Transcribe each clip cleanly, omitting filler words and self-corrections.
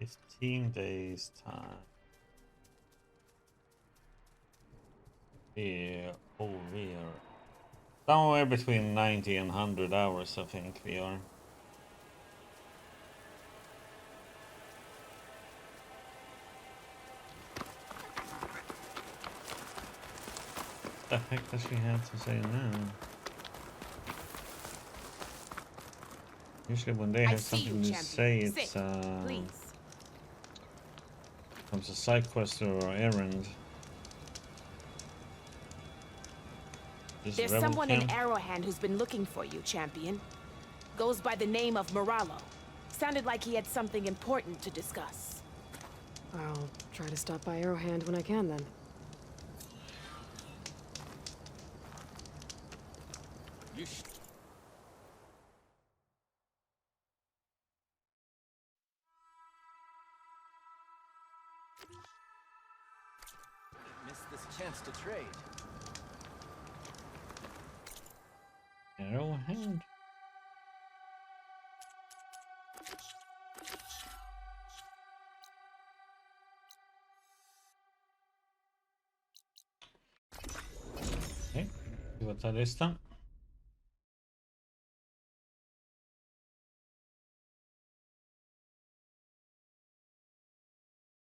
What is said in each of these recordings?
15 days time. Yeah, oh, we are somewhere between 90 and 100 hours, I think we are. The heck does she have to say now? Usually when they have something to say, it's comes a side quest or errand. There's someone in Arrowhand who's been looking for you, champion. Goes by the name of Moralo. Sounded like he had something important to discuss. I'll try to stop by Arrowhand when I can, then. Missed this chance to trade. Arrowhead? Okay, see what that is then.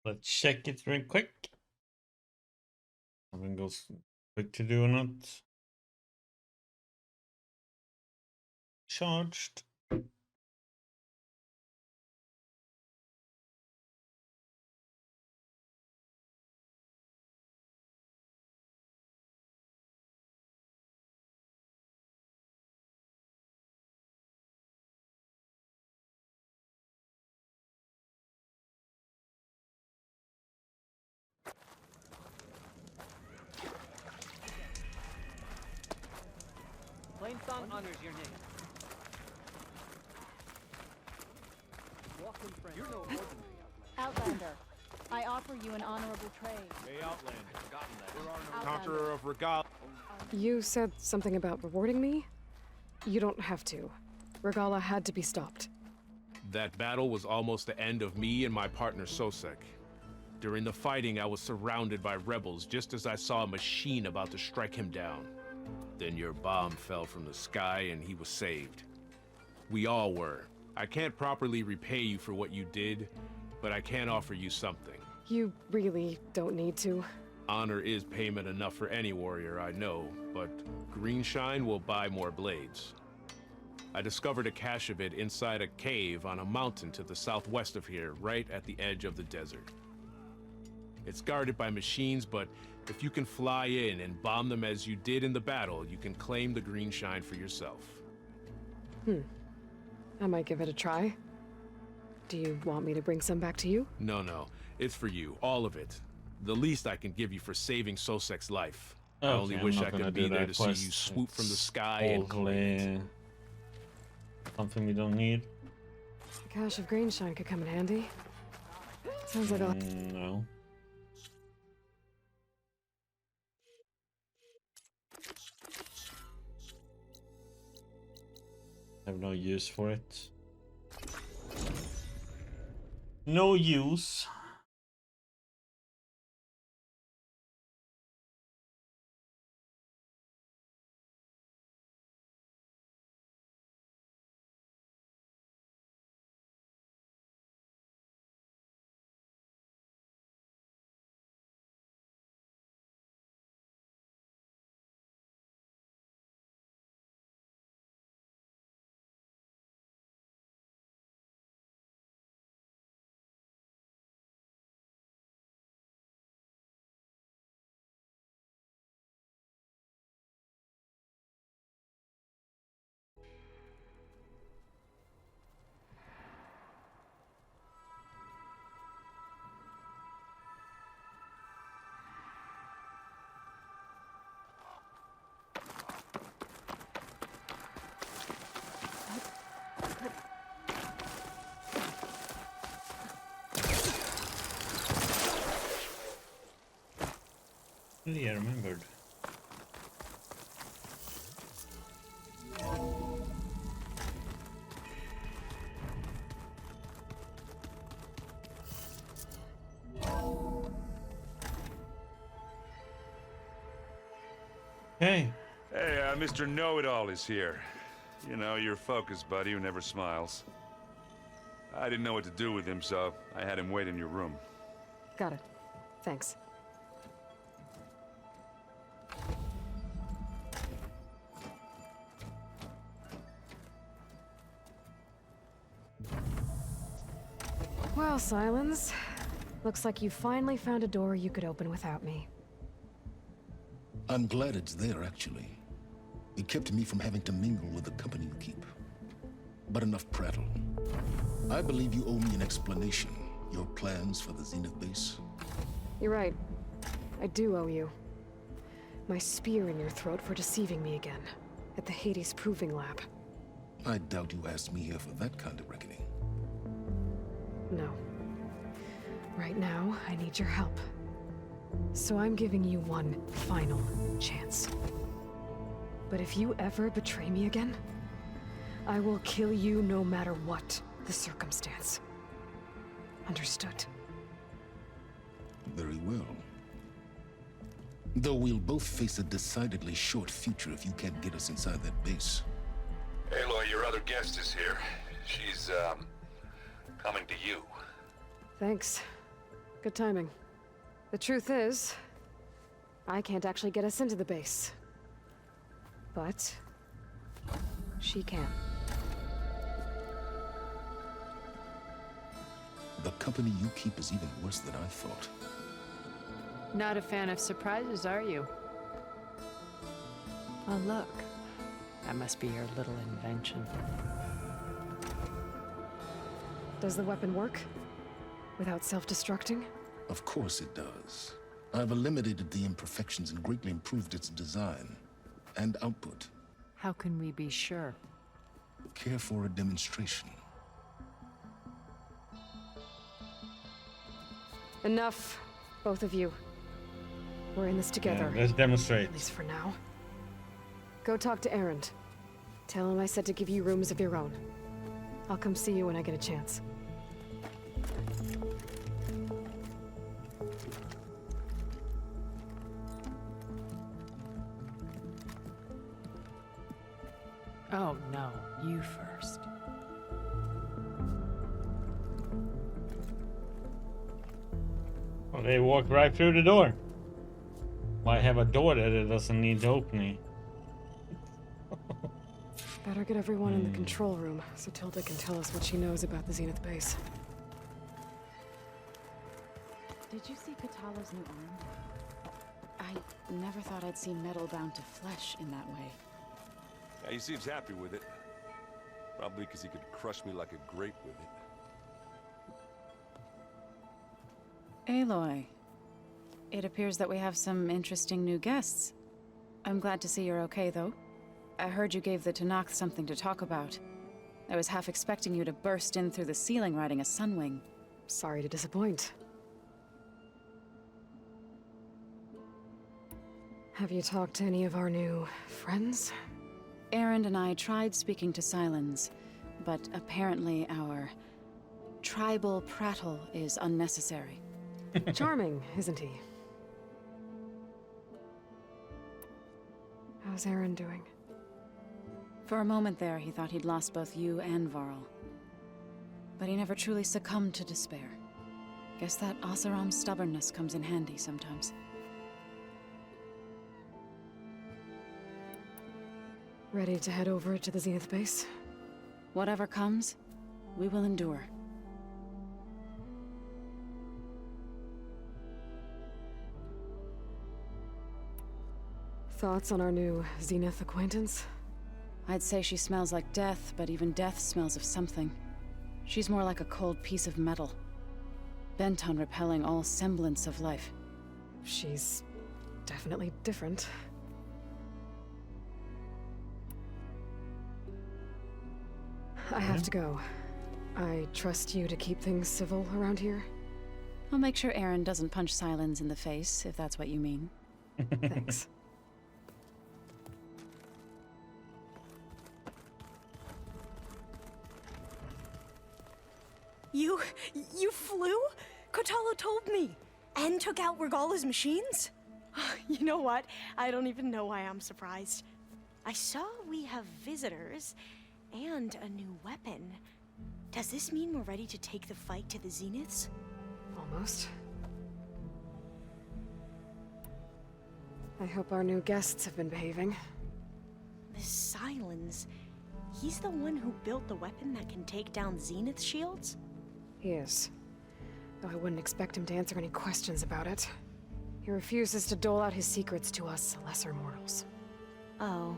Let's check it real quick. Something goes quick to do or not. Charged. Plainthon honors your name. Welcome, friend. You're no ordinary Outlander, I offer you an honorable trade. Hey, Outlander. Forgotten that. We're on Outlander. Conqueror of Regal. You said something about rewarding me? You don't have to. Regala had to be stopped. That battle was almost the end of me and my partner Sosek. During the fighting, I was surrounded by rebels just as I saw a machine about to strike him down. Then your bomb fell from the sky and he was saved. We all were. I can't properly repay you for what you did, but I can offer you something. You really don't need to. Honor is payment enough for any warrior, I know, but Greenshine will buy more blades. I discovered a cache of it inside a cave on a mountain to the southwest of here, right at the edge of the desert. It's guarded by machines, but if you can fly in and bomb them as you did in the battle, you can claim the Greenshine for yourself. I might give it a try. Do you want me to bring some back to you? No. It's for you, all of it. The least I can give you for saving Sosek's life. I only Okay, wish I'm I not gonna could do be there that to quest. see you swoop from the It's sky and totally something we don't need. A cache of Greenshine could come in handy. Sounds like a... No. Have no use for it. No use. I remembered. Hey. Hey, Mr. Know-It-All is here. You know, your focus buddy who never smiles. I didn't know what to do with him, so I had him wait in your room. Got it. Thanks. Well, Silence. Looks like you finally found a door you could open without me. I'm glad it's there, actually. It kept me from having to mingle with the company you keep. But enough prattle. I believe you owe me an explanation. Your plans for the Zenith base? You're right. I do owe you. My spear in your throat for deceiving me again. At the Hades Proving Lab. I doubt you asked me here for that kind of reckoning. No. Right now, I need your help. So I'm giving you one final chance. But if you ever betray me again, I will kill you no matter what the circumstance. Understood? Very well. Though we'll both face a decidedly short future if you can't get us inside that base. Aloy, your other guest is here. She's, coming to you. Thanks. Good timing. The truth is, I can't actually get us into the base. But she can. The company you keep is even worse than I thought. Not a fan of surprises, are you? Oh, look. That must be your little invention. Does the weapon work? Without self-destructing? Of course it does. I've eliminated the imperfections and greatly improved its design and output. How can we be sure? Care for a demonstration? Enough, both of you. We're in this together. Yeah, let's demonstrate. At least for now. Go talk to Erend. Tell him I said to give you rooms of your own. I'll come see you when I get a chance. Oh, no. You first. Well, they walk right through the door. Why have a door that it doesn't need opening? Better get everyone in the control room so Tilda can tell us what she knows about the Zenith base. Did you see Katala's new arm? I never thought I'd see metal bound to flesh in that way. Yeah, he seems happy with it. Probably because he could crush me like a grape with it. Aloy, it appears that we have some interesting new guests. I'm glad to see you're okay, though. I heard you gave the Tanakh something to talk about. I was half expecting you to burst in through the ceiling riding a sunwing. Sorry to disappoint. Have you talked to any of our new friends? Erend and I tried speaking to Silence, but apparently our tribal prattle is unnecessary. Charming, isn't he? How's Aaron doing? For a moment there, he thought he'd lost both you and Varl. But he never truly succumbed to despair. Guess that Oseram's stubbornness comes in handy sometimes. Ready to head over to the Zenith base? Whatever comes, we will endure. Thoughts on our new Zenith acquaintance? I'd say she smells like death, but even death smells of something. She's more like a cold piece of metal, bent on repelling all semblance of life. She's definitely different. I have to go. I trust you to keep things civil around here. I'll make sure Aaron doesn't punch Silence in the face, if that's what you mean. Thanks. You flew? Kotalo told me. And took out Regala's machines? You know what? I don't even know why I'm surprised. I saw we have visitors and a new weapon. Does this mean we're ready to take the fight to the Zeniths? Almost. I hope our new guests have been behaving. This Silence, he's the one who built the weapon that can take down Zenith shields? He is. Though I wouldn't expect him to answer any questions about it. He refuses to dole out his secrets to us lesser mortals. Oh.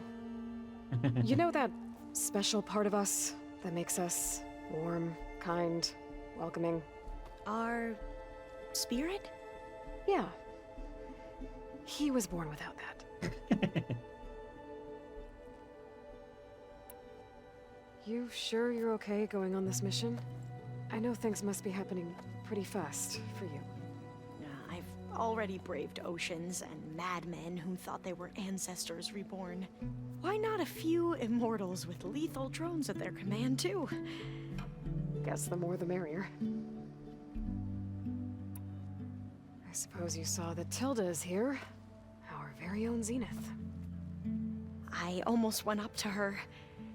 You know that special part of us that makes us warm, kind, welcoming? Our spirit? Yeah. He was born without that. You sure you're okay going on this mission? I know things must be happening pretty fast for you. I've already braved oceans and madmen who thought they were ancestors reborn. Why not a few immortals with lethal drones at their command, too? Guess the more the merrier. I suppose you saw that Tilda is here. Our very own Zenith. I almost went up to her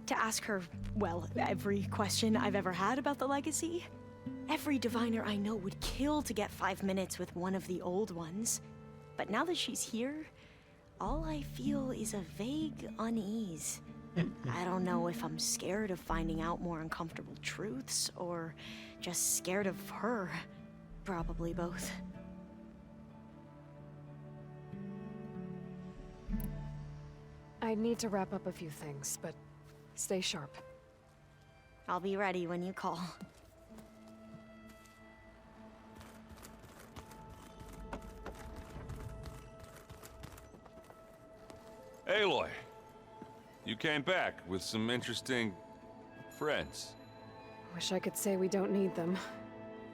to ask her, well, every question I've ever had about the legacy. Every diviner I know would kill to get 5 minutes with one of the old ones. But now that she's here, all I feel is a vague unease. I don't know if I'm scared of finding out more uncomfortable truths, or just scared of her. Probably both. I need to wrap up a few things, but stay sharp. I'll be ready when you call. Aloy, you came back with some interesting friends. Wish I could say we don't need them,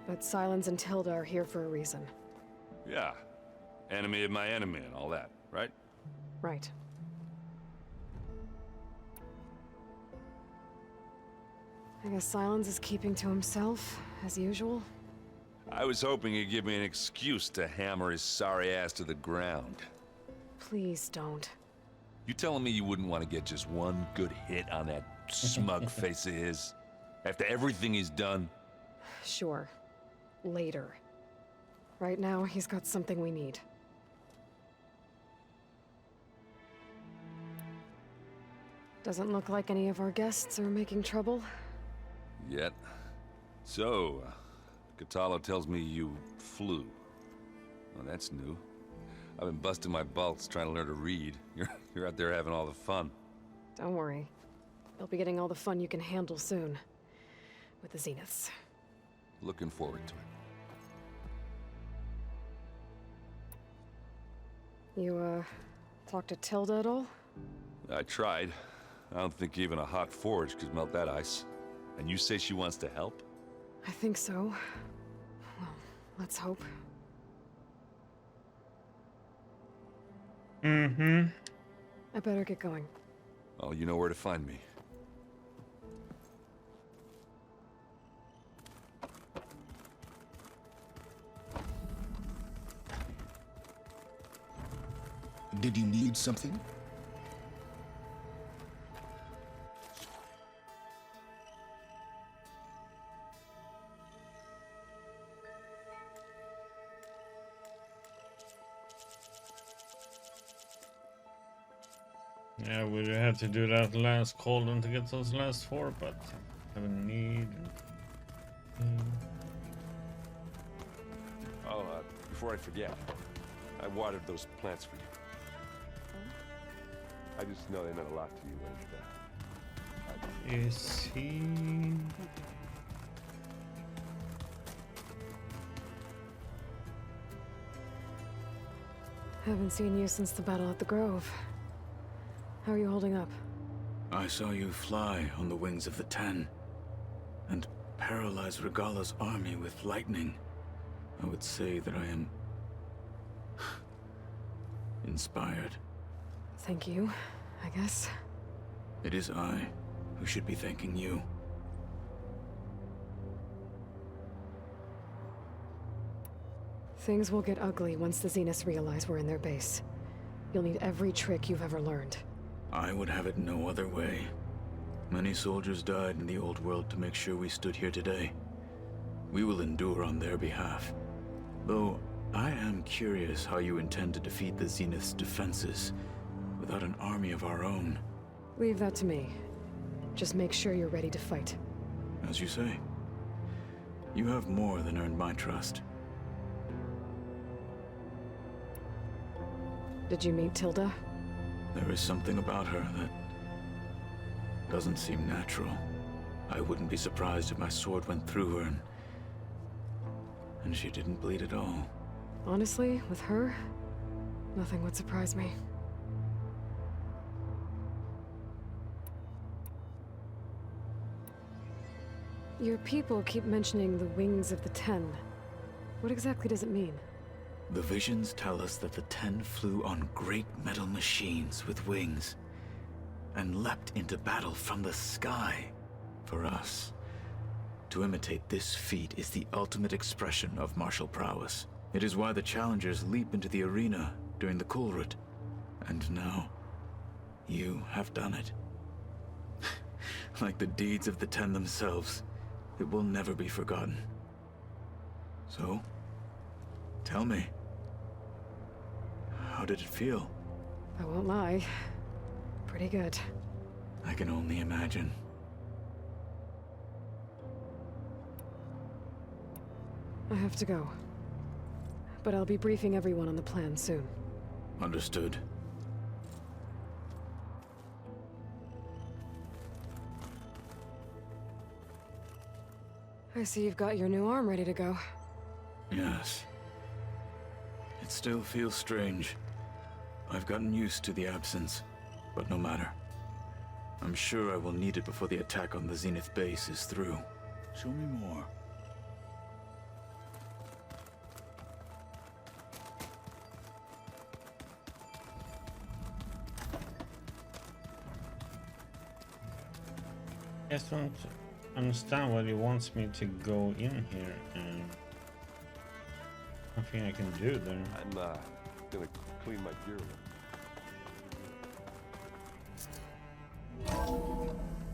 but Silence and Tilda are here for a reason. Yeah, enemy of my enemy and all that, right? Right. I guess Silence is keeping to himself, as usual. I was hoping he'd give me an excuse to hammer his sorry ass to the ground. Please don't. You telling me you wouldn't want to get just one good hit on that smug face of his? After everything he's done? Sure. Later. Right now, he's got something we need. Doesn't look like any of our guests are making trouble. Yet. So, Katalo tells me you flew. Well, that's new. I've been busting my balls trying to learn to read. You're out there having all the fun. Don't worry. You'll be getting all the fun you can handle soon. With the Zeniths. Looking forward to it. You, talked to Tilda at all? I tried. I don't think even a hot forge could melt that ice. And you say she wants to help? I think so. Well, let's hope. Mm-hmm. I better get going. Oh, you know where to find me. Did you need something? Yeah, we had to do that last cauldron to get those last 4, but I have a need. Oh, before I forget, I watered those plants for you. I just know they meant a lot to you, and Is he? Haven't seen you since the battle at the Grove. How are you holding up? I saw you fly on the wings of the Ten, and paralyze Regala's army with lightning. I would say that I am inspired. Thank you, I guess. It is I who should be thanking you. Things will get ugly once the Zeniths realize we're in their base. You'll need every trick you've ever learned. I would have it no other way. Many soldiers died in the old world to make sure we stood here today. We will endure on their behalf. Though, I am curious how you intend to defeat the Zenith's defenses without an army of our own. Leave that to me. Just make sure you're ready to fight. As you say. You have more than earned my trust. Did you meet Tilda? There is something about her that doesn't seem natural. I wouldn't be surprised if my sword went through her and she didn't bleed at all. Honestly, with her, nothing would surprise me. Your people keep mentioning the wings of the Ten. What exactly does it mean? The visions tell us that the Ten flew on great metal machines with wings and leapt into battle from the sky. For us, to imitate this feat is the ultimate expression of martial prowess. It is why the challengers leap into the arena during the Kulrut. And now, you have done it. Like the deeds of the Ten themselves, it will never be forgotten. So, tell me, how did it feel? I won't lie. Pretty good. I can only imagine. I have to go. But I'll be briefing everyone on the plan soon. Understood. I see you've got your new arm ready to go. Yes. It still feels strange. I've gotten used to the absence, but no matter. I'm sure I will need it before the attack on the Zenith base is through. Show me more. I just don't understand why he wants me to go in here, and nothing I can do there. I'm gonna clean my gear a little.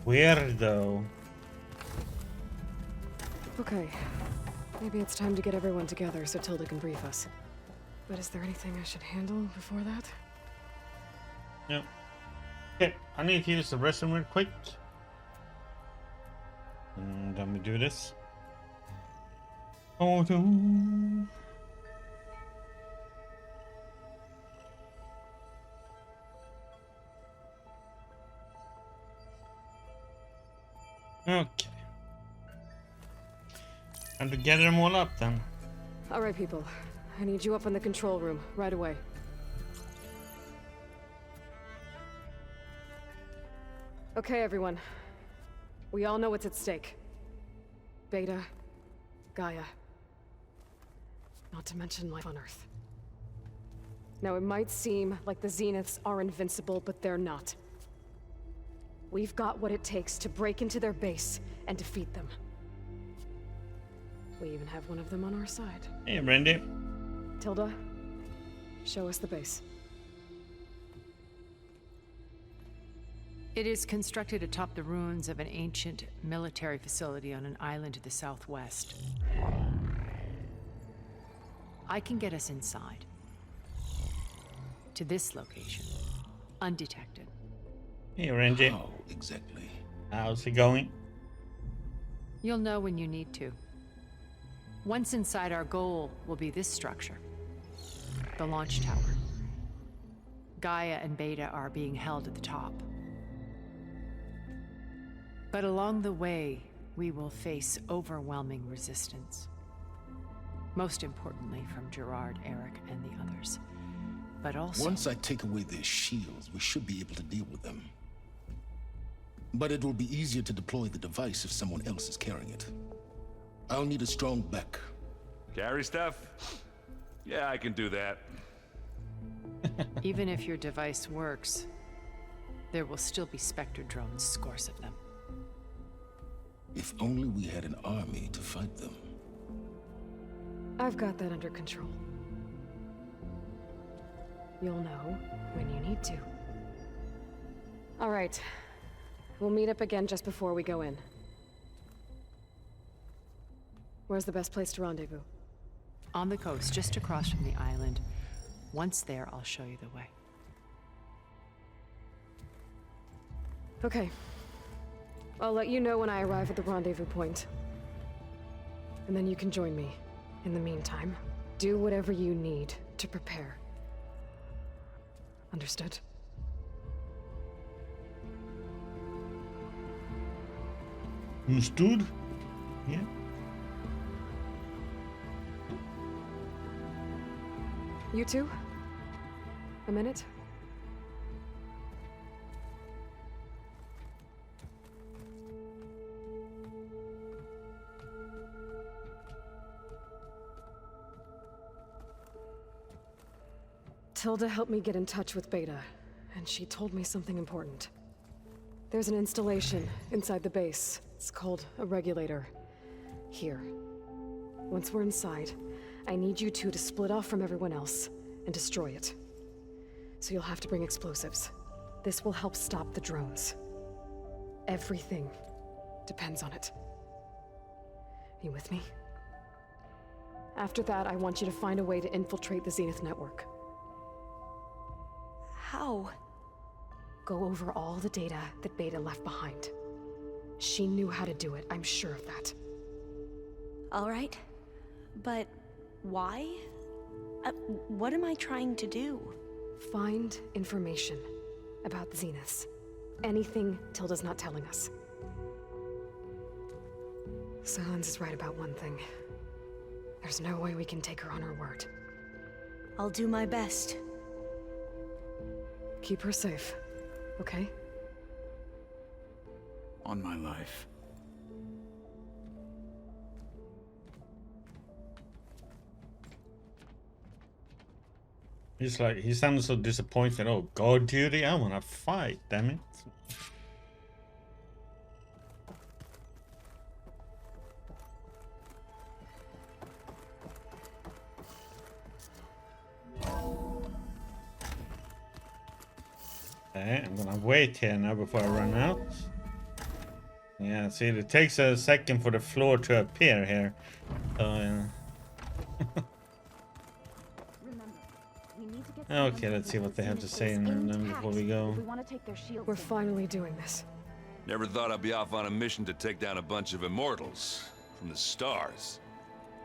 Weirdo. Okay. Maybe it's time to get everyone together so Tilda can brief us. But is there anything I should handle before that? No. Okay, I need to use the restroom real quick. And then we do this. Auto. Okay. Time to gather them all up then. All right, people. I need you up in the control room right away. Okay, everyone. We all know what's at stake. Beta, Gaia. Not to mention life on Earth. Now, it might seem like the Zeniths are invincible, but they're not. We've got what it takes to break into their base and defeat them. We even have one of them on our side. Hey, Brandy. Tilda, show us the base. It is constructed atop the ruins of an ancient military facility on an island to the southwest. I can get us inside. To this location. Undetected. Hey, Randy. How exactly? How's it going? You'll know when you need to. Once inside, our goal will be this structure. The launch tower. Gaia and Beta are being held at the top. But along the way, we will face overwhelming resistance. Most importantly from Gerard, Eric, and the others. But also... Once I take away their shields, we should be able to deal with them. But it will be easier to deploy the device if someone else is carrying it. I'll need a strong back. Carry stuff? Yeah, I can do that. Even if your device works, there will still be Spectre drones, scores of them. If only we had an army to fight them. I've got that under control. You'll know when you need to. All right. We'll meet up again just before we go in. Where's the best place to rendezvous? On the coast, just across from the island. Once there, I'll show you the way. Okay. I'll let you know when I arrive at the rendezvous point. And then you can join me. In the meantime, do whatever you need to prepare. Understood? Understood? Yeah. You two? A minute? Tilda helped me get in touch with Beta, and she told me something important. There's an installation inside the base. It's called a regulator. Here. Once we're inside, I need you two to split off from everyone else and destroy it. So you'll have to bring explosives. This will help stop the drones. Everything depends on it. You with me? After that, I want you to find a way to infiltrate the Zenith network. How? Go over all the data that Beta left behind. She knew how to do it, I'm sure of that. All right. But why? What am I trying to do? Find information about the Zeniths. Anything Tilda's not telling us. Silence is right about one thing. There's no way we can take her on her word. I'll do my best. Keep her safe, okay? On my life. He's like, he sounded so disappointed. Oh, God duty, I wanna fight, damn it. Okay, I'm gonna wait here now before I run out. Yeah, see, it takes a second for the floor to appear here. Okay, let's see what they have to say in them before we go. We're finally doing this. Never thought I'd be off on a mission to take down a bunch of immortals from the stars.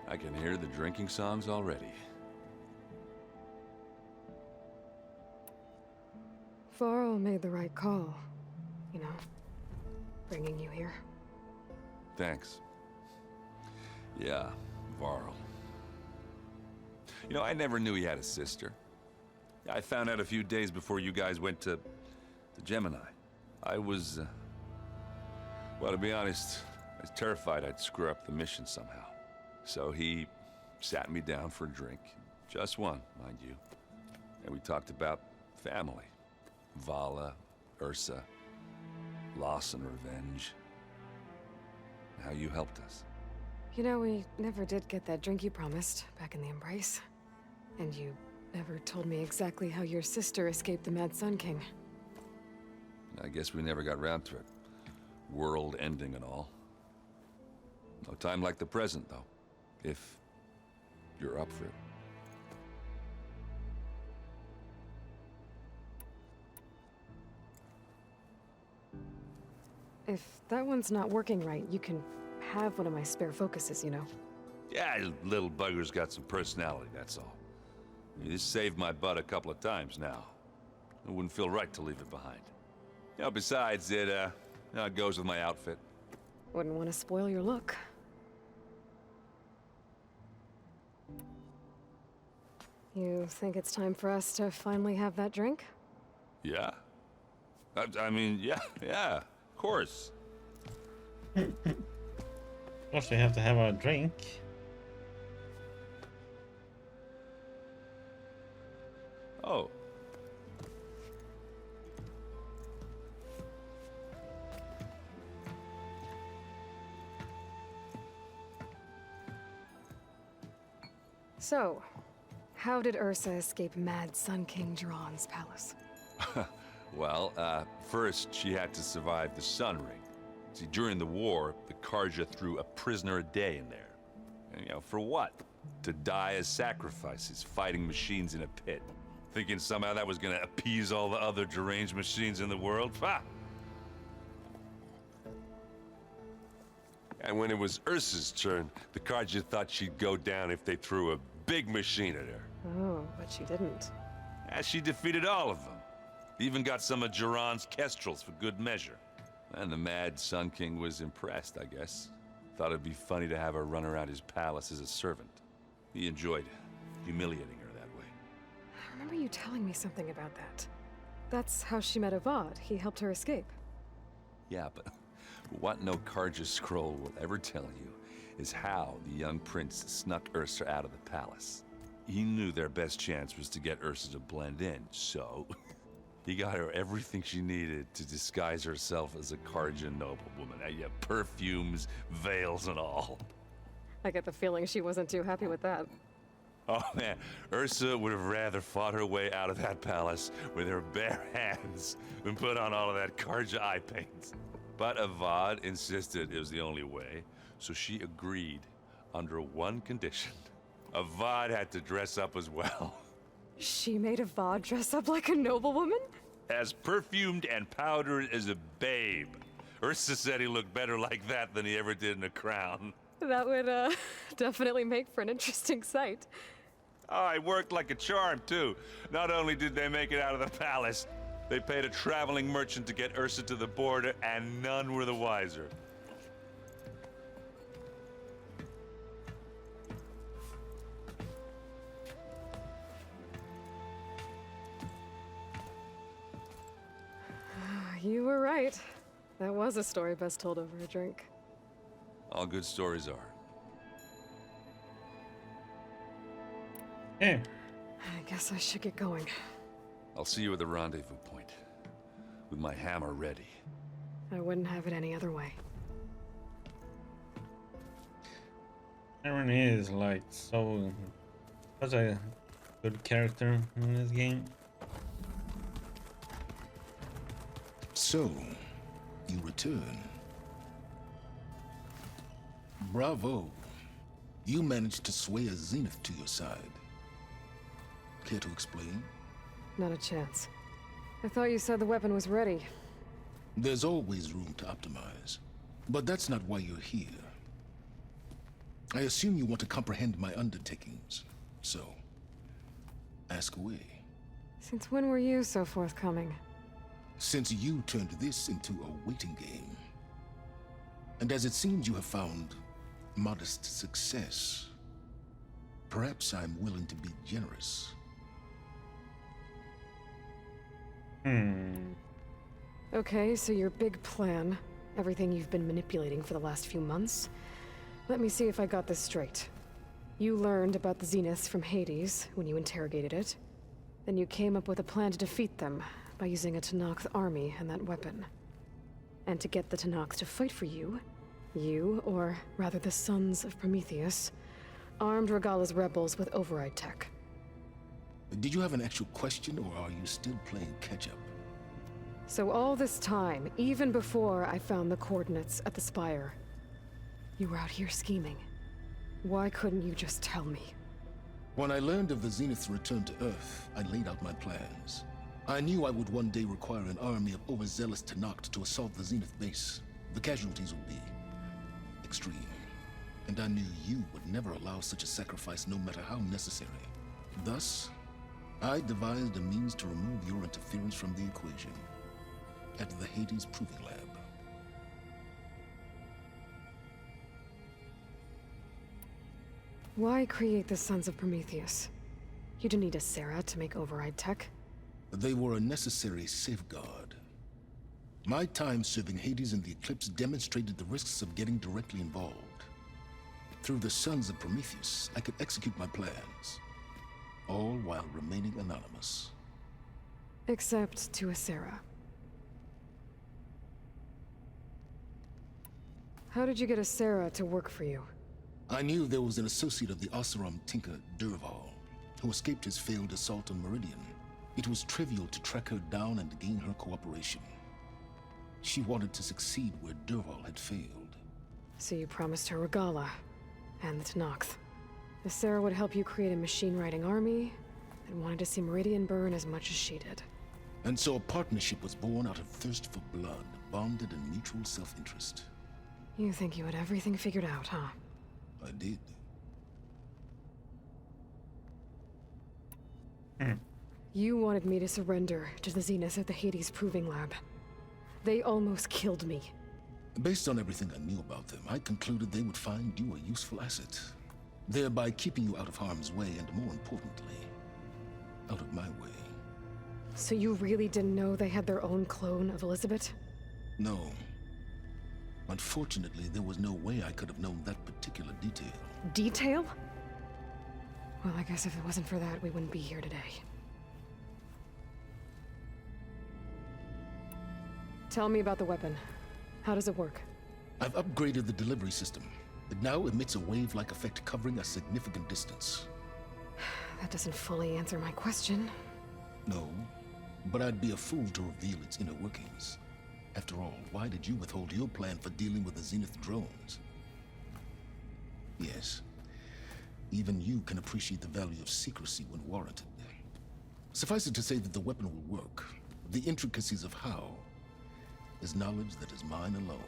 I can hear the drinking songs already. Varl made the right call. You know, bringing you here. Thanks. Yeah, Varl. You know, I never knew he had a sister. I found out a few days before you guys went to Gemini. I was, well, to be honest, I was terrified I'd screw up the mission somehow. So he sat me down for a drink. Just one, mind you. And we talked about family. Vala, Ursa, loss and revenge. How you helped us. You know, we never did get that drink you promised back in the Embrace. And you never told me exactly how your sister escaped the Mad Sun King. I guess we never got round to it. World ending and all. No time like the present, though. If you're up for it. If that one's not working right, you can have one of my spare focuses, you know. Yeah, little bugger's got some personality, that's all. This saved my butt a couple of times now. It wouldn't feel right to leave it behind. You know, besides, it goes with my outfit. Wouldn't want to spoil your look. You think it's time for us to finally have that drink? Yeah? I mean, yeah, of course. Of course, we have to have a drink. Oh. So, how did Ursa escape Mad Sun King Jiran's palace? Well, first she had to survive the Sun Ring. See, during the war, the Karja threw a prisoner a day in there. And, for what? To die as sacrifices, fighting machines in a pit. Thinking somehow that was gonna appease all the other deranged machines in the world? Ha! And when it was Ursa's turn, the Karja thought she'd go down if they threw a big machine at her. Oh, but she didn't. And she defeated all of them. Even got some of Jiran's kestrels for good measure. And the Mad Sun King was impressed, I guess. Thought it'd be funny to have her run around his palace as a servant. He enjoyed humiliating her that way. I remember you telling me something about that. That's how she met Avad. He helped her escape. Yeah, but what no Karja scroll will ever tell you is how the young prince snuck Ursa out of the palace. He knew their best chance was to get Ursa to blend in, so he got her everything she needed to disguise herself as a Karja noblewoman. Yeah, perfumes, veils, and all. I get the feeling she wasn't too happy with that. Oh man, Ursa would have rather fought her way out of that palace with her bare hands than put on all of that Karja eye paint. But Avad insisted it was the only way, so she agreed under one condition. Avad had to dress up as well. She made Avad dress up like a noblewoman? As perfumed and powdered as a babe. Ursa said he looked better like that than he ever did in a crown. That would, definitely make for an interesting sight. Oh, it worked like a charm, too. Not only did they make it out of the palace, they paid a traveling merchant to get Ursa to the border, and none were the wiser. You were right. That was a story best told over a drink. All good stories are. Hey, I guess I should get going. I'll see you at the rendezvous point, with my hammer ready. I wouldn't have it any other way. Aaron is like so such a good character in this game. So, you return. Bravo. You managed to sway a Zenith to your side. Care to explain? Not a chance. I thought you said the weapon was ready. There's always room to optimize. But that's not why you're here. I assume you want to comprehend my undertakings. So, ask away. Since when were you so forthcoming? Since you turned this into a waiting game. And as it seems you have found modest success, perhaps I'm willing to be generous. Okay, so your big plan, everything you've been manipulating for the last few months. Let me see if I got this straight. You learned about the Zeniths from Hades when you interrogated it. Then you came up with a plan to defeat them by using a Tenakth army and that weapon. And to get the Tenakth to fight for you, or rather the Sons of Prometheus, armed Regala's rebels with override tech. Did you have an actual question, or are you still playing catch-up? So all this time, even before I found the coordinates at the Spire, you were out here scheming. Why couldn't you just tell me? When I learned of the Zenith's return to Earth, I laid out my plans. I knew I would one day require an army of overzealous Tenakth to assault the Zenith base. The casualties would be extreme. And I knew you would never allow such a sacrifice, no matter how necessary. Thus, I devised a means to remove your interference from the equation at the Hades Proving Lab. Why create the Sons of Prometheus? You didn't need a Sarah to make override tech. They were a necessary safeguard. My time serving Hades in the Eclipse demonstrated the risks of getting directly involved. Through the Sons of Prometheus, I could execute my plans, all while remaining anonymous. Except to a Sarah. How did you get a Sarah to work for you? I knew there was an associate of the Oseram tinker, Durval, who escaped his failed assault on Meridian. It was trivial to track her down and gain her cooperation. She wanted to succeed where Durval had failed. So you promised her Regala and the Tenakth. The Sarah would help you create a machine-riding army and wanted to see Meridian burn as much as she did. And so a partnership was born out of thirst for blood, bonded in mutual self-interest. You think you had everything figured out, huh? I did. You wanted me to surrender to the Zenith at the Hades Proving Lab. They almost killed me. Based on everything I knew about them, I concluded they would find you a useful asset, thereby keeping you out of harm's way and, more importantly, out of my way. So you really didn't know they had their own clone of Elizabeth? No. Unfortunately, there was no way I could have known that particular detail. Detail? Well, I guess if it wasn't for that, we wouldn't be here today. Tell me about the weapon. How does it work? I've upgraded the delivery system. It now emits a wave-like effect covering a significant distance. That doesn't fully answer my question. No, but I'd be a fool to reveal its inner workings. After all, why did you withhold your plan for dealing with the Zenith drones? Yes, even you can appreciate the value of secrecy when warranted. Suffice it to say that the weapon will work. The intricacies of how is knowledge that is mine alone.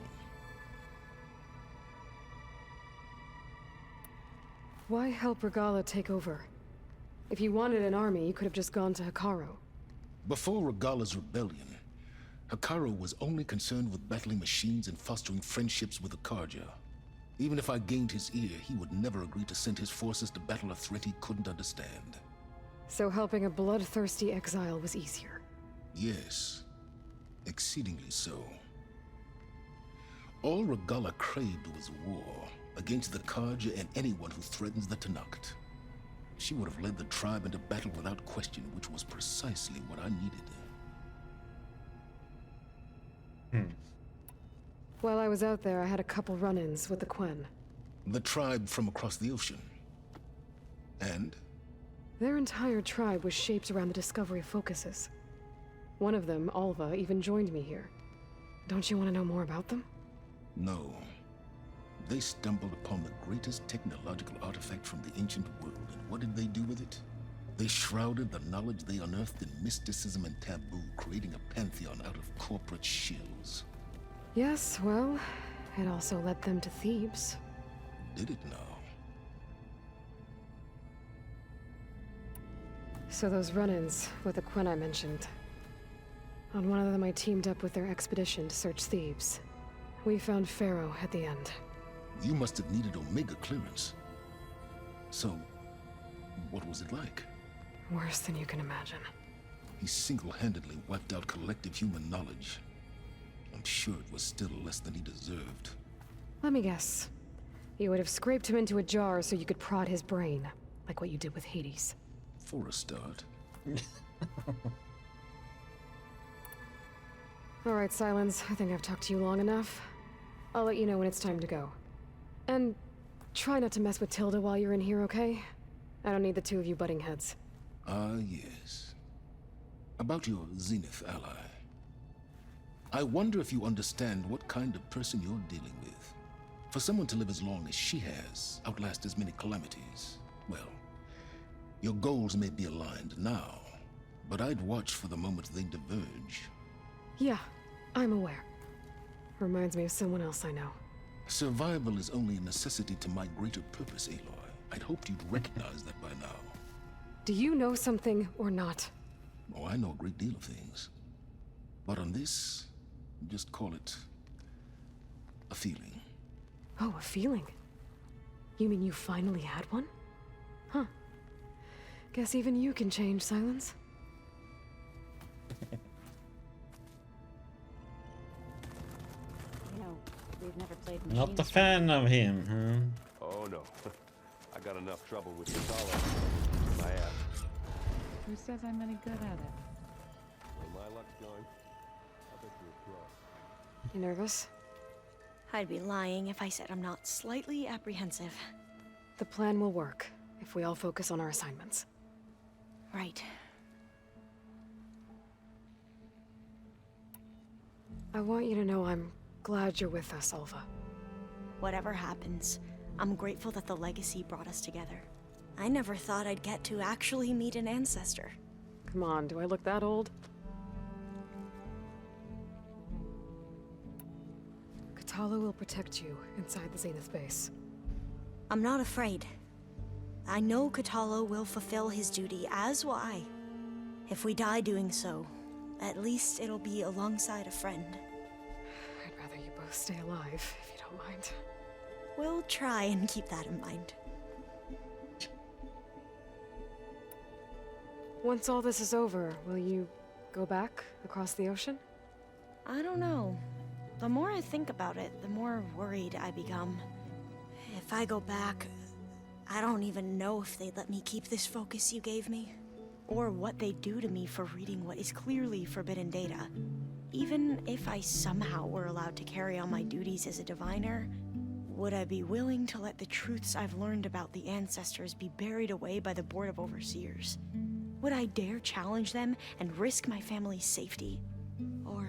Why help Regala take over? If you wanted an army, you could have just gone to Hikaru. Before Regala's rebellion, Hikaru was only concerned with battling machines and fostering friendships with the Karja. Even if I gained his ear, he would never agree to send his forces to battle a threat he couldn't understand. So helping a bloodthirsty exile was easier? Yes, exceedingly so. All Regala craved was war against the Karja and anyone who threatens the Tenakth. She would have led the tribe into battle without question, which was precisely what I needed. While I was out there, I had a couple run-ins with the Quen. The tribe from across the ocean. And? Their entire tribe was shaped around the discovery of focuses. One of them, Alva, even joined me here. Don't you want to know more about them? No. They stumbled upon the greatest technological artifact from the ancient world, and what did they do with it? They shrouded the knowledge they unearthed in mysticism and taboo, creating a pantheon out of corporate shills. Yes, well, it also led them to Thebes. Did it now? So those run-ins with the Quen I mentioned. On one of them I teamed up with their expedition to search Thebes. We found Pharaoh at the end. You must have needed Omega clearance. So, what was it like? Worse than you can imagine. He single-handedly wiped out collective human knowledge. I'm sure it was still less than he deserved. Let me guess. You would have scraped him into a jar so you could prod his brain, like what you did with Hades. For a start. All right, Silence. I think I've talked to you long enough. I'll let you know when it's time to go. And try not to mess with Tilda while you're in here, okay? I don't need the two of you butting heads. Ah, yes. About your Zenith ally. I wonder if you understand what kind of person you're dealing with. For someone to live as long as she has, outlast as many calamities, well, your goals may be aligned now, but I'd watch for the moment they diverge. Yeah, I'm aware. Reminds me of someone else I know. Survival is only a necessity to my greater purpose, Aloy. I'd hoped you'd recognize that by now. Do you know something or not? Oh, I know a great deal of things. But on this, just call it a feeling. Oh, a feeling? You mean you finally had one? Huh. Guess even you can change, Silence. You know, we've never played Not a machines fan of him, Oh no. I got enough trouble with Katala. My ass. Who says I'm any good at it? Where my luck's going, I bet you're a pro. You nervous? I'd be lying if I said I'm not slightly apprehensive. The plan will work if we all focus on our assignments. Right. I want you to know I'm glad you're with us, Alva. Whatever happens, I'm grateful that the legacy brought us together. I never thought I'd get to actually meet an ancestor. Come on, do I look that old? Katala will protect you inside the Zenith base. I'm not afraid. I know Katala will fulfill his duty, as will I. If we die doing so, at least it'll be alongside a friend. I'd rather you both stay alive, if you don't mind. We'll try and keep that in mind. Once all this is over, will you go back across the ocean? I don't know. The more I think about it, the more worried I become. If I go back, I don't even know if they'd let me keep this focus you gave me, or what they'd do to me for reading what is clearly forbidden data. Even if I somehow were allowed to carry on my duties as a diviner, would I be willing to let the truths I've learned about the ancestors be buried away by the Board of Overseers? Would I dare challenge them and risk my family's safety? Or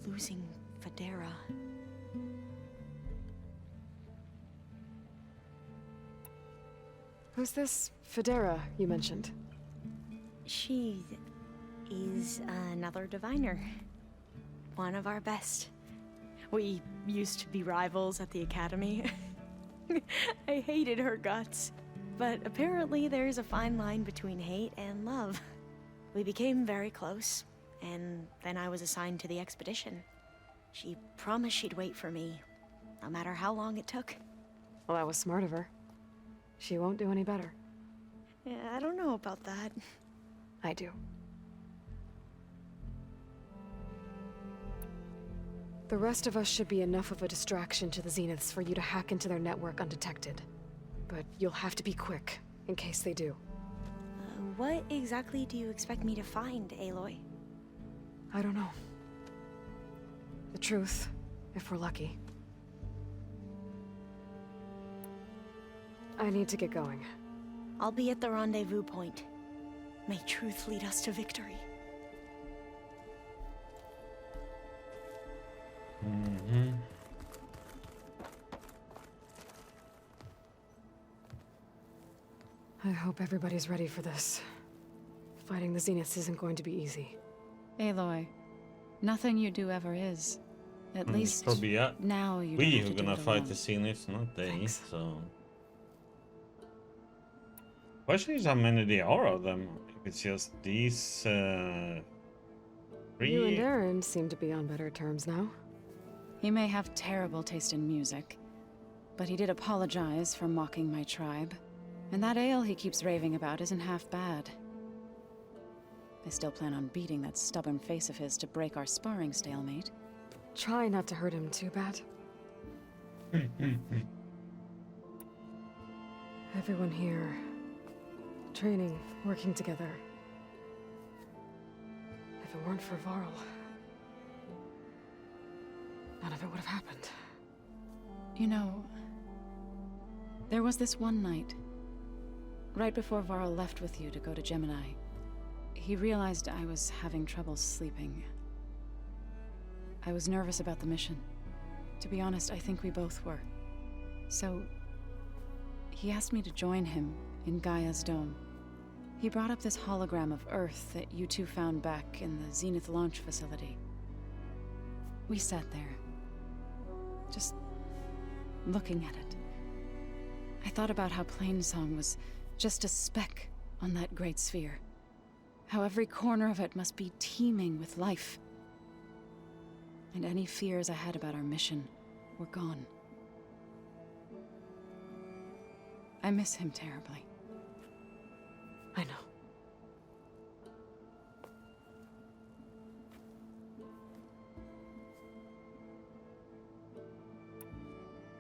losing Federa? Who's this Federa you mentioned? She is another diviner. One of our best. We used to be rivals at the academy. I hated her guts. But apparently there's a fine line between hate and love. We became very close, and then I was assigned to the expedition. She promised she'd wait for me, no matter how long it took. Well, that was smart of her. She won't do any better. Yeah, I don't know about that. I do. The rest of us should be enough of a distraction to the Zeniths for you to hack into their network undetected. But you'll have to be quick, in case they do. What exactly do you expect me to find, Aloy? I don't know. The truth, if we're lucky. I need to get going. I'll be at the rendezvous point. May truth lead us to victory. Mm-hmm. I hope everybody's ready for this. Fighting the Zeniths isn't going to be easy. Aloy, nothing you do ever is. At least probably now you we don't who have are to do gonna it fight alone. the Zeniths, not they. Thanks. So question is how many there are of them. If it's just these three. You and Aaron seem to be on better terms now. He may have terrible taste in music, but he did apologize for mocking my tribe. And that ale he keeps raving about isn't half bad. I still plan on beating that stubborn face of his to break our sparring stalemate. Try not to hurt him too bad. Everyone here, training, working together. If it weren't for Varl, none of it would have happened. You know, there was this one night, right before Varl left with you to go to Gemini. He realized I was having trouble sleeping. I was nervous about the mission. To be honest, I think we both were. So, he asked me to join him in Gaia's dome. He brought up this hologram of Earth that you two found back in the Zenith launch facility. We sat there, just looking at it. I thought about how Plainsong was just a speck on that great sphere. How every corner of it must be teeming with life. And any fears I had about our mission were gone. I miss him terribly. I know.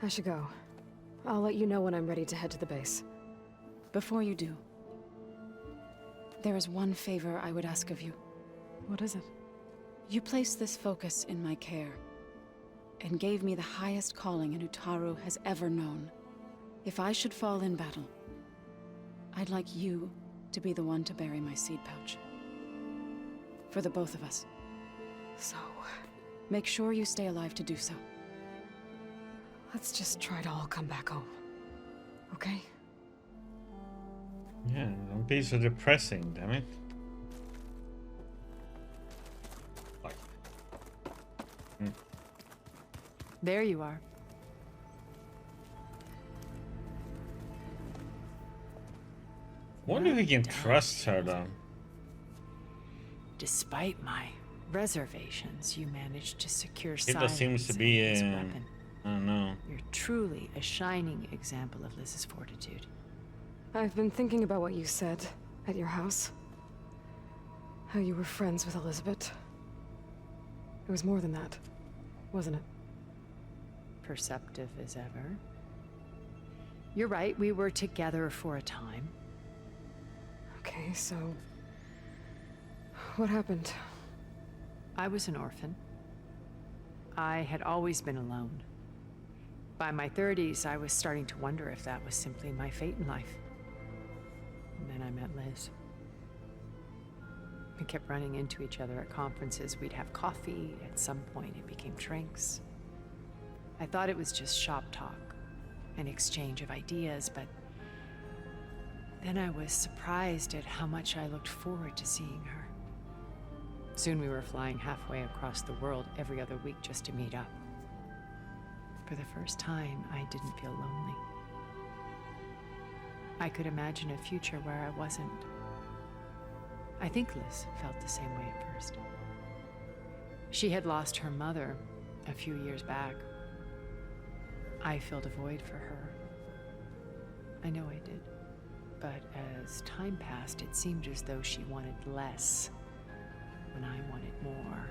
I should go. I'll let you know when I'm ready to head to the base. Before you do, there is one favor I would ask of you. What is it? You placed this focus in my care, and gave me the highest calling an Utaru has ever known. If I should fall in battle, I'd like you to be the one to bury my seed pouch. For the both of us. So, Make sure you stay alive to do so. let's just try to all come back home. Okay? Yeah, don't be so depressing, damn it. Like, There you are. wonder if we can trust her though. Despite my reservations, you managed to secure It silence seems to in be this a, weapon. I don't know. You're truly a shining example of Liz's fortitude. I've been thinking about what you said at your house. How you were friends with Elizabeth. It was more than that, wasn't it? Perceptive as ever. You're right, we were together for a time. Okay, so... what happened? I was an orphan. I had always been alone. By my 30s, I was starting to wonder if that was simply my fate in life. And then I met Liz. We kept running into each other at conferences. We'd have coffee. At some point, it became drinks. I thought it was just shop talk, an exchange of ideas, but then I was surprised at how much I looked forward to seeing her. Soon we were flying halfway across the world every other week just to meet up. For the first time, I didn't feel lonely. I could imagine a future where I wasn't. I think Liz felt the same way at first. She had lost her mother a few years back. I filled a void for her. I know I did. But as time passed, it seemed as though she wanted less when I wanted more.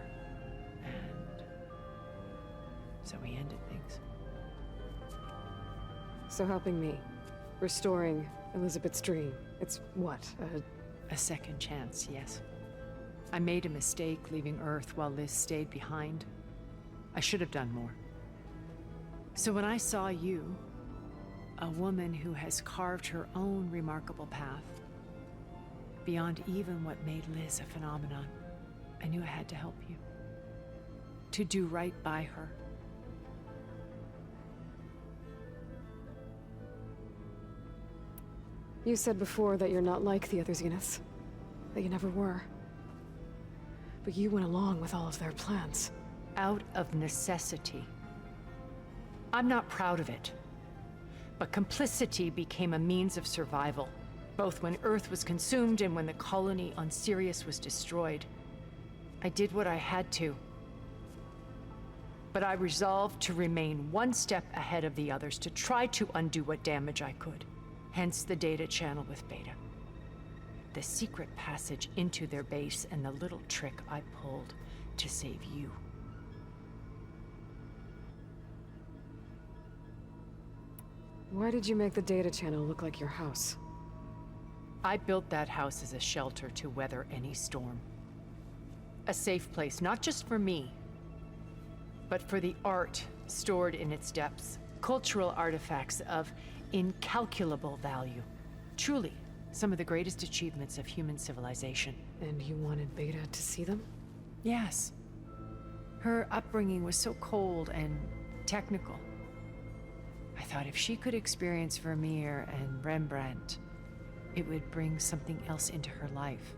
And so we ended things. So helping me. Restoring Elizabeth's dream. It's what? A second chance, yes. I made a mistake leaving Earth while Liz stayed behind. I should have done more. So when I saw you, a woman who has carved her own remarkable path, beyond even what made Liz a phenomenon, I knew I had to help you. To do right by her. You said before that you're not like the other Zeniths. That you never were. But you went along with all of their plans. Out of necessity. I'm not proud of it. But complicity became a means of survival, both when Earth was consumed and when the colony on Sirius was destroyed. I did what I had to. But I resolved to remain one step ahead of the others, to try to undo what damage I could. Hence the data channel with Beta. The secret passage into their base and the little trick I pulled to save you. Why did you make the data channel look like your house? I built that house as a shelter to weather any storm. A safe place, not just for me, but for the art stored in its depths. Cultural artifacts of incalculable value. Truly, some of the greatest achievements of human civilization. And you wanted Beta to see them? Yes. Her upbringing was so cold and technical. I thought if she could experience Vermeer and Rembrandt, it would bring something else into her life.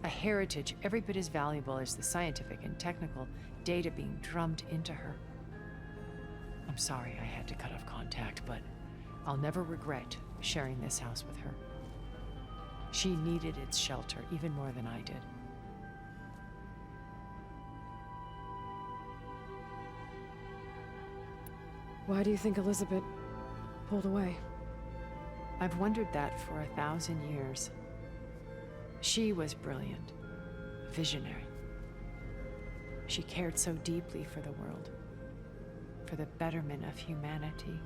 A heritage every bit as valuable as the scientific and technical data being drummed into her. I'm sorry I had to cut off contact, but I'll never regret sharing this house with her. She needed its shelter even more than I did. Why do you think Elizabeth pulled away? I've wondered that for 1,000 years. She was brilliant, visionary. She cared so deeply for the world, for the betterment of humanity.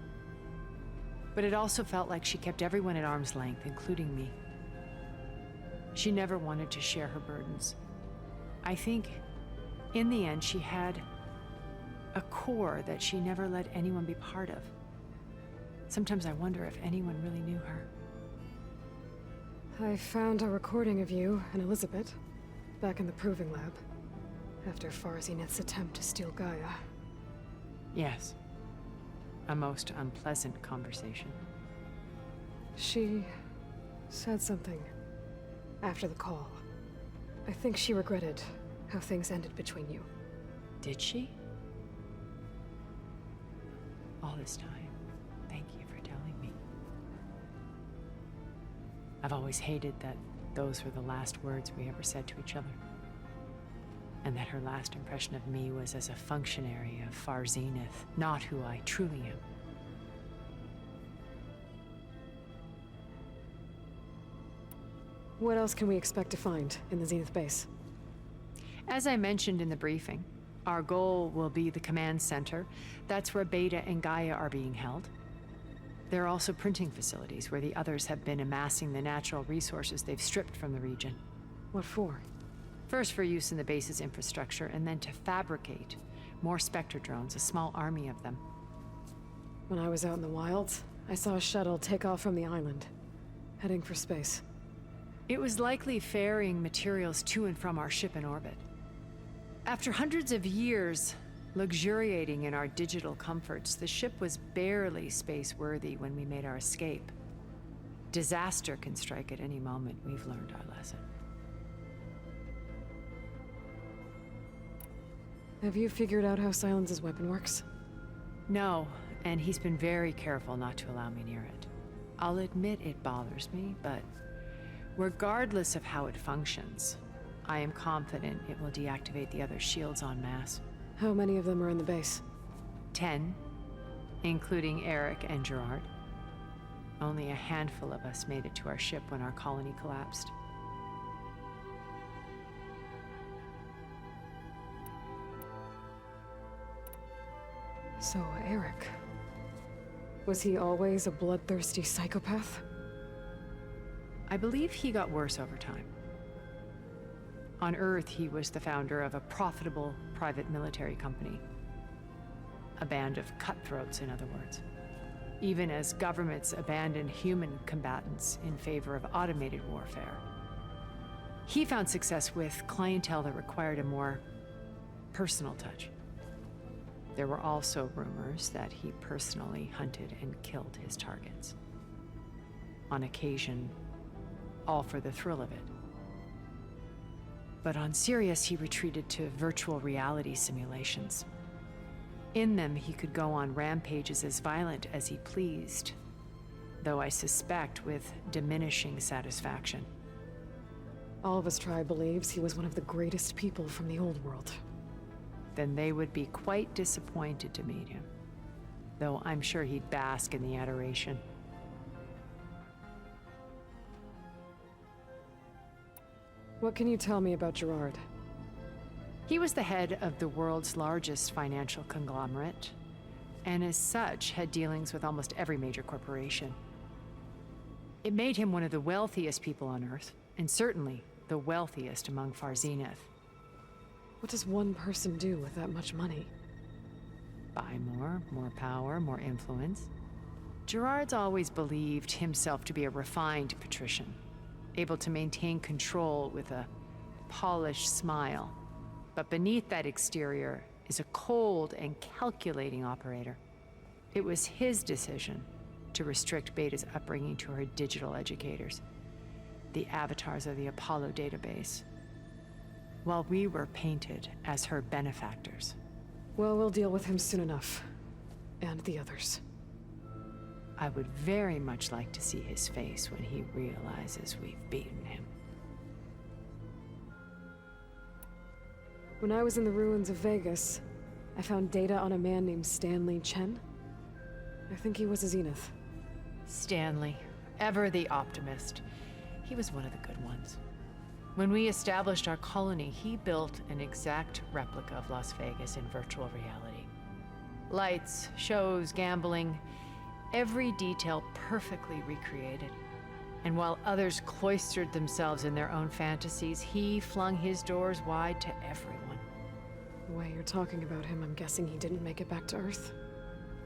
But it also felt like she kept everyone at arm's length, including me. She never wanted to share her burdens. I think, in the end, she had a core that she never let anyone be part of. Sometimes I wonder if anyone really knew her. I found a recording of you and Elizabeth back in the proving lab after Farzineth's attempt to steal Gaia. Yes. A most unpleasant conversation. She said something after the call. I think she regretted how things ended between you. Did she? All this time, thank you for telling me. I've always hated that those were the last words we ever said to each other. And that her last impression of me was as a functionary of Far Zenith, not who I truly am. What else can we expect to find in the Zenith base? As I mentioned in the briefing, our goal will be the command center. That's where Beta and Gaia are being held. There are also printing facilities where the others have been amassing the natural resources they've stripped from the region. What for? First for use in the base's infrastructure, and then to fabricate more Spectre drones, a small army of them. When I was out in the wilds, I saw a shuttle take off from the island, heading for space. It was likely ferrying materials to and from our ship in orbit. After hundreds of years luxuriating in our digital comforts, the ship was barely space-worthy when we made our escape. Disaster can strike at any moment. We've learned our lesson. Have you figured out how Silence's weapon works? No, and he's been very careful not to allow me near it. I'll admit it bothers me, but regardless of how it functions, I am confident it will deactivate the other shields en masse. How many of them are in the base? 10, including Eric and Gerard. Only a handful of us made it to our ship when our colony collapsed. So, Eric. Was he always a bloodthirsty psychopath? I believe he got worse over time. On Earth, he was the founder of a profitable private military company. A band of cutthroats, in other words. Even as governments abandoned human combatants in favor of automated warfare. He found success with clientele that required a more personal touch. There were also rumors that he personally hunted and killed his targets. On occasion, all for the thrill of it. But on Sirius, he retreated to virtual reality simulations. In them, he could go on rampages as violent as he pleased, though I suspect with diminishing satisfaction. All of his tribe believes he was one of the greatest people from the old world. Then they would be quite disappointed to meet him, though I'm sure he'd bask in the adoration. What can you tell me about Gerard? He was the head of the world's largest financial conglomerate, and as such had dealings with almost every major corporation. It made him one of the wealthiest people on Earth, and certainly the wealthiest among Far Zenith. What does one person do with that much money? Buy more power, more influence. Gerard's always believed himself to be a refined patrician, able to maintain control with a polished smile. But beneath that exterior is a cold and calculating operator. It was his decision to restrict Beta's upbringing to her digital educators, the avatars of the Apollo database, while we were painted as her benefactors. Well, we'll deal with him soon enough. And the others. I would very much like to see his face when he realizes we've beaten him. When I was in the ruins of Vegas, I found data on a man named Stanley Chen. I think he was a Zenith. Stanley, ever the optimist. He was one of the good ones. When we established our colony, he built an exact replica of Las Vegas in virtual reality. Lights, shows, gambling, every detail perfectly recreated. And while others cloistered themselves in their own fantasies, he flung his doors wide to everyone. The way you're talking about him, I'm guessing he didn't make it back to Earth.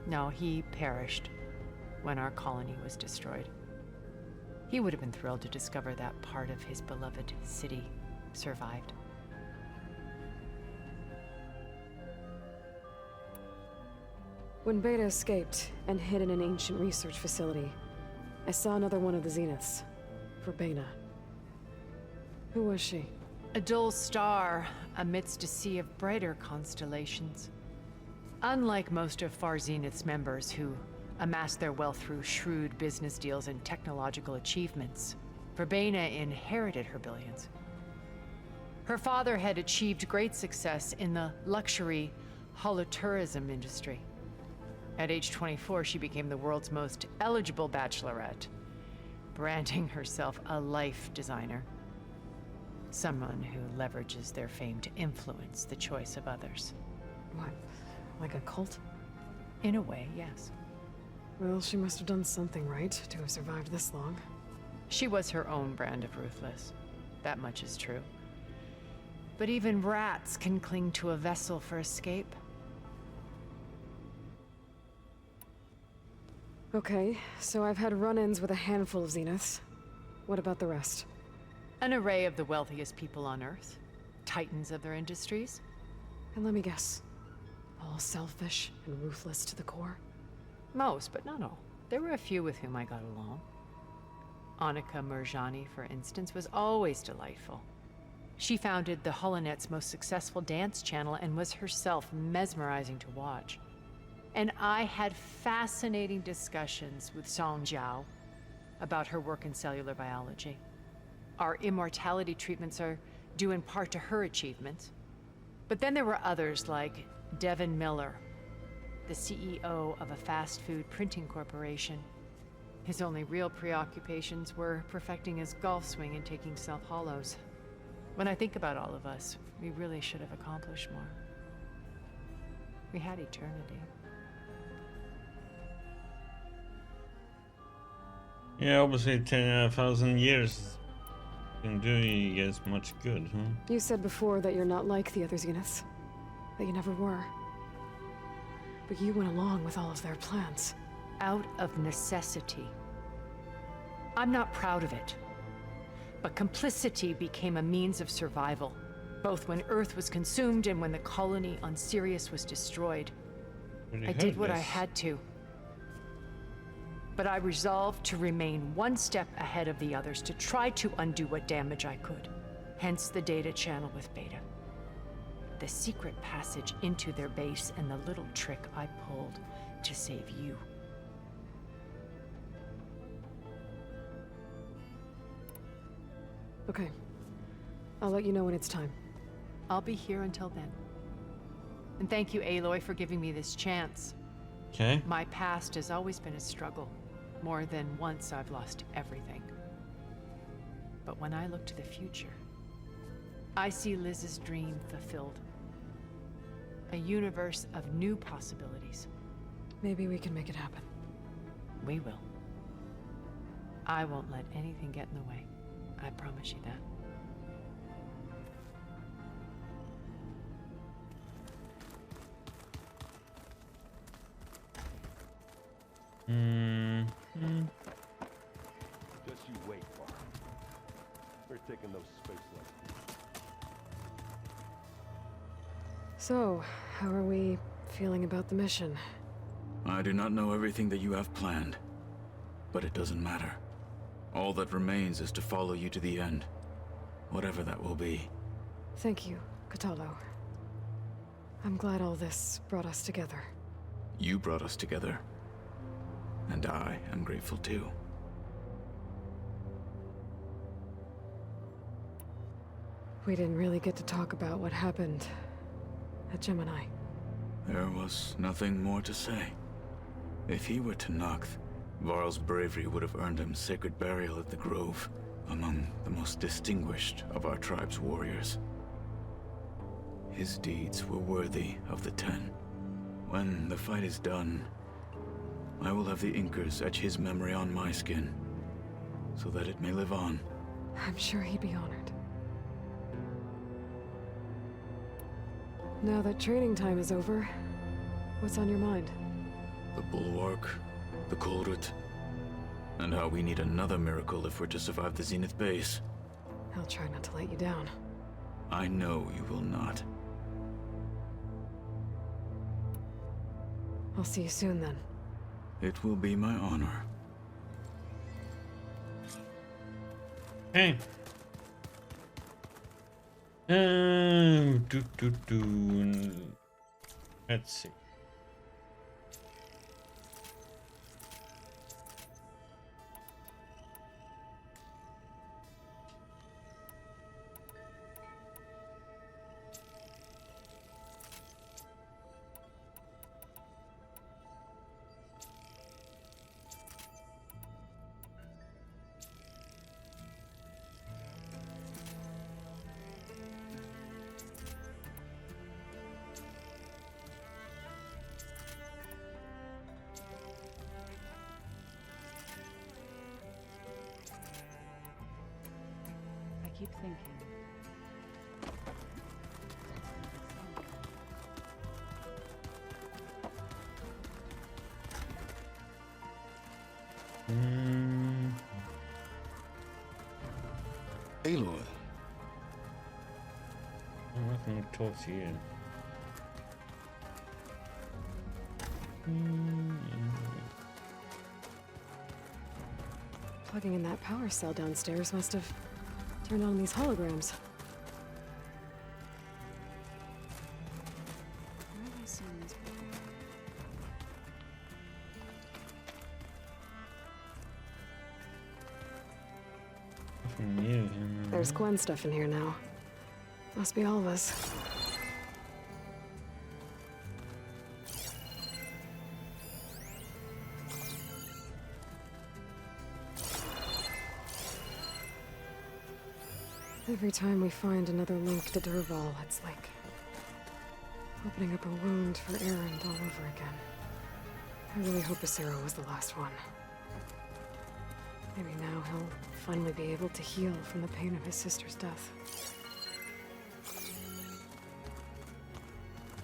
No, he perished. when our colony was destroyed. He would have been thrilled to discover that part of his beloved city survived. When Beta escaped and hid in an ancient research facility, I saw another one of the Zeniths. Verbena. Who was she? A dull star amidst a sea of brighter constellations. Unlike most of Far Zenith's members who amassed their wealth through shrewd business deals and technological achievements, Verbena inherited her billions. Her father had achieved great success in the luxury holotourism industry. At age 24, she became the world's most eligible bachelorette, branding herself a life designer. Someone who leverages their fame to influence the choice of others. What? Like a cult? In a way, yes. Well, she must have done something right to have survived this long. She was her own brand of ruthless. That much is true. But even rats can cling to a vessel for escape. Okay, so I've had run-ins with a handful of Zeniths. What about the rest? An array of the wealthiest people on Earth. Titans of their industries. And let me guess. All selfish and ruthless to the core? Most, but not all. There were a few with whom I got along. Annika Murjani, for instance, was always delightful. She founded the Holonet's most successful dance channel and was herself mesmerizing to watch. And I had fascinating discussions with Song Jiao about her work in cellular biology. Our immortality treatments are due in part to her achievements. But then there were others like Devin Miller, the CEO of a fast food printing corporation. His only real preoccupations were perfecting his golf swing and taking self-hollows. When I think about all of us, we really should have accomplished more. We had eternity. Yeah, obviously 10,000 years can do you guys much good, huh? You said before that you're not like the other Zeniths. That you never were. But you went along with all of their plans. Out of necessity. I'm not proud of it. But complicity became a means of survival, both when Earth was consumed and when the colony on Sirius was destroyed. I did what I had to. But I resolved to remain one step ahead of the others to try to undo what damage I could. Hence the data channel with Beta. The secret passage into their base and the little trick I pulled to save you. Okay. I'll let you know when it's time. I'll be here until then. And thank you, Aloy, for giving me this chance. Okay. My past has always been a struggle. More than once I've lost everything. But when I look to the future, I see Liz's dream fulfilled. A universe of new possibilities. Maybe we can make it happen. We will. I won't let anything get in the way. I promise you that. Just you wait, Farm. We're taking those space lessons. So, how are we feeling about the mission? I do not know everything that you have planned, but it doesn't matter. All that remains is to follow you to the end, whatever that will be. Thank you, Katalo. I'm glad all this brought us together. You brought us together, and I am grateful too. We didn't really get to talk about what happened at Gemini. There was nothing more to say. If he were Tenakth, Varl's bravery would have earned him sacred burial at the Grove, among the most distinguished of our tribe's warriors. His deeds were worthy of the Ten. When the fight is done, I will have the Inkers etch his memory on my skin, so that it may live on. I'm sure he'd be honored. Now that training time is over, what's on your mind? The Bulwark, the Colruyt, and how we need another miracle if we're to survive the Zenith base. I'll try not to let you down. I know you will not. I'll see you soon then. It will be my honor. Hey. Let's see. I keep thinking. Aloy, Nothing towards you. Plugging in that power cell downstairs must have turned on these holograms. Where have I seen this before? Nothing new. There's Gwen stuff in here now. Must be all of us. Every time we find another link to Dervahl, it's like opening up a wound for Erend all over again. I really hope Acero was the last one. Maybe now he'll finally be able to heal from the pain of his sister's death.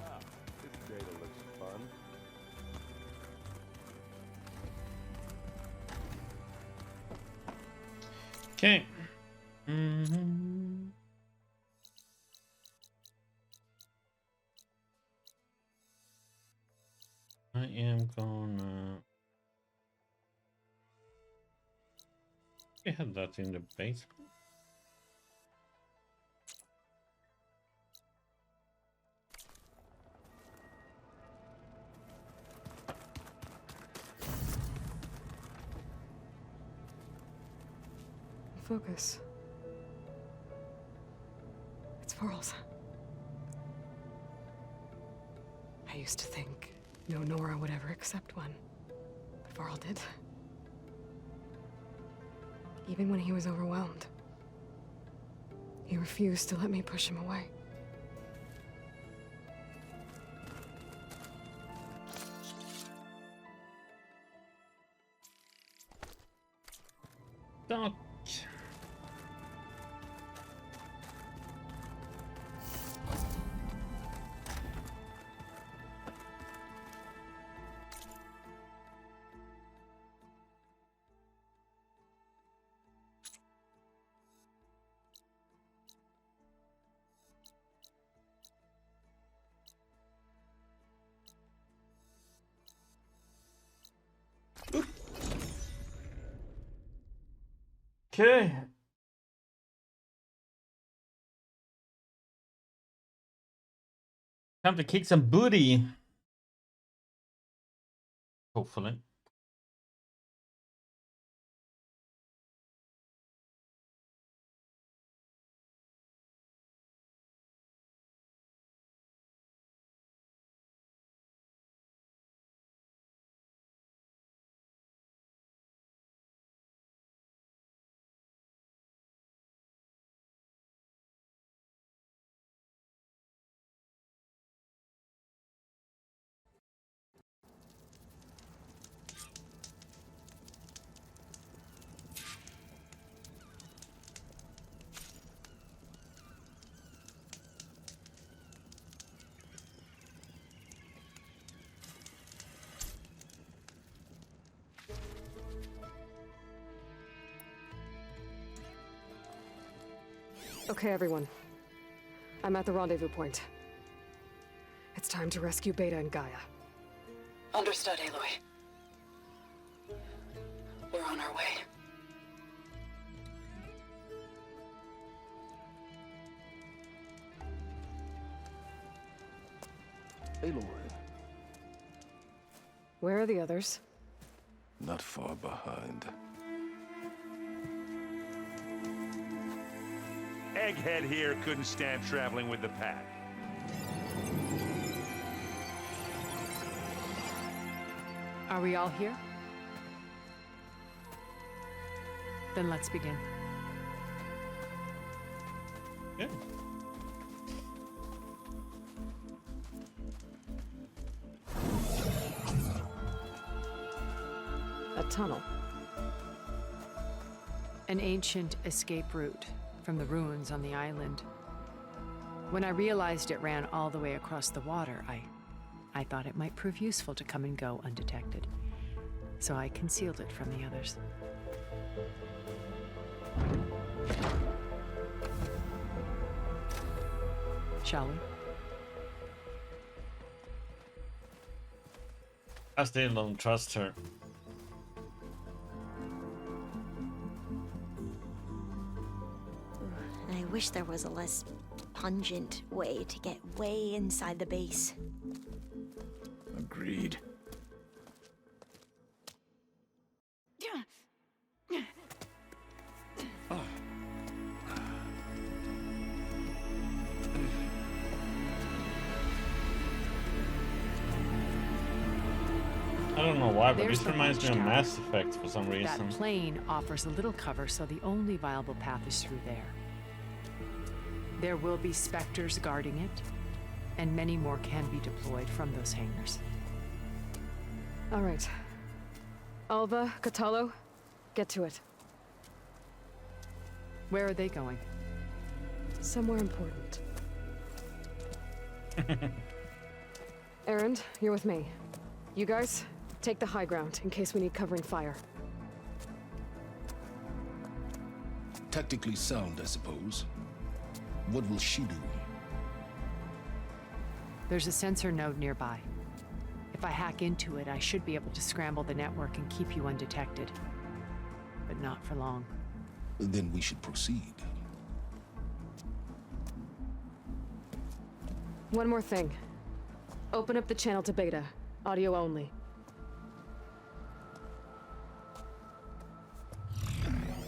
Ah, this data looks fun. Okay. I am gonna. We had that in the basement. Focus. It's Varl's. I used to think no Nora would ever accept one, but Varl did. Even when he was overwhelmed, he refused to let me push him away. Doc. Okay. Time to kick some booty. Hopefully. Okay, everyone. I'm at the rendezvous point. It's time to rescue Beta and Gaia. Understood, Aloy. We're on our way. Aloy, Where are the others? not far behind. Egghead here couldn't stand traveling with the pack. Are we all here? Then let's begin. Yeah. A tunnel. An ancient escape route from the ruins on the island. When I realized it ran all the way across the water, I thought it might prove useful to come and go undetected. So I concealed it from the others. Shall we? I still don't trust her. I wish there was a less pungent way to get way inside the base. Agreed. I don't know why, but There's this the reminds me of launch tower. Mass Effect for some reason. That plane offers a little cover, so the only viable path is through there. There will be specters guarding it, and many more can be deployed from those hangars. All right. Alva, Catalo, get to it. Where are they going? Somewhere important. Erend, you're with me. You guys, take the high ground in case we need covering fire. Tactically sound, I suppose. What will she do? There's a sensor node nearby. If I hack into it, I should be able to scramble the network and keep you undetected. But not for long. Then we should proceed. One more thing. Open up the channel to Beta. Audio only.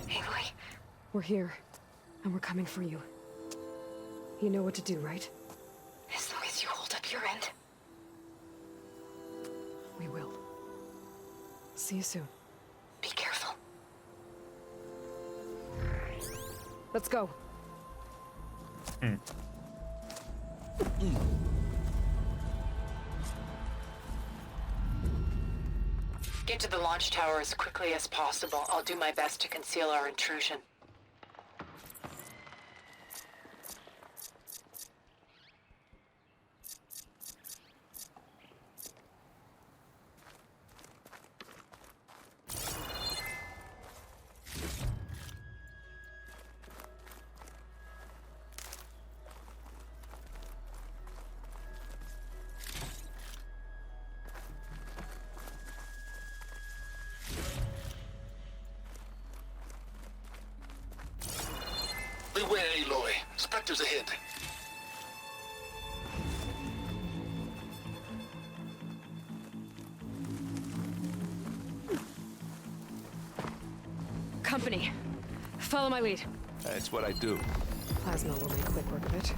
Aloy, We're here, and we're coming for you. You know what to do, right? as long as you hold up your end. We will. See you soon. Be careful. Let's go. Get to the launch tower as quickly as possible. I'll do my best to conceal our intrusion. Beware, Aloy. Spectres ahead. Company. Follow my lead. That's what I do. Plasma will make quick work of it.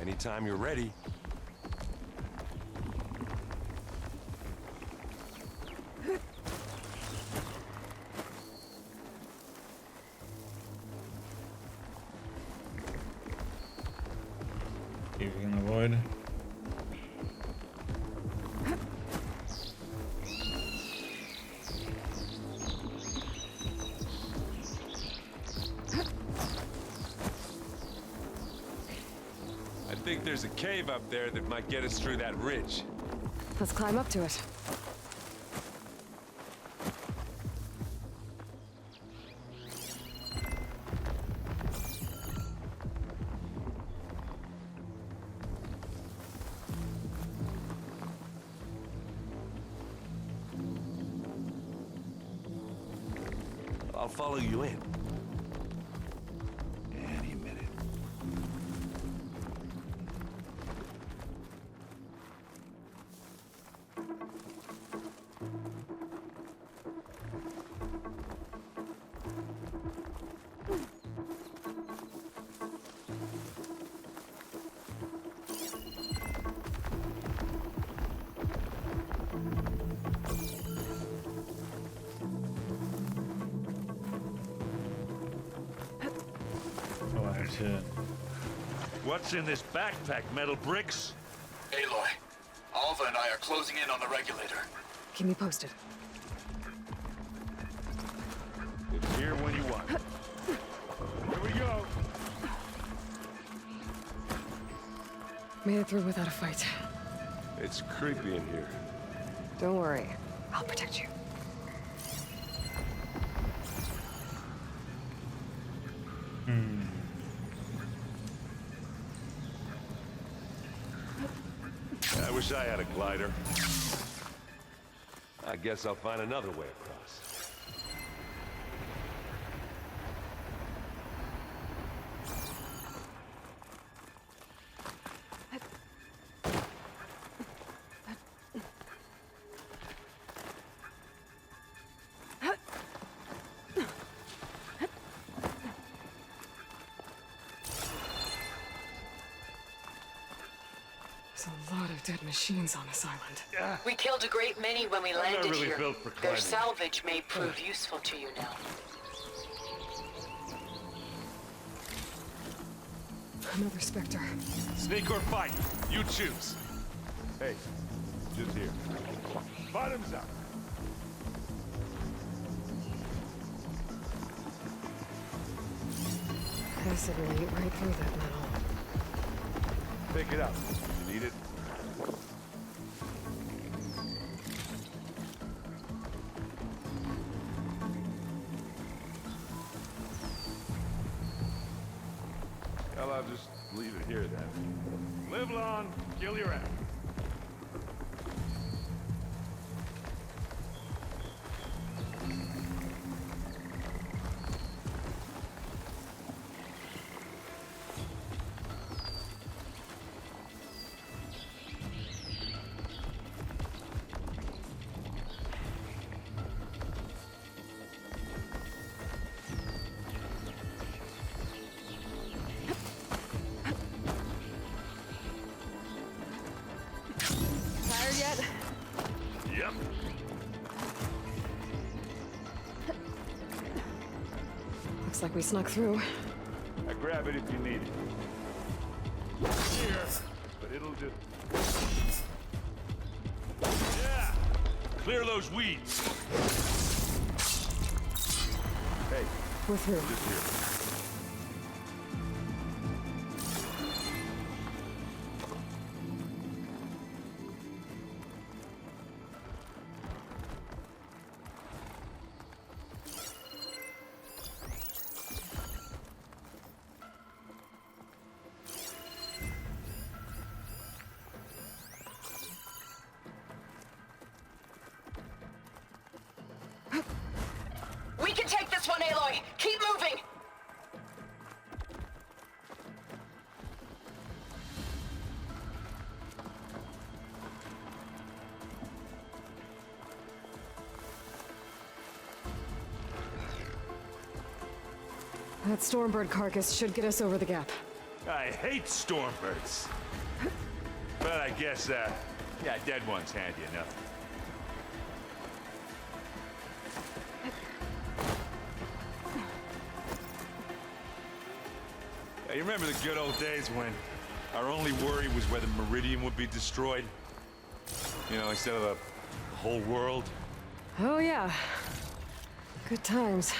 Anytime you're ready. good. I think there's a cave up there that might get us through that ridge. Let's climb up to it. I'll follow you in. Any minute. What's in this backpack, metal bricks? Aloy, Alva and I are closing in on the regulator. Keep me posted. It's here when you want it. Here we go. Made it through without a fight. It's creepy in here. Don't worry. I'll protect you. I wish I had a glider. I guess I'll find another way across. There's a lot of dead machines on this island. We killed a great many when we not landed really here. built for Their climbing. salvage may prove useful to you now. Another Spectre. Sneak or fight, you choose. Hey, just here. Bottoms up. Acid will eat right through that metal. Pick it up. You need it? Well, I'll just leave it here then. Live long, kill your ass. Tired yet? Yep. Looks like we snuck through. I grab it if you need it. Here, but it'll just... Yeah! Clear those weeds. Hey, We're through. just here. We can take this one, Aloy! Keep moving! That Stormbird carcass should get us over the gap. I hate stormbirds. But I guess, yeah, dead one's handy enough. Hey, you remember the good old days when Our only worry was whether Meridian would be destroyed. You know, instead of the whole world. Oh, yeah. Good times.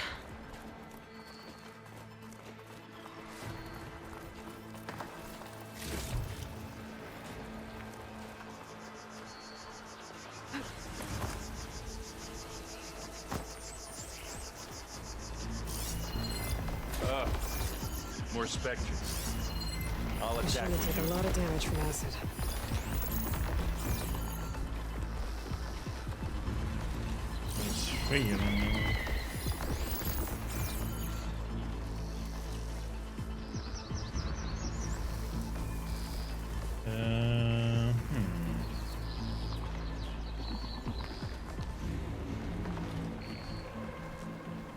More Spectres. I'll Machine attack will when take a lot of damage from acid.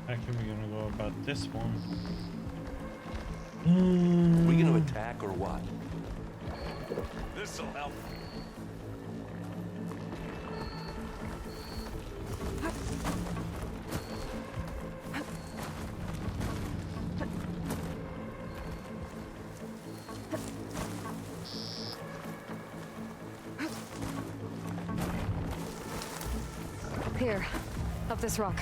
Actually, we're gonna go about this one. We gonna attack or what? This'll help. Here, up this rock.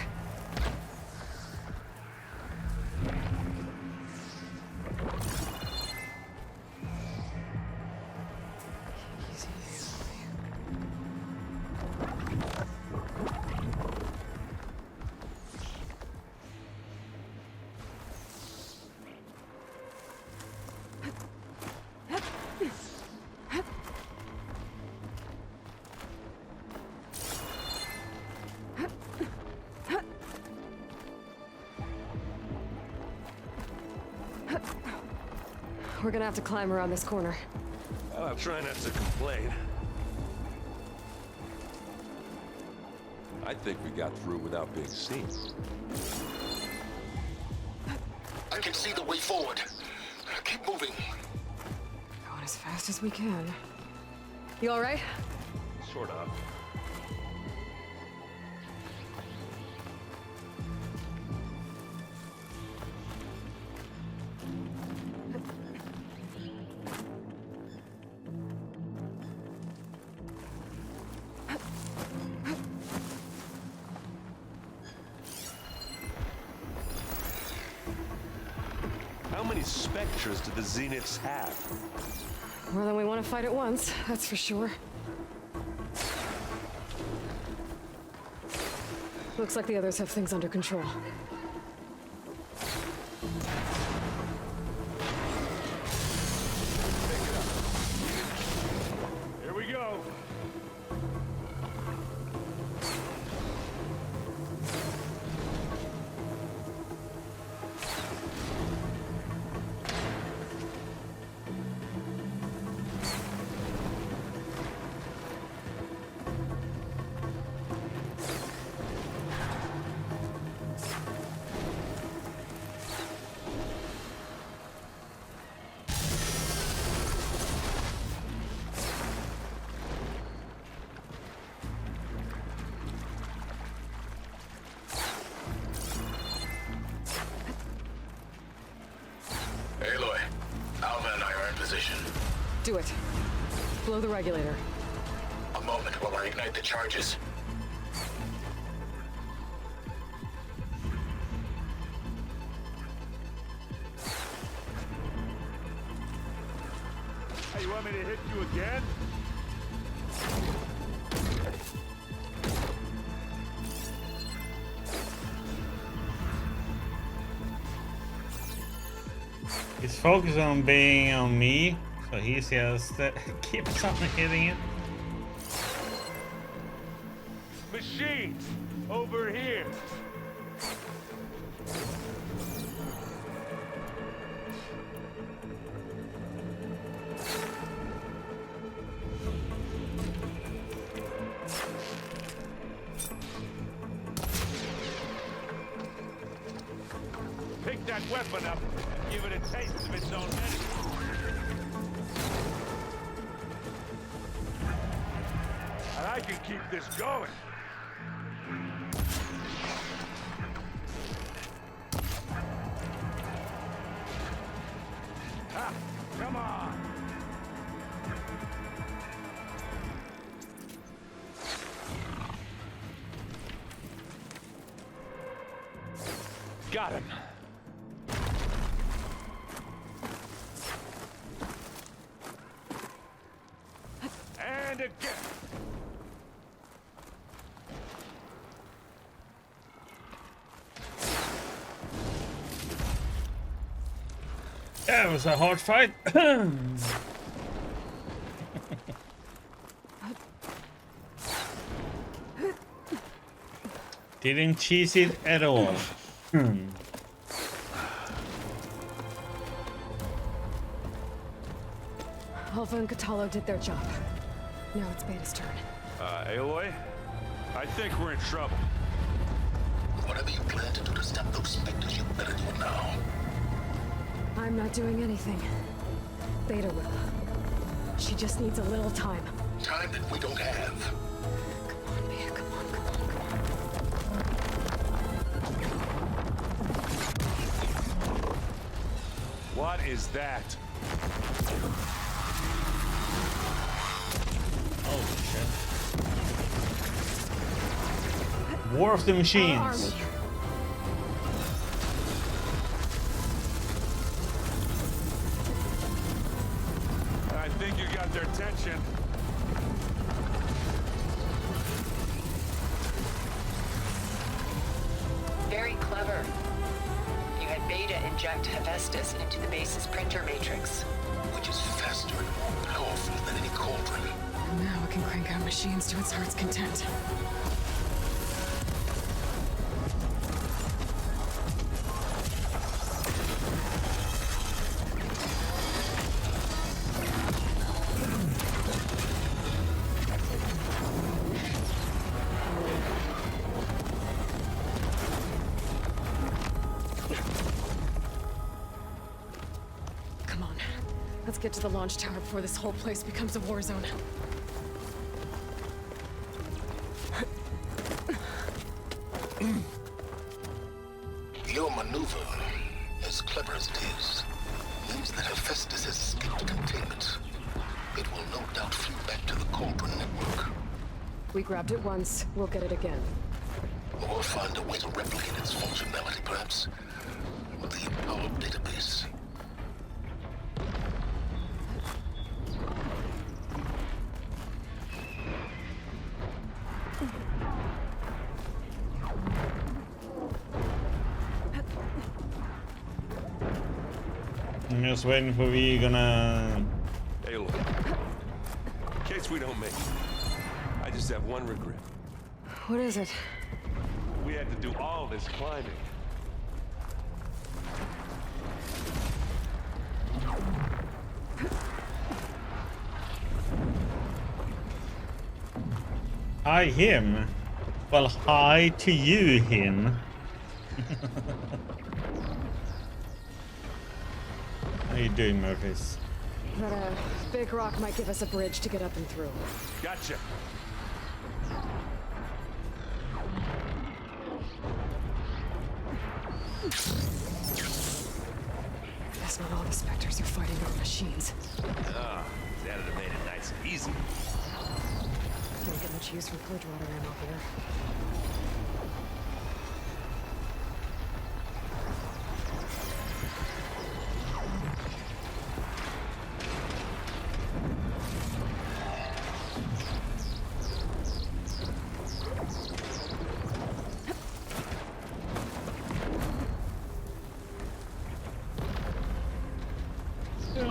We're gonna have to climb around this corner. I'll try not to complain. I think we got through without being seen. I can see the way forward. Keep moving. Going as fast as we can. You all right? Sort of. How many Spectres do the Zeniths have? More than we want to fight at once, that's for sure. Looks like the others have things under control. Here we go. Aloy, Alva and I are in position. Do it. Blow the regulator. A moment while I ignite the charges. Hey, you want me to hit you again? He's focused on being on me, so he just keeps on hitting it. Machines! Over here! Pick that weapon up. Give it a taste of its own medicine. And I can keep this going. Ah, come on. Got him. And again. That was a hard fight. Didn't cheese it at all. Alpha and Catalo did their job. Now it's Beta's turn. Aloy? I think we're in trouble. Whatever you plan to do to stop those specters, you better do it now. I'm not doing anything. Beta will. She just needs a little time. Time that we don't have. Come on, Beta, come on, come on, come on. What is that? Oh shit. War of the Machines. Army. I think you got their attention. Very clever. You had Beta inject Hephaestus into the base's printer matrix. Which is faster and more powerful than any cauldron. And now it can crank out machines to its heart's content. Come on. Let's get to the launch tower before this whole place becomes a war zone. Your maneuver, as clever as it is, means that Hephaestus has escaped containment. It will no doubt flew back to the Cauldron network. We grabbed it once, we'll get it again. Or find a way to replicate its functionality, perhaps. With the power database. I'm just waiting for we gonna. Aloy. In case we don't make it, I just have one regret. What is it? We had to do all this climbing. Hi him. Well, hi to you him. How you doing, Murphys? That big rock might give us a bridge to get up and through. Gotcha. Guess not all the specters are fighting over machines. Ah, that'd have made it nice and easy. Don't get much use from purge water ammo here.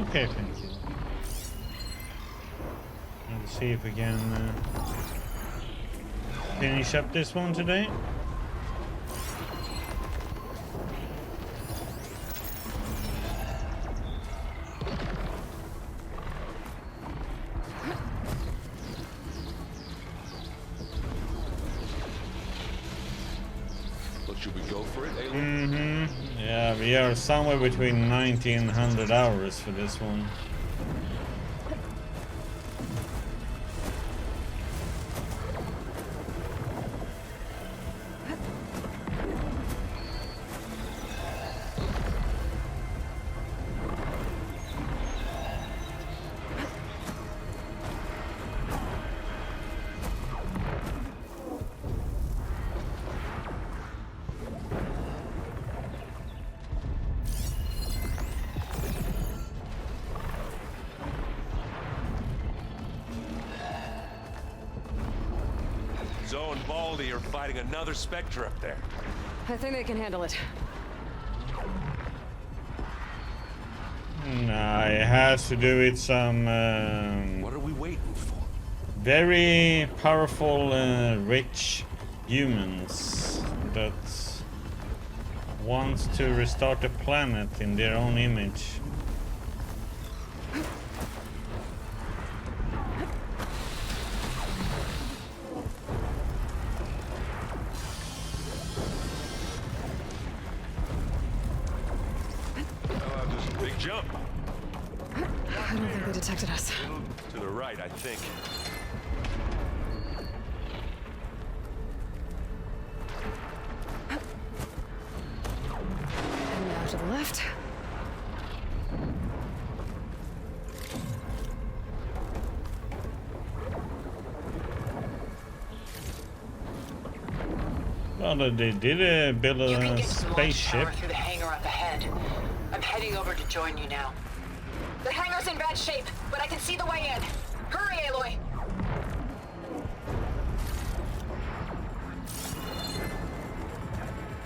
Okay, thank you. Let's see if we can finish up this one today. Well, should we go for it, Aloy? Mm-hmm. Yeah, we are somewhere between 90 and 100 hours for this one. Baldy are fighting another Spectre up there. I think they can handle it. Nah, it has to do with some What are we waiting for? very powerful, rich humans that wants to restart the planet in their own image. Just a big jump. I don't think they detected us. To the right, I think. And now to the left. Well, they did build You can a get to the launch spaceship. tower through the hangar up ahead. I'm heading over to join you now. The hangar's in bad shape, but I can see the way in. Hurry, Aloy!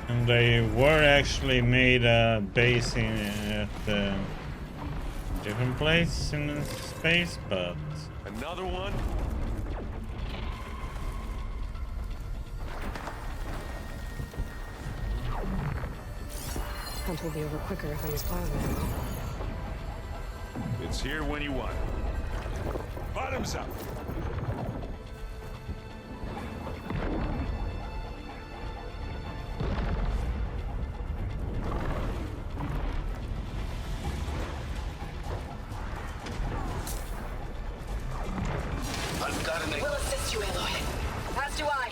And they were actually made a base at a different place in space, but Another one? Hunt will be over quicker if I use plasma ammo. It's here when you want it. Bottoms up! I've got an... We'll assist you, Aloy. As do I.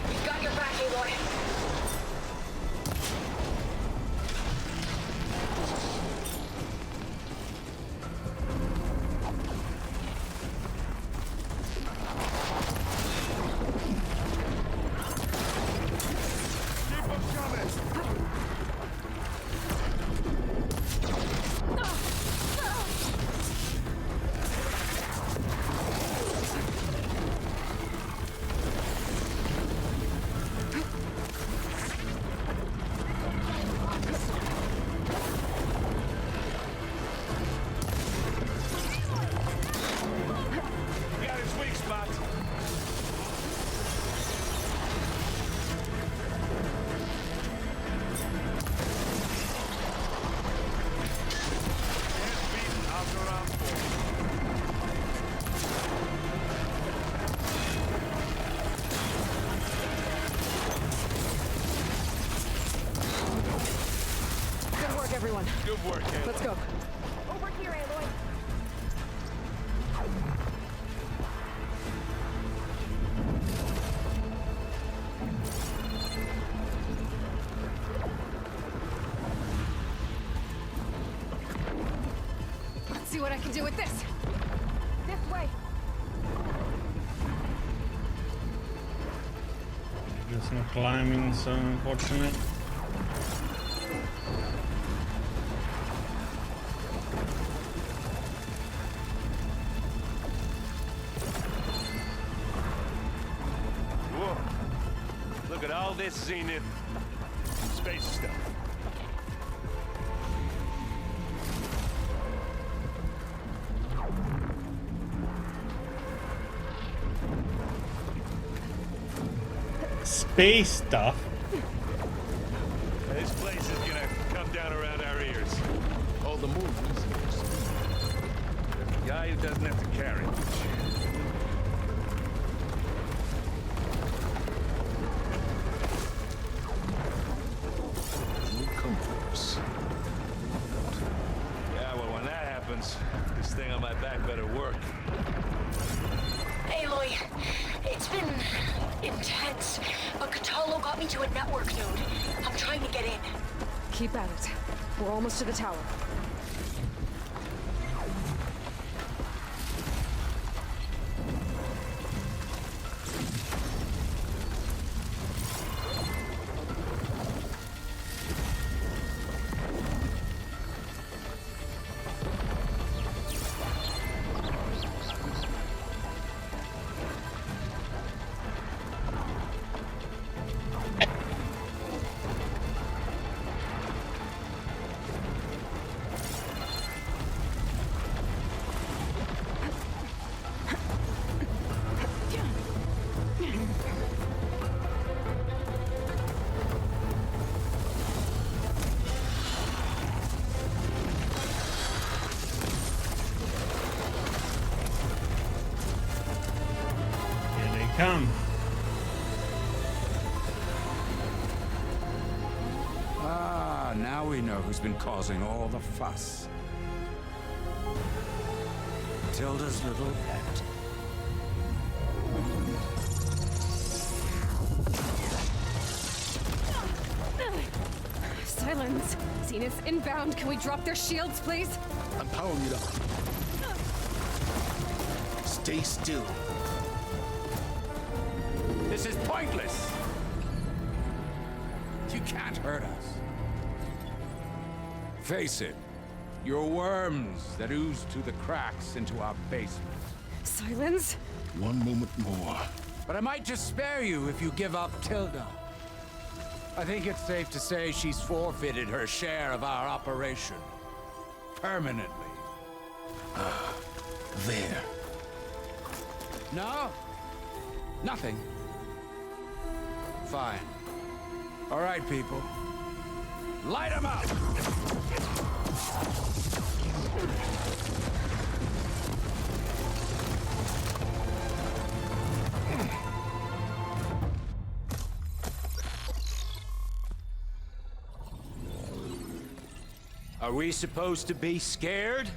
We've got your back, Aloy. Keep them coming! We got his weak spot. Hands beaten, I'll go around for you. Good work, everyone. Good work, Aloy. Let's go. Over here, Aloy. Let's see what I can do with this. This way. there's no climbing, so unfortunate. Whoa. Look at all this Zenith space stuff. Space stuff? This place is gonna come down around our ears. All the more reason for speed. The guy who doesn't have to carry much. New comforts. Yeah, well, when that happens, this thing on my back better work. Aloy, it's been intense, but Catalo got me to a network node. I'm trying to get in. Keep at it. We're almost to the tower. come. Ah, now we know who's been causing all the fuss. Tilda's little pet. Silence! Zenith inbound. Can we drop their shields, please? I'm powering it up. Stay still. This is pointless! You can't hurt us. Face it, you're worms that ooze through the cracks into our basement. Silence? One moment more. But I might just spare you if you give up Tilda. I think it's safe to say she's forfeited her share of our operation. Permanently. There. No? Nothing. Fine. All right, people. Light 'em up! Are we supposed to be scared?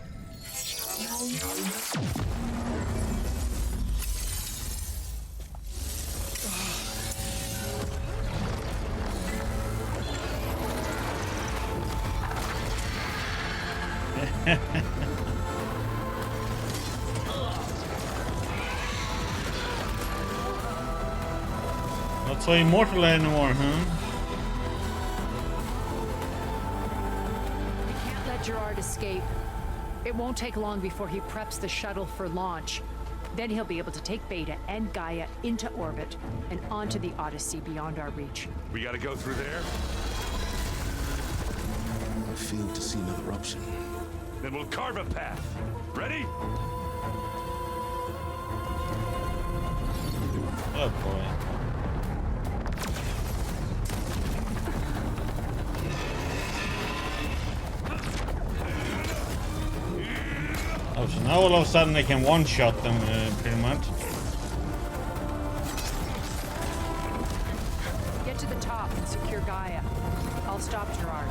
Not so immortal anymore, huh? You can't let Gerard escape. It won't take long before he preps the shuttle for launch. Then he'll be able to take Beta and Gaia into orbit and onto the Odyssey beyond our reach. We gotta go through there? I fail to see another option. Then we'll carve a path. Ready? Oh boy. Oh, so now all of a sudden they can one-shot them, pretty much. Get to the top and secure Gaia. I'll stop Gerard.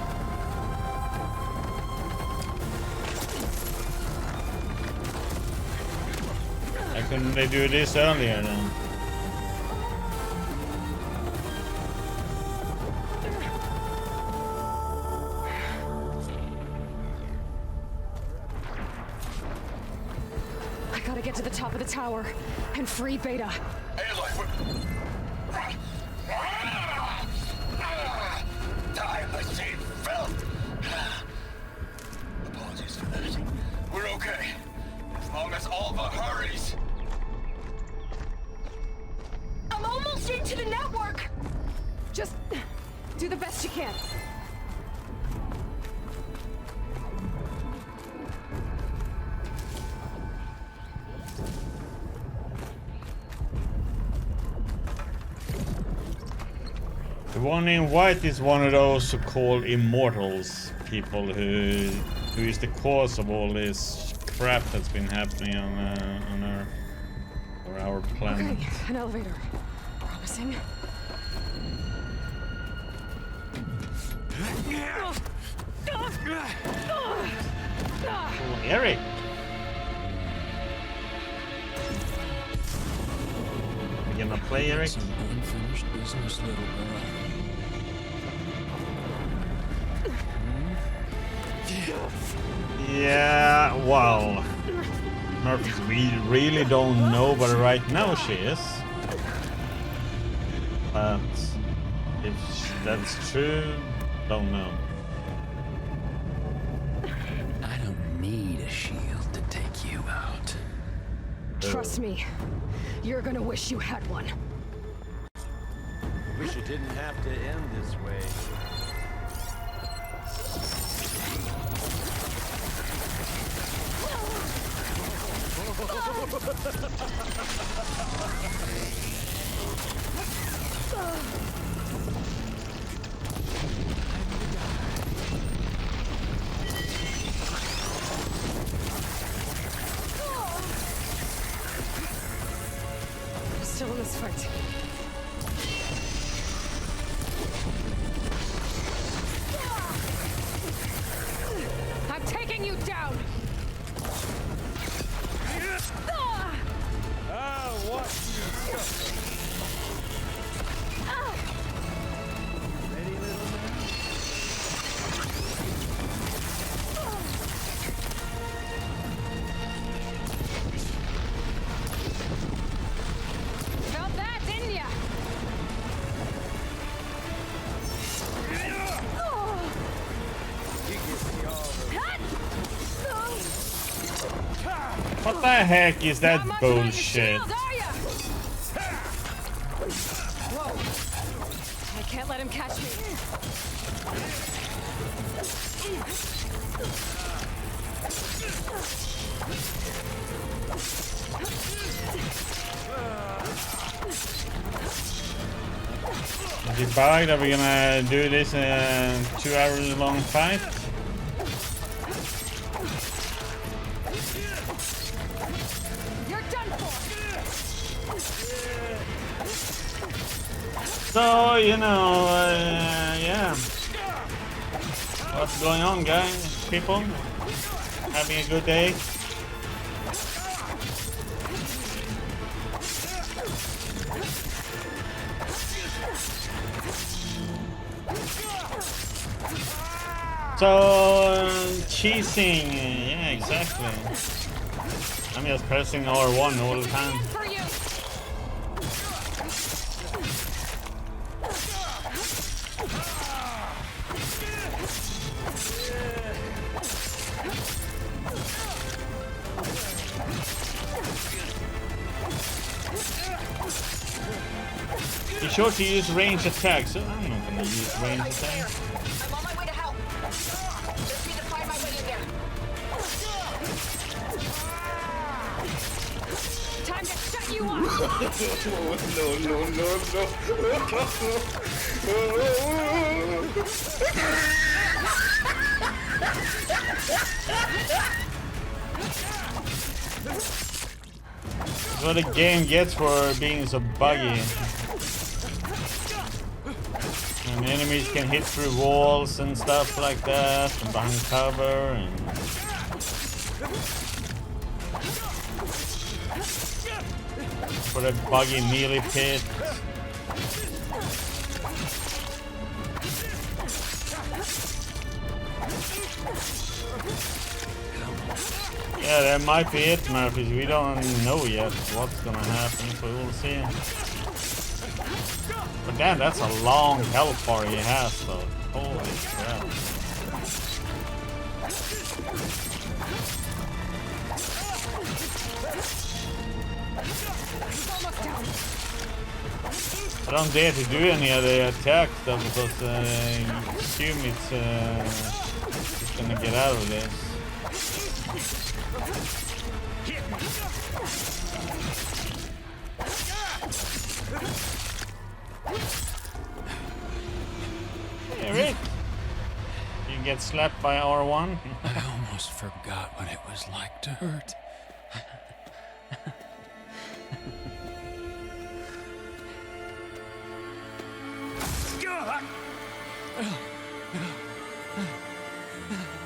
Why couldn't they do this earlier then? I gotta get to the top of the tower and free Beta. Time machine filth! Apologies for that. We're okay. As long as all but hurries. I'm almost into the network! Just do the best you can. The one in white is one of those so-called immortals, people who is the cause of all this crap that's been happening on Earth or our planet. Okay, an elevator. Promising. Oh, Eric. You gonna play, Eric? Some unfinished business, little girl. Yeah, well, we really don't know, but right now she is. But if that's true, don't know. I don't need a shield to take you out. Trust me, you're gonna wish you had one. Wish it didn't have to end this way. chill in this fight. I'm taking you down! What? Ready, little man? Felt that, didn't ya? What the heck is that bullshit? Whoa! I can't let him catch me. Is it bugged? Are we gonna do this 2 hours long fight? You're done for. So, you know, yeah. What's going on, guys? People? Having a good day? So, cheesing, yeah, exactly. I'm just pressing R1 all the time. For you. Be sure to use range attacks. So I'm not gonna use range attacks. I'm on my way to help. Just need to find my way in there. Time to shut you up. That's what the game gets for being so buggy. And enemies can hit through walls and stuff like that, and behind cover, and for the buggy melee pit. Yeah, that might be it, Murphy. We don't know yet what's gonna happen, so we'll see. But damn, that's a long health bar he has, though. Holy crap. I don't dare to do any of the attacks, though, because I assume it's gonna get out of this. Hey, Rick! You get slapped by R1? I almost forgot what it was like to hurt.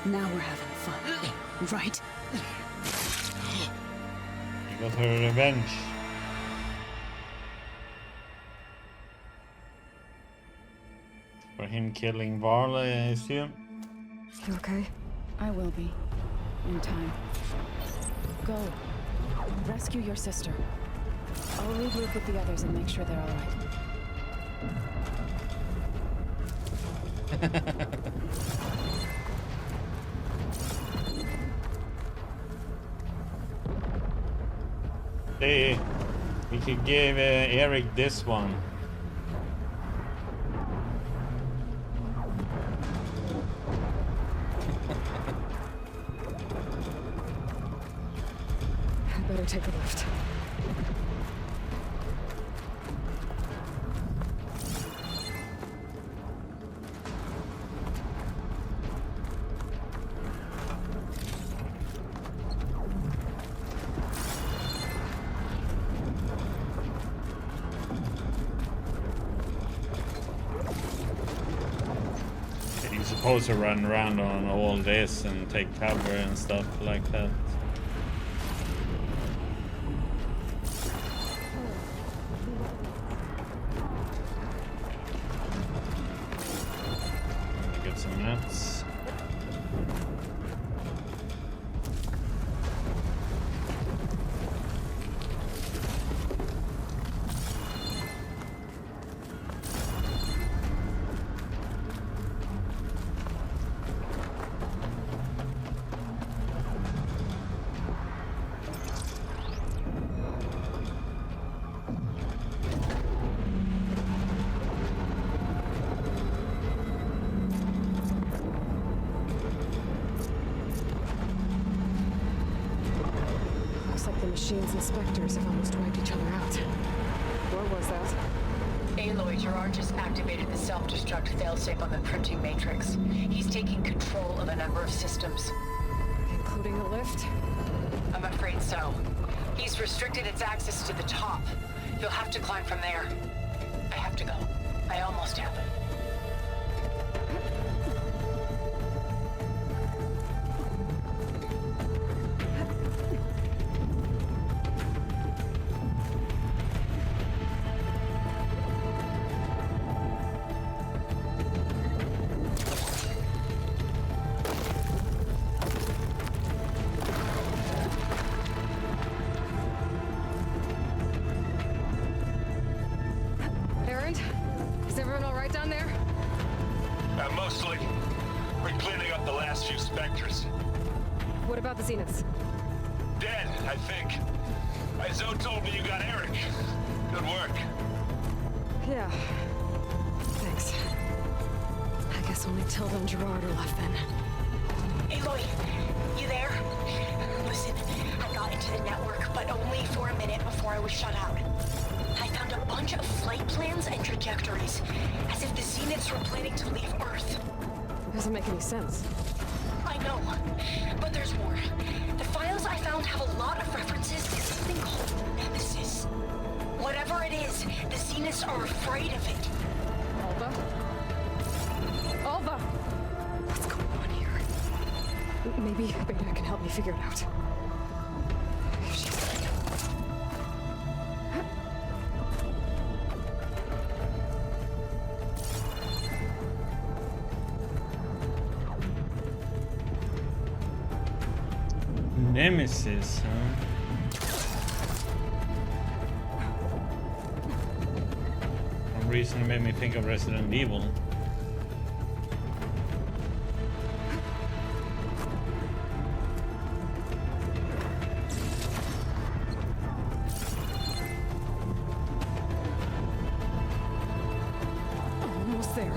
Now we're having fun, right? You got her revenge. For him killing Varley, I assume. You okay? I will be. In time. Go. Rescue your sister. I'll regroup with the others and make sure they're all right. Hey, we could give Eric this one. I better take a lift. supposed to run around on all this and take cover and stuff like that. Get some mats. Machine's inspectors have almost wiped each other out. What was that? Aloy, Gerard just activated the self-destruct failsafe on the printing matrix. He's taking control of a number of systems. Including the lift? I'm afraid so. He's restricted its access to the top. You'll have to climb from there. I have to go. I almost have it. Is everyone all right down there? Mostly. We're cleaning up the last few specters. What about the Zeniths? Dead, I think. Zoe told me you got Eric. Good work. Yeah. Thanks. I guess only Tilda and Gerard are left then. Aloy, you there? Listen, I got into the network, but only for a minute before I was shut out. I found a bunch of flight plans and trajectories, as if the Zeniths were planning to leave Earth. Doesn't make any sense. I know, but there's more. The files I found have a lot of references to something called Nemesis. Whatever it is, the Zeniths are afraid of it. Alva? Alva! What's going on here? Maybe Beta can help me figure it out. Nemesis, huh? For some reason it made me think of Resident Evil. Almost there.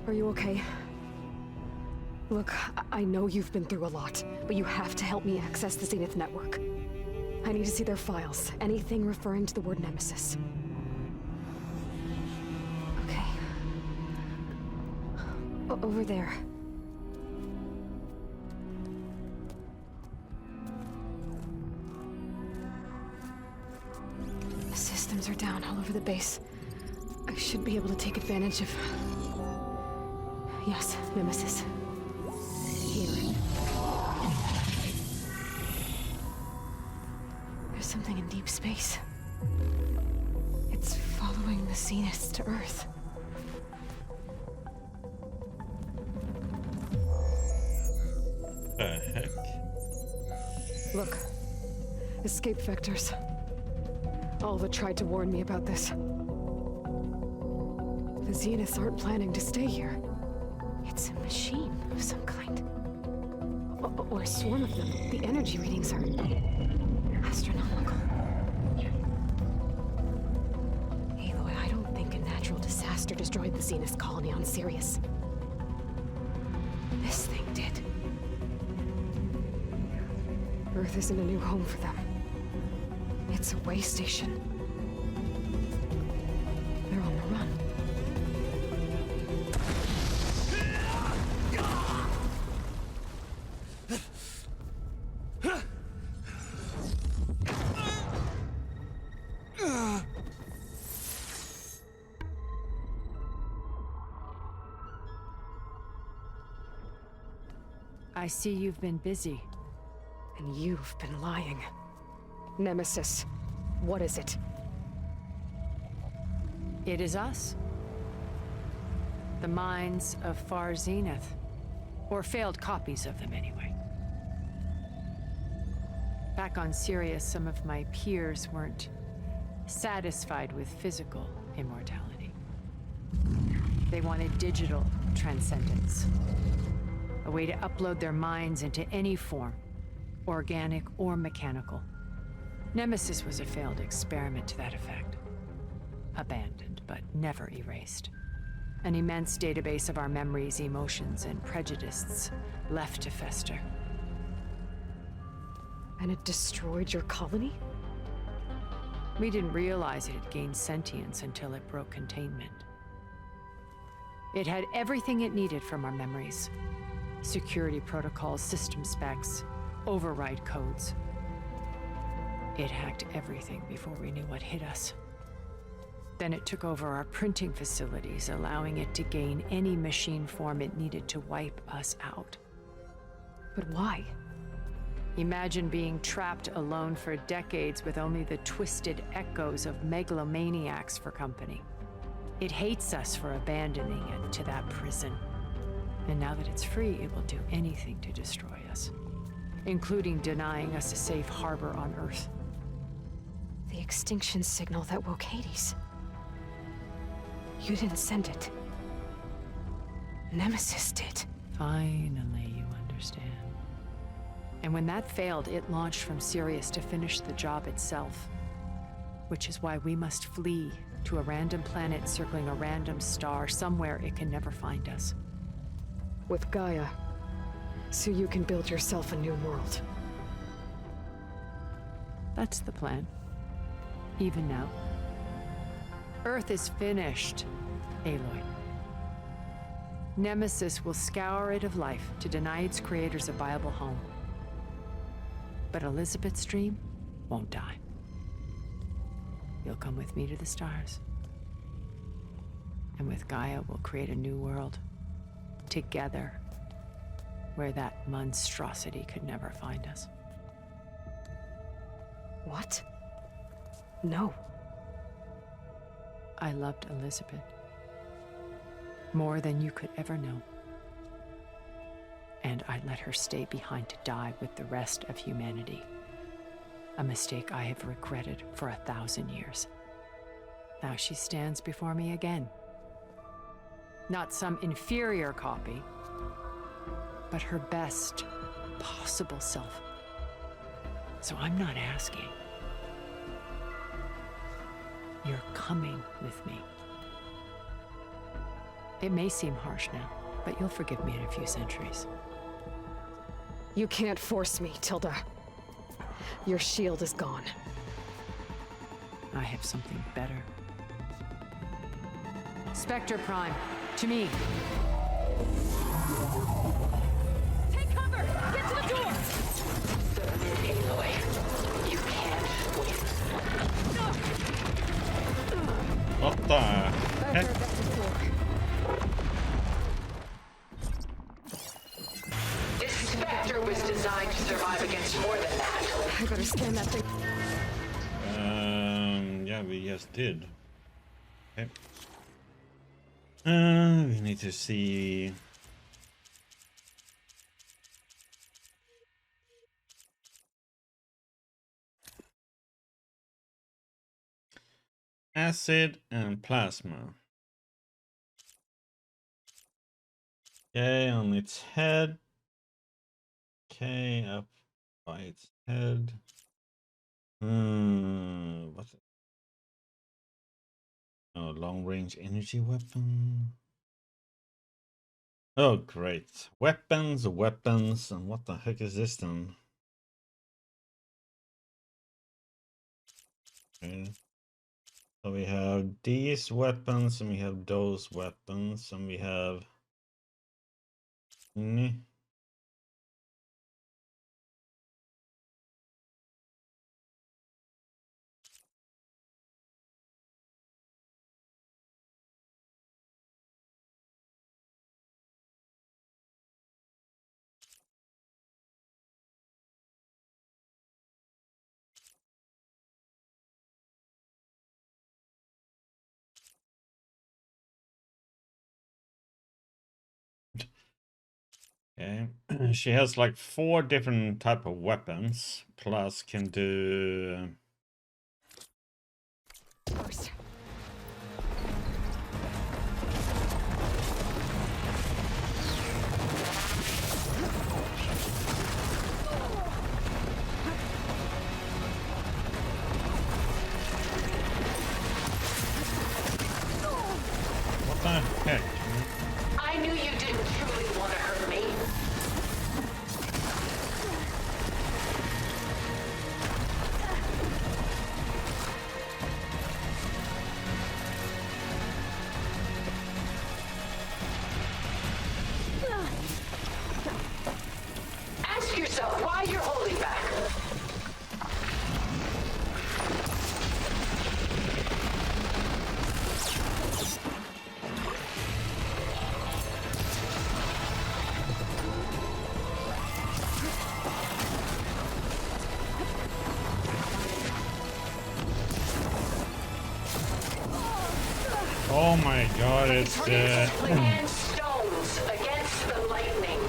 Are you okay? Look, I know you've been through a lot, but you have to help me access the Zenith network. I need to see their files, anything referring to the word Nemesis. Okay. Over there. down all over the base. I should be able to take advantage of... Yes, Nemesis. Here. There's something in deep space. It's following the Zeniths to Earth. The heck? Look. Escape vectors. Alva tried to warn me about this. The Zeniths aren't planning to stay here. It's a machine of some kind. Or a swarm of them. The energy readings are astronomical. Aloy, I don't think a natural disaster destroyed the Zenith colony on Sirius. This thing did. Earth isn't a new home for them. It's a way station. They're on the run. I see you've been busy. And you've been lying. Nemesis, what is it? It is us. The minds of Far Zenith. Or failed copies of them, anyway. Back on Sirius, some of my peers weren't satisfied with physical immortality. They wanted digital transcendence. A way to upload their minds into any form, organic or mechanical. Nemesis was a failed experiment to that effect. Abandoned, but never erased. An immense database of our memories, emotions, and prejudices left to fester. And it destroyed your colony? We didn't realize it had gained sentience until it broke containment. It had everything it needed from our memories. Security protocols, system specs, override codes. It hacked everything before we knew what hit us. Then it took over our printing facilities, allowing it to gain any machine form it needed to wipe us out. But why? Imagine being trapped alone for decades with only the twisted echoes of megalomaniacs for company. It hates us for abandoning it to that prison. And now that it's free, it will do anything to destroy us, including denying us a safe harbor on Earth. The extinction signal that woke Hades. You didn't send it. Nemesis did. Finally, you understand. And when that failed, it launched from Sirius to finish the job itself. Which is why we must flee to a random planet circling a random star, somewhere it can never find us. With Gaia, so you can build yourself a new world. That's the plan. Even now. Earth is finished, Aloy. Nemesis will scour it of life to deny its creators a viable home. But Elizabeth's dream won't die. You'll come with me to the stars. And with Gaia, we'll create a new world. Together. Where that monstrosity could never find us. What? No. I loved Elizabeth. More than you could ever know. And I let her stay behind to die with the rest of humanity. A mistake I have regretted for 1,000 years. Now she stands before me again. Not some inferior copy, but her best possible self. So I'm not asking. You're coming with me. It may seem harsh now, but you'll forgive me in a few centuries. You can't force me, Tilda. Your shield is gone. I have something better. Spectre Prime, to me. Take cover! Get to the door! Aloy, you can't win. What the heck? This Spectre was designed to survive against more than that. I better scan that thing. Yeah, we just did. Okay. We need to see. Acid and plasma. Okay, on its head. Okay, up by its head. What's it? Oh, long-range energy weapon. Oh, great. Weapons, and what the heck is this then? Okay. So we have these weapons, and we have those weapons, and we have... Okay, she has like 4 different type of weapons, plus can do... First. What the heck? I knew you didn't truly want to hurt me. Ask yourself why you're holding back. Oh my god, it's And stones against the lightning.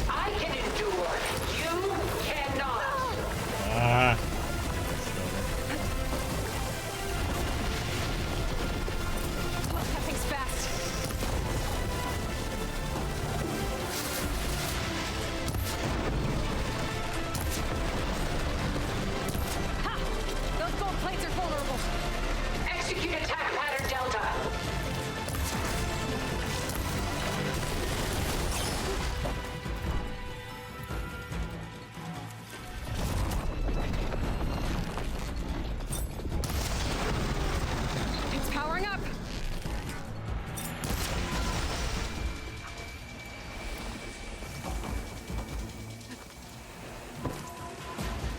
I can endure. You cannot. Ah. That thing's fast. Ha! Those gold plates are vulnerable. Execute attack pattern Delta. It's powering up.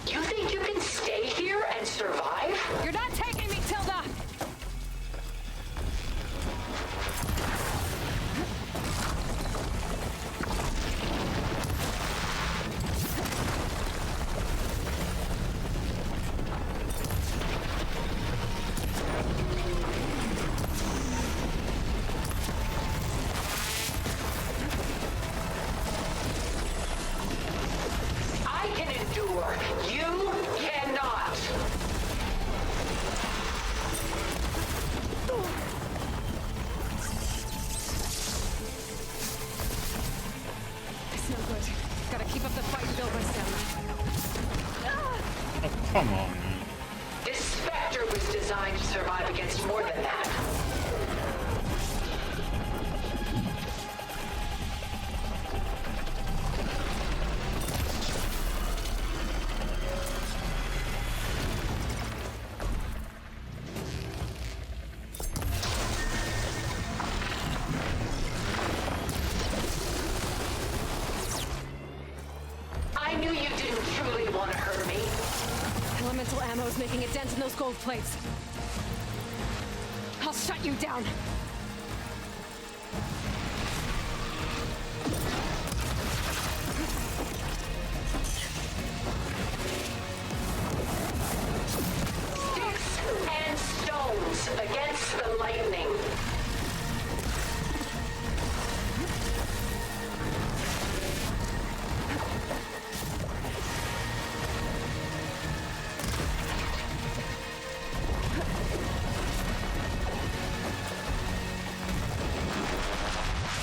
You think you can stay here and survive? You're not taking me, Tilda. I can endure. You cannot. It's no good. Gotta keep up the fight and build my stamina. Oh, come on, man. This Spectre was designed to survive against more than that. elemental ammo is making a dent in those gold plates. I'll shut you down. Sticks and stones against the lightning.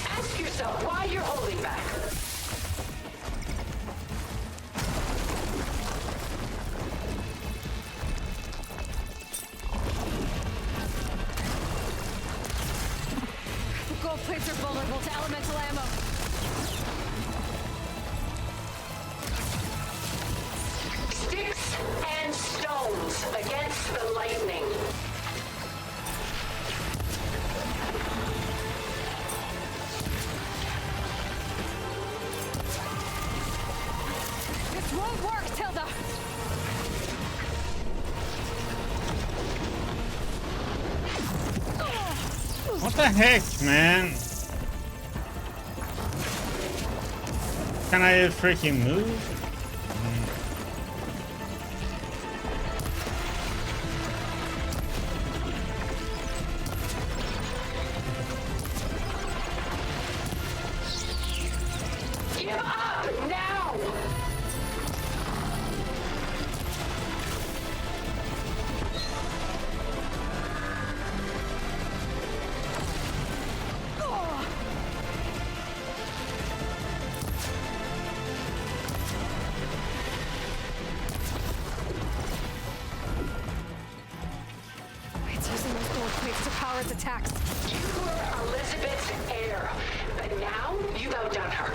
Ask yourself why you're holding back. The gold plates are vulnerable to elemental ammo. Sticks and stones against the lightning. This won't work, Tilda! What the heck, man? Can I freaking move? Give up now! It's using those gold plates to power its attacks. You were Elizabeth's heir, but now you've outdone her.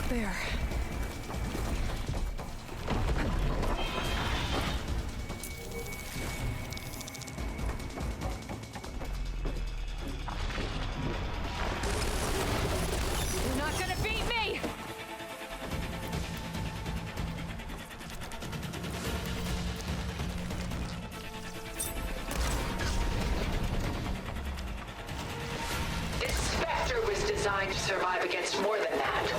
There. You're not gonna beat me! This Spectre was designed to survive against more than that.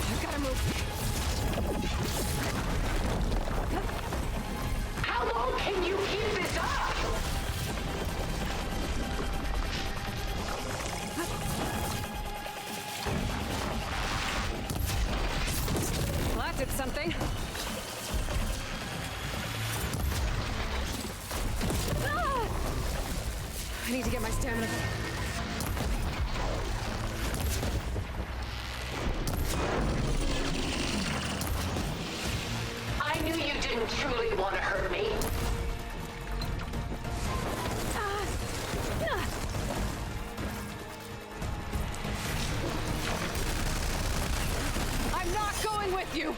I've gotta move. How long can you keep this up? Well, that did something. Ah! I need to get my stamina back. I knew you didn't truly want to hurt me. I'm not going with you!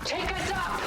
Take us up!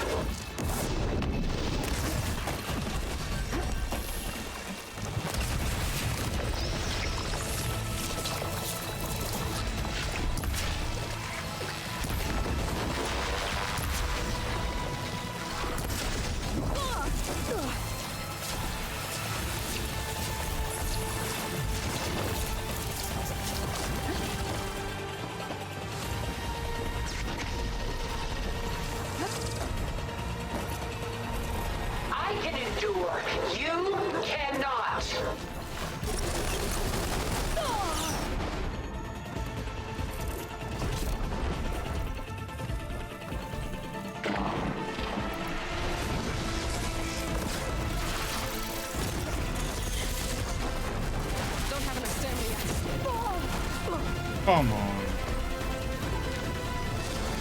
Come on.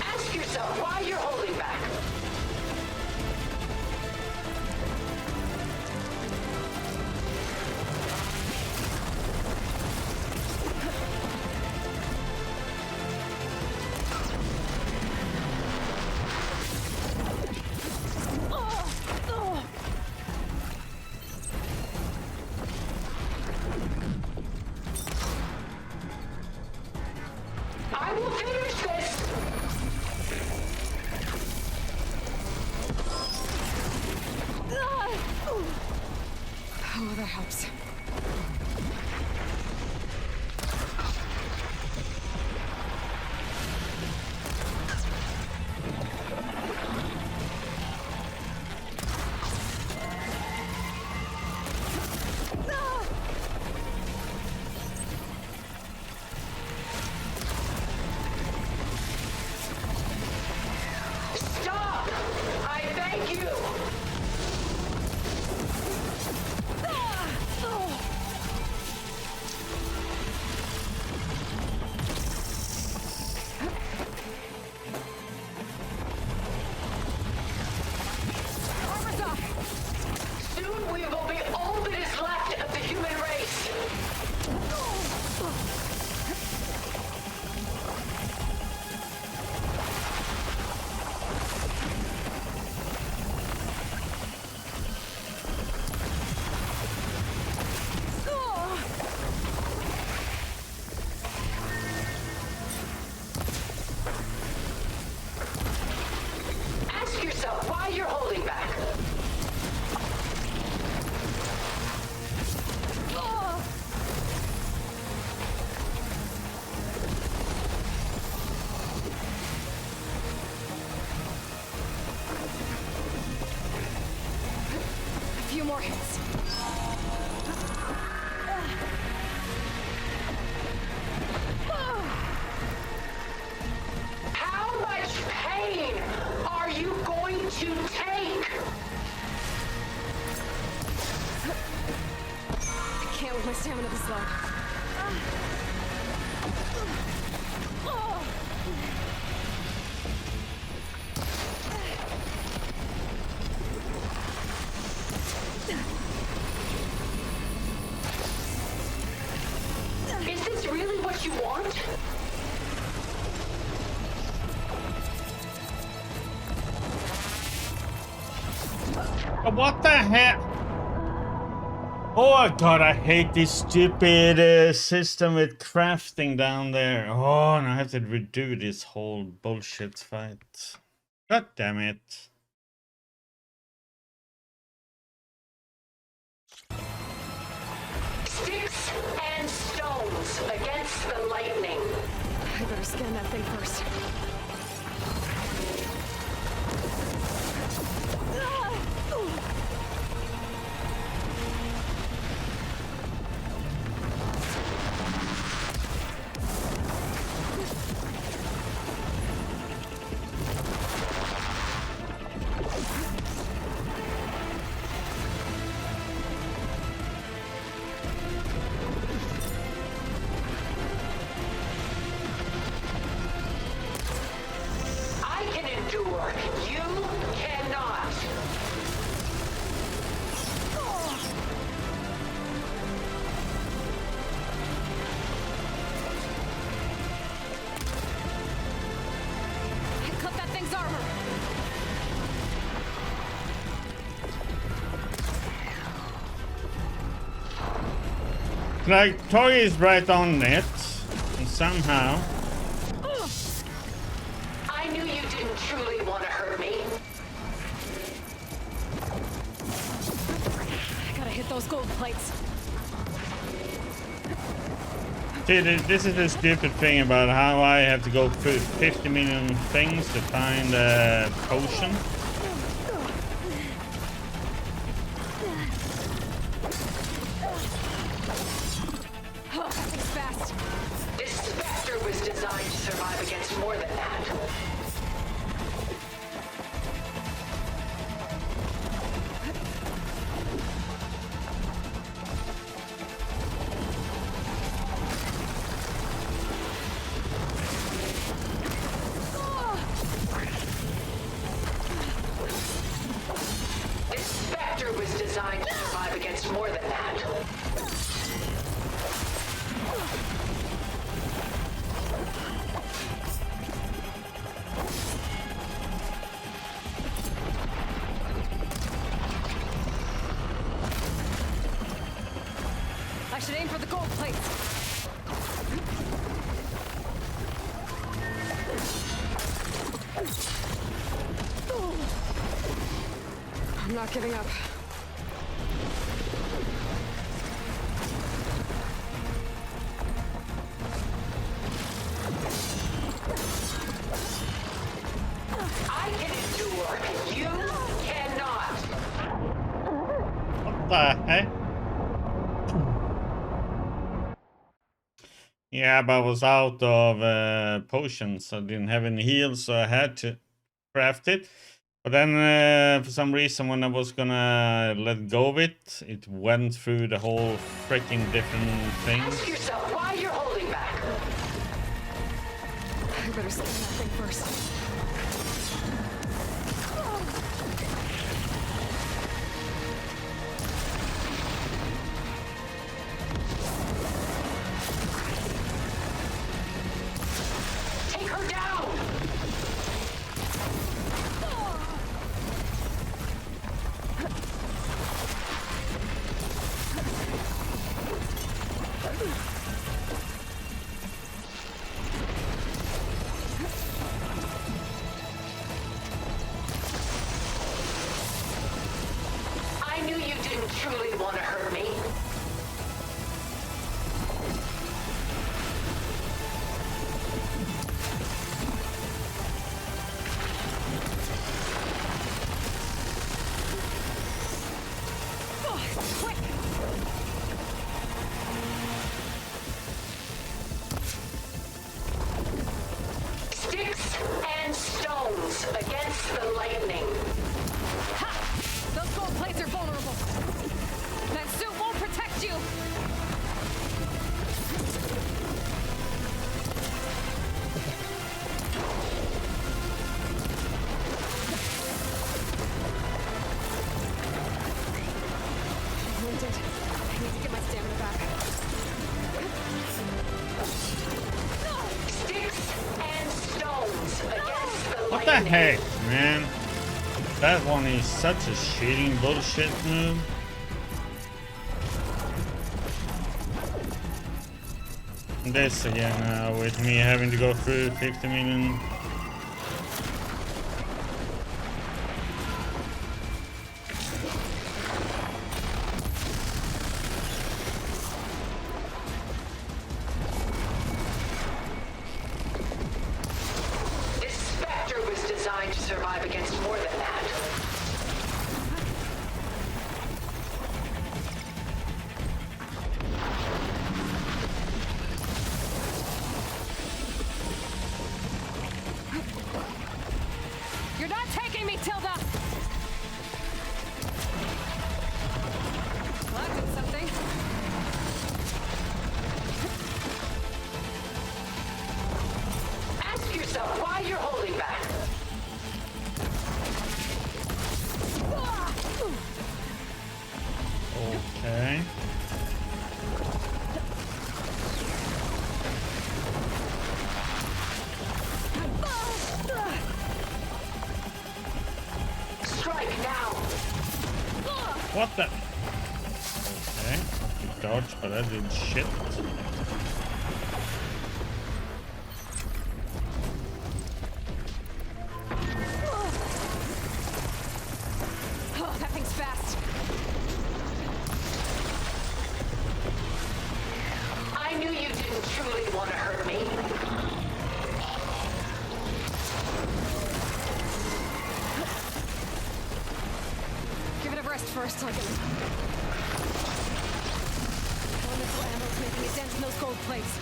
Ask yourself why you're holding back. I will finish this! Oh, that helps. Stop! I beg you! Armor's off! Soon we will be all that is left of the human race. Ask yourself why you're holding back. A few more hits. How much pain are you going to take? I can't with my stamina this low. Is this really what you want? What the heck? Oh god, I hate this stupid system with crafting down there. Oh, and I have to redo this whole bullshit fight. God damn it. Sticks and stones against the lightning. I better scan that thing first. I can endure. You cannot. Cut that thing's armor. Like, Toy is right on it. And somehow. I knew you didn't truly want to hurt me. I gotta hit those gold plates. See, this is the stupid thing about how I have to go through 50 million things to find a potion. Oh, that thing's fast. This Spectre was designed to survive against more than that. should aim for the gold plates. I'm not giving up. I can endure, you cannot. What the heck? Yeah, but I was out of potions. I didn't have any heals, so I had to craft it. But then, for some reason, when I was gonna let go of it, it went through the whole freaking different things. Ask yourself why you're holding back. I better scan that thing first. Take her down! I knew you didn't truly want to hurt me. Sticks and stones against the lightning. Ha! Those gold plates are vulnerable. That suit won't protect you. Wounded. I need to get my stamina back. Sticks and stones against the What the lightning. heck, man? That one is such a cheating bullshit move. This again, with me having to go through 50 million. This Spectre was designed to survive against more than that. You're not taking me, Tilda! Well, that did something. Ask yourself why you're holding back. Okay. Strike now. What the? Okay. Good dodge, but I did shit. Oh, that thing's fast. I knew you didn't truly want to hurt me. Give it a rest first, so I can... Elemental ammo's making a dent in those gold plates.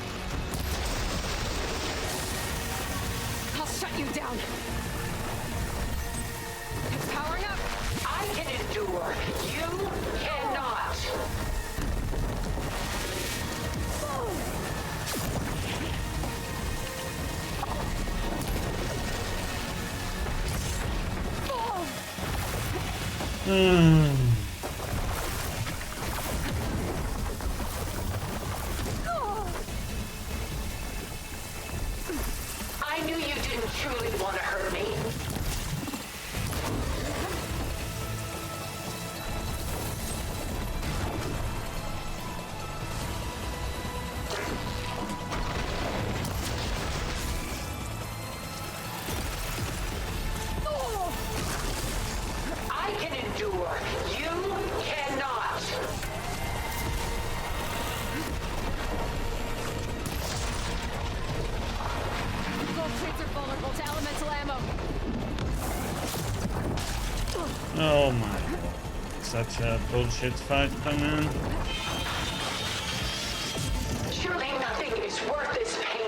I'll shut you down. It's powering up. I can endure. You cannot. I knew you didn't truly want to hurt me. elemental ammo. Oh my god. Such a bullshit fight, man. Surely nothing is worth this pain.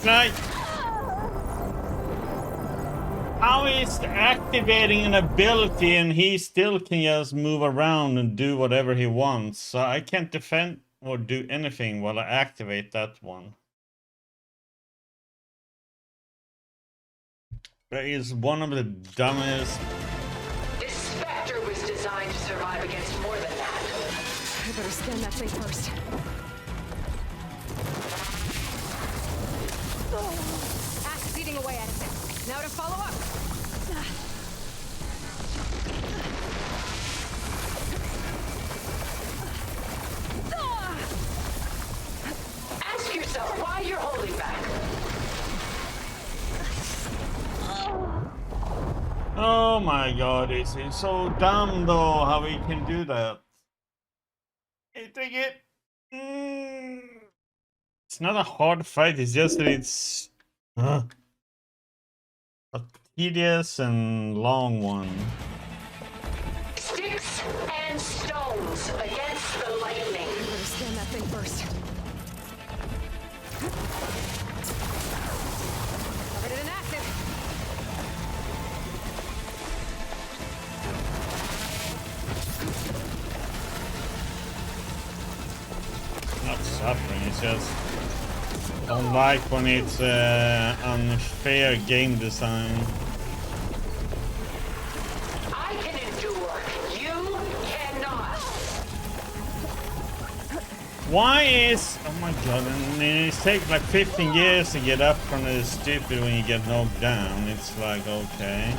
Like, how is activating an ability and he still can just move around and do whatever he wants? So I can't defend or do anything while I activate that one. That is one of the dumbest. This Spectre was designed to survive against more than that. I better scan that thing first. Ash eating away at it. Now to follow up. Ask yourself why you're holding back. Oh my god, it's so dumb though how we can do that. It's not a hard fight, it's just that it's a tedious and long one. Sticks and stones against the lightning. I better scan that thing first. Covered it in acid. Not suffering, it's just don't like when it's unfair game design. I can endure. You cannot. Why is, oh my god, and it takes like 15 years to get up from the stupid when you get knocked down. It's like, okay.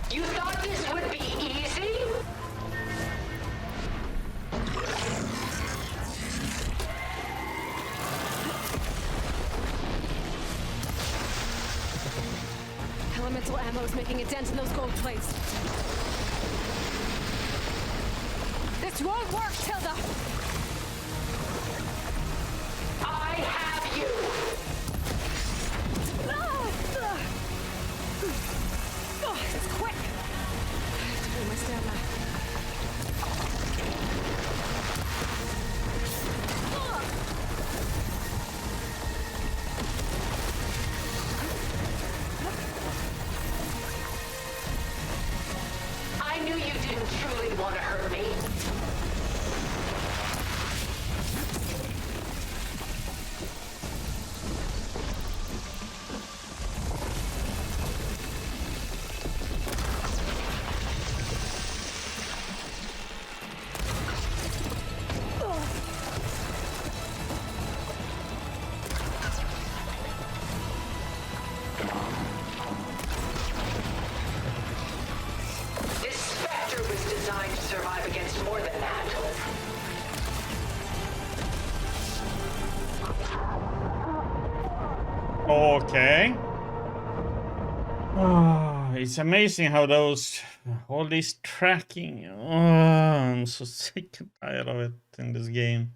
You thought this would be easy? Elemental ammo is making a dent in those gold plates. This won't work, Tilda! I have you. It's quick! I have to bring my stamina. I knew you didn't truly want to hurt me. This Spectre was designed to survive against more than that. Okay. Oh, it's amazing how those, all this tracking, I'm so sick and tired of it in this game.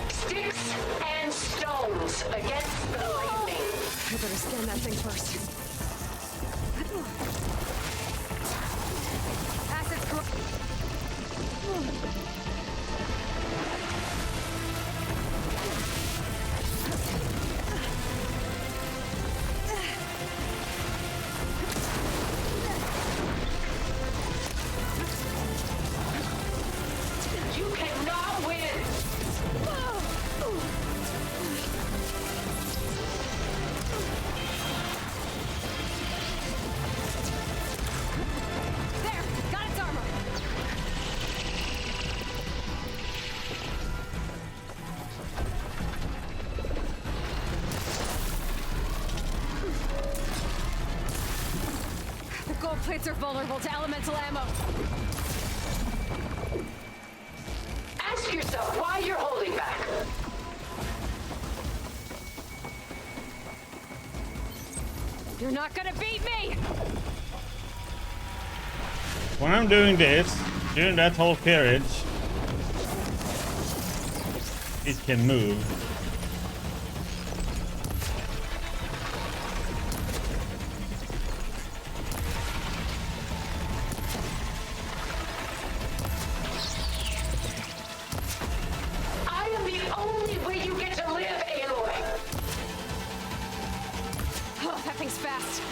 Sticks and stones against the lightning. I better scan that thing first. Acid's You cannot win. There! Got its armor! plates are vulnerable to elemental ammo. Ask yourself why you're holding back. You're not gonna beat me! When I'm doing this, during that whole period, it can move. I am the only way you get to live, Aloy. Oh, that thing's fast.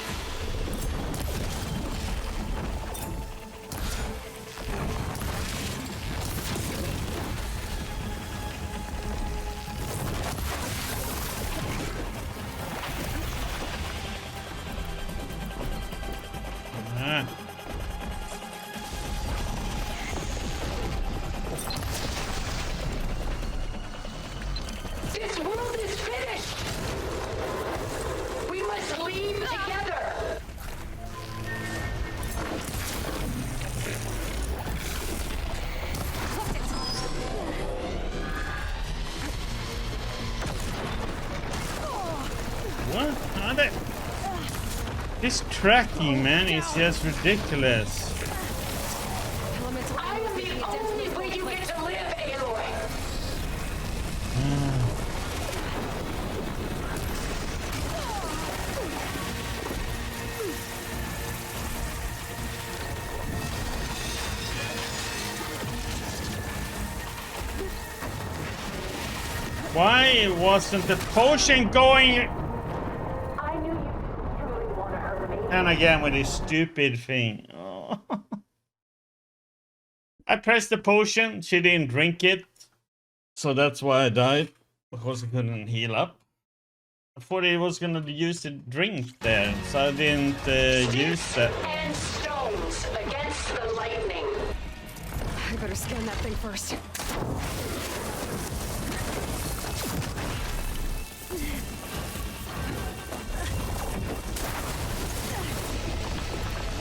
This world is finished. We must leave together. What? Are they? This tracking, man, is just ridiculous. I am the only way you get to live, Aloy. Why wasn't the potion going? I knew you truly want to hurt me. And again with this stupid thing. Oh. I pressed the potion, she didn't drink it. So that's why I died. Because I couldn't heal up. I thought it was gonna use the drink there, so I didn't use that. And stones against the lightning. I better scan that thing first.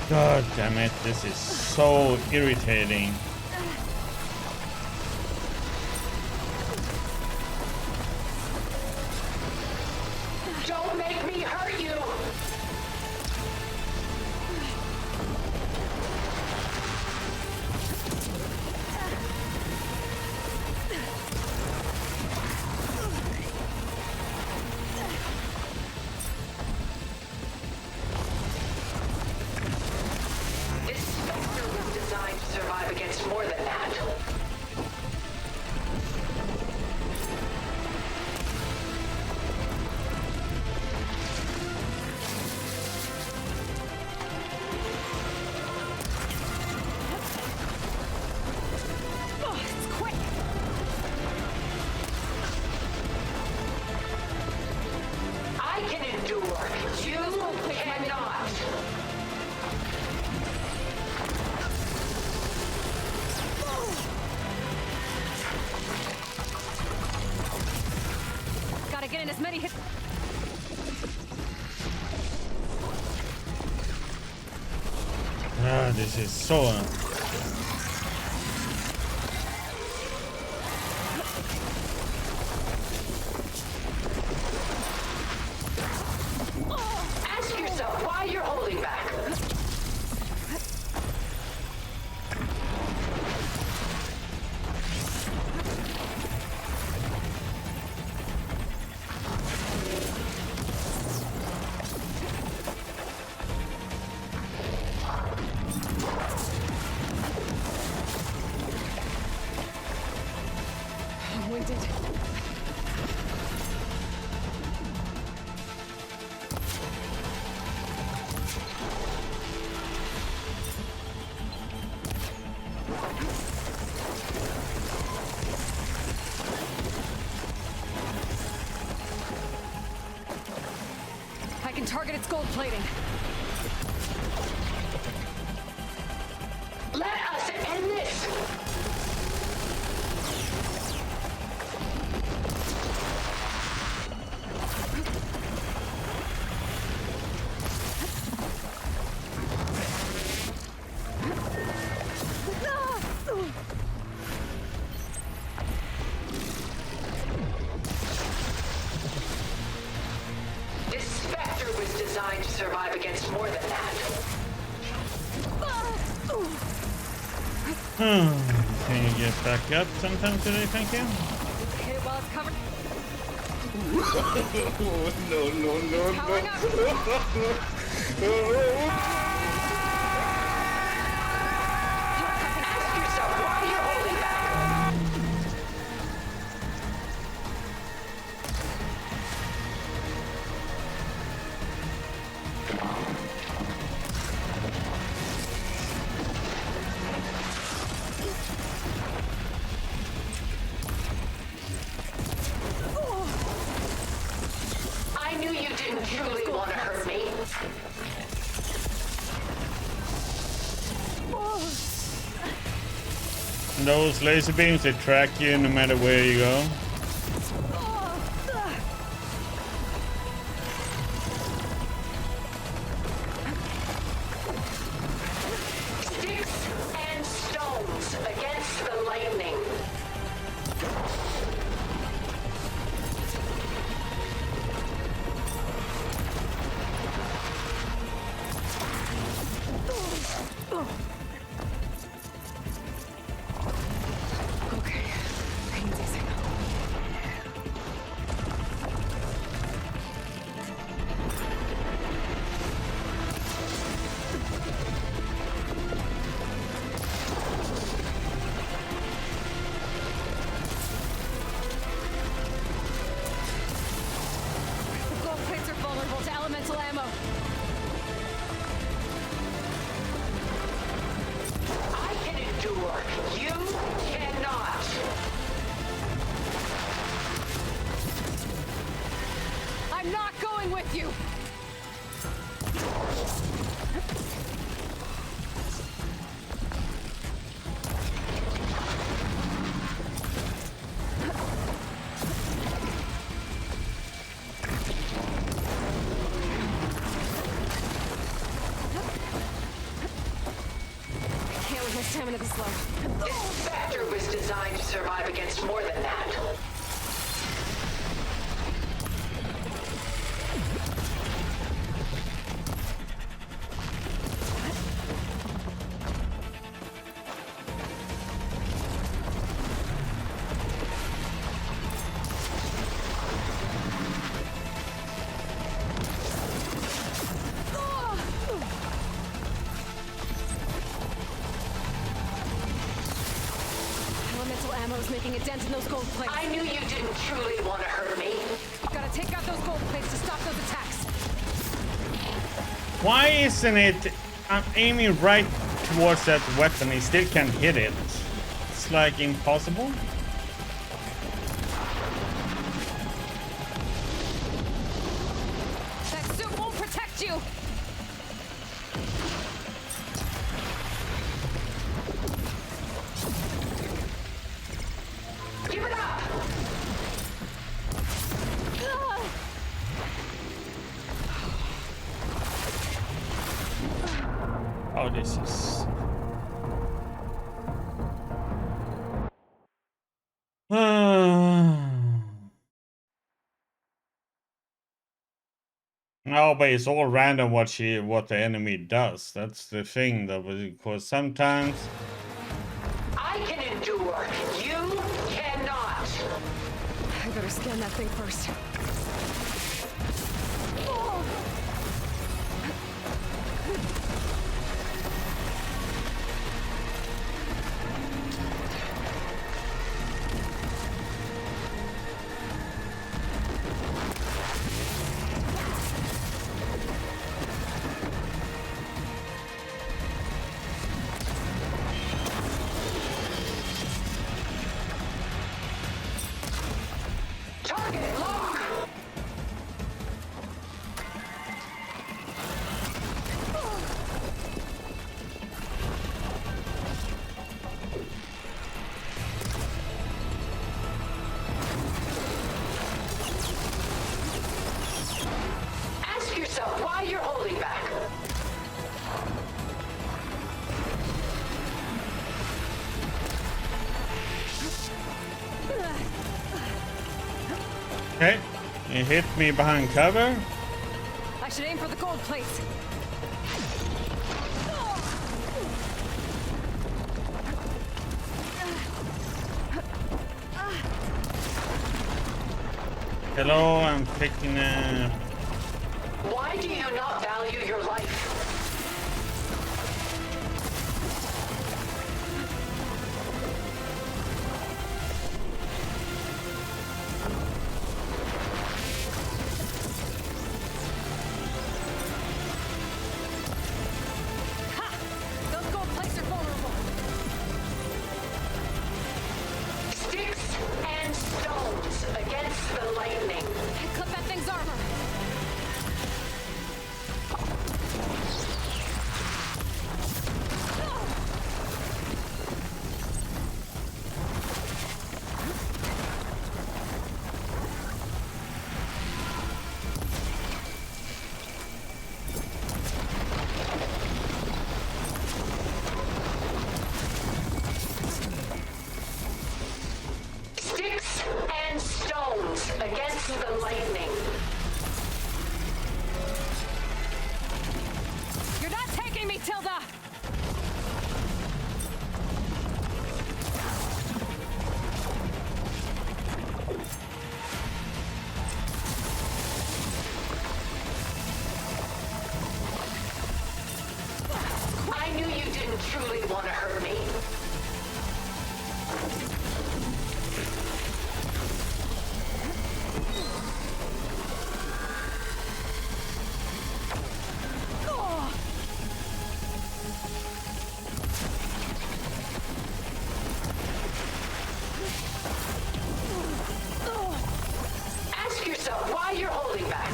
God damn it, this is so irritating. Don't make me hurt you. This Spectre was designed to survive against more than that. Oh, it's quick! I can endure. You cannot. Gotta get in as many hits. Ah, this is so... Ask yourself why you're holding back. I'm winded. I can target its gold plating. Let us end this. designed to survive against more than that. Can you get back up sometime today, thank you? Hit it while it's covered. Ask yourself why you're holding back. I knew you didn't truly want to hurt me. Those laser beams, they track you no matter where you go. Sticks and stones against the lightning. Okay. Pain's easing. The gold plates are vulnerable to elemental ammo. I can endure. You cannot. I'm not going with you! I can't with my stamina this low. This Spectre was designed to survive against more than that. Elemental ammo is making a dent in those gold plates. I knew you didn't truly want to hurt me. Gotta take out those gold plates to stop those attacks. Why isn't it? I'm aiming right towards that weapon, I still can't hit it. It's like impossible. That suit won't protect you! Give it up! Oh, this is. No, but it's all random what the enemy does. That's the thing, though, because sometimes. I can endure. You cannot. I better scan that thing first. Target lock! Ask yourself why you're holding back. Okay, you hit me behind cover. I I should aim for the gold plates. Hello, I'm picking up. Why do you not value your life? Those gold plates are vulnerable. Sticks and stones against the lightning. Clip that thing's armor. Sticks and stones against the lightning. You're not taking me, Tilda! I knew you didn't truly want to hurt me. Ask yourself why you're holding back.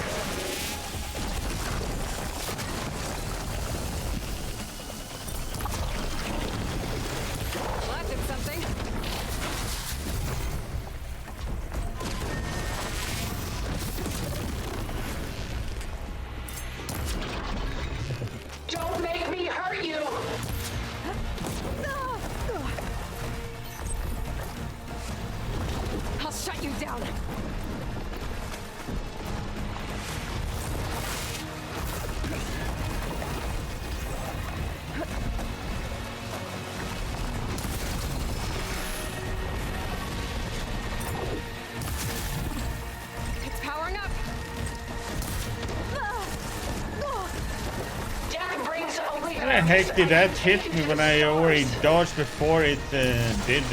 Well, that did something. Don't make me hurt you. I'll shut you down. It's powering up. Death brings only. How the heck did that hit me when I already dodged before it did?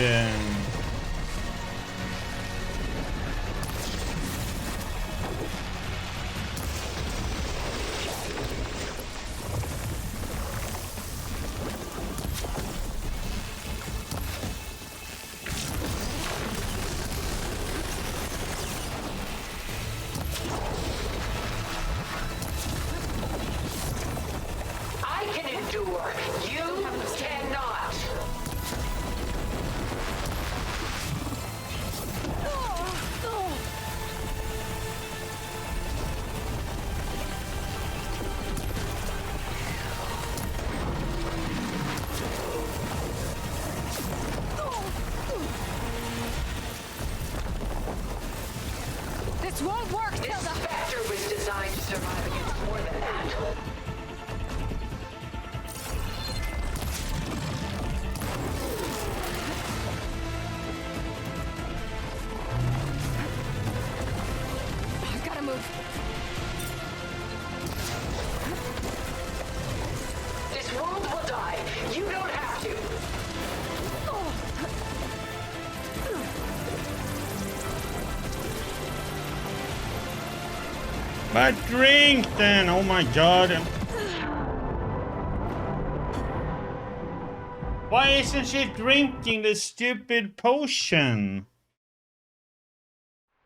I can endure. You cannot. This won't work, This Tilda! Spectre was designed to survive against more than that. I've gotta move. This world will die. You don't have to. But drink then! Oh my god! Why isn't she drinking the stupid potion?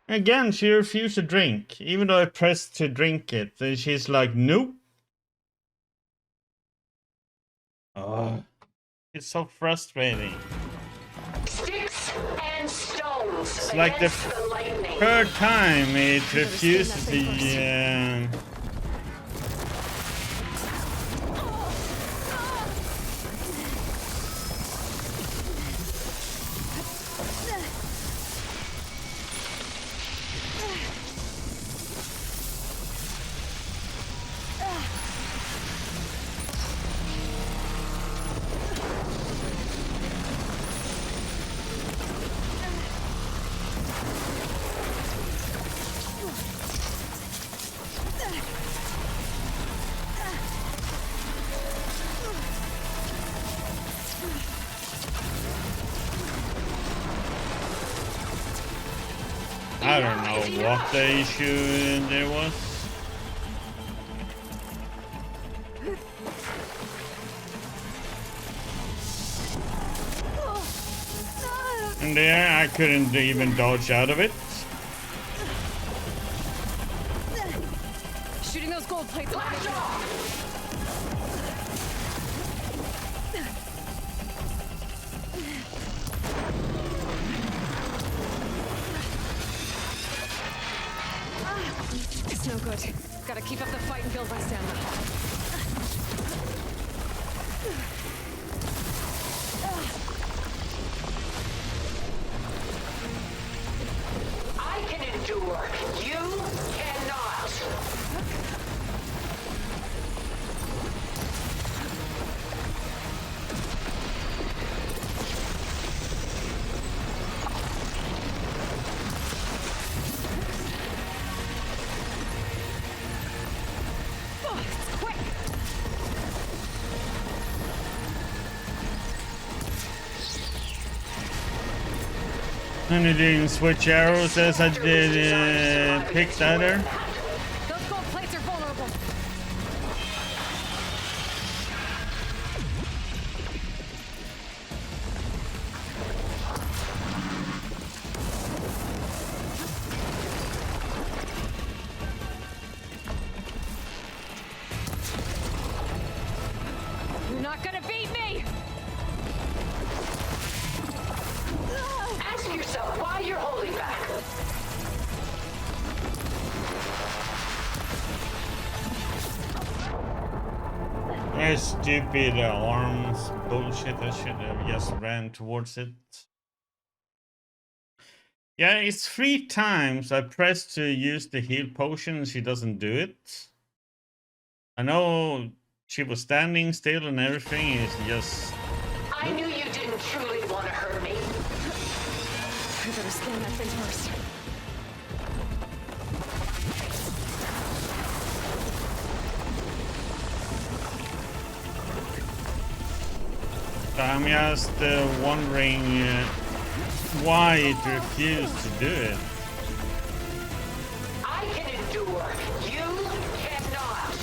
Again, she refused to drink, even though I pressed to drink it. And she's like, nope. Oh, it's so frustrating. Sticks and stones. It's like the lightning. third time it refuses the. I don't know what the issue there was. And there, I couldn't even dodge out of it. Shooting those gold plates. Blast off! It's no good. Gotta keep up the fight and build my stamina. I can endure. You cannot. And it didn't switch arrows as I did pick either. Those gold plates are vulnerable. You're not gonna beat me! Ask yourself why you're holding back. Very stupid arms bullshit. I should have just ran towards it. Yeah, it's 3 times I pressed to use the heal potion and she doesn't do it. I know she was standing still and everything. It's just... I knew you didn't truly want to hurt me. I better scan that thing first. I'm just wondering why it refused to do it. I can endure. You cannot.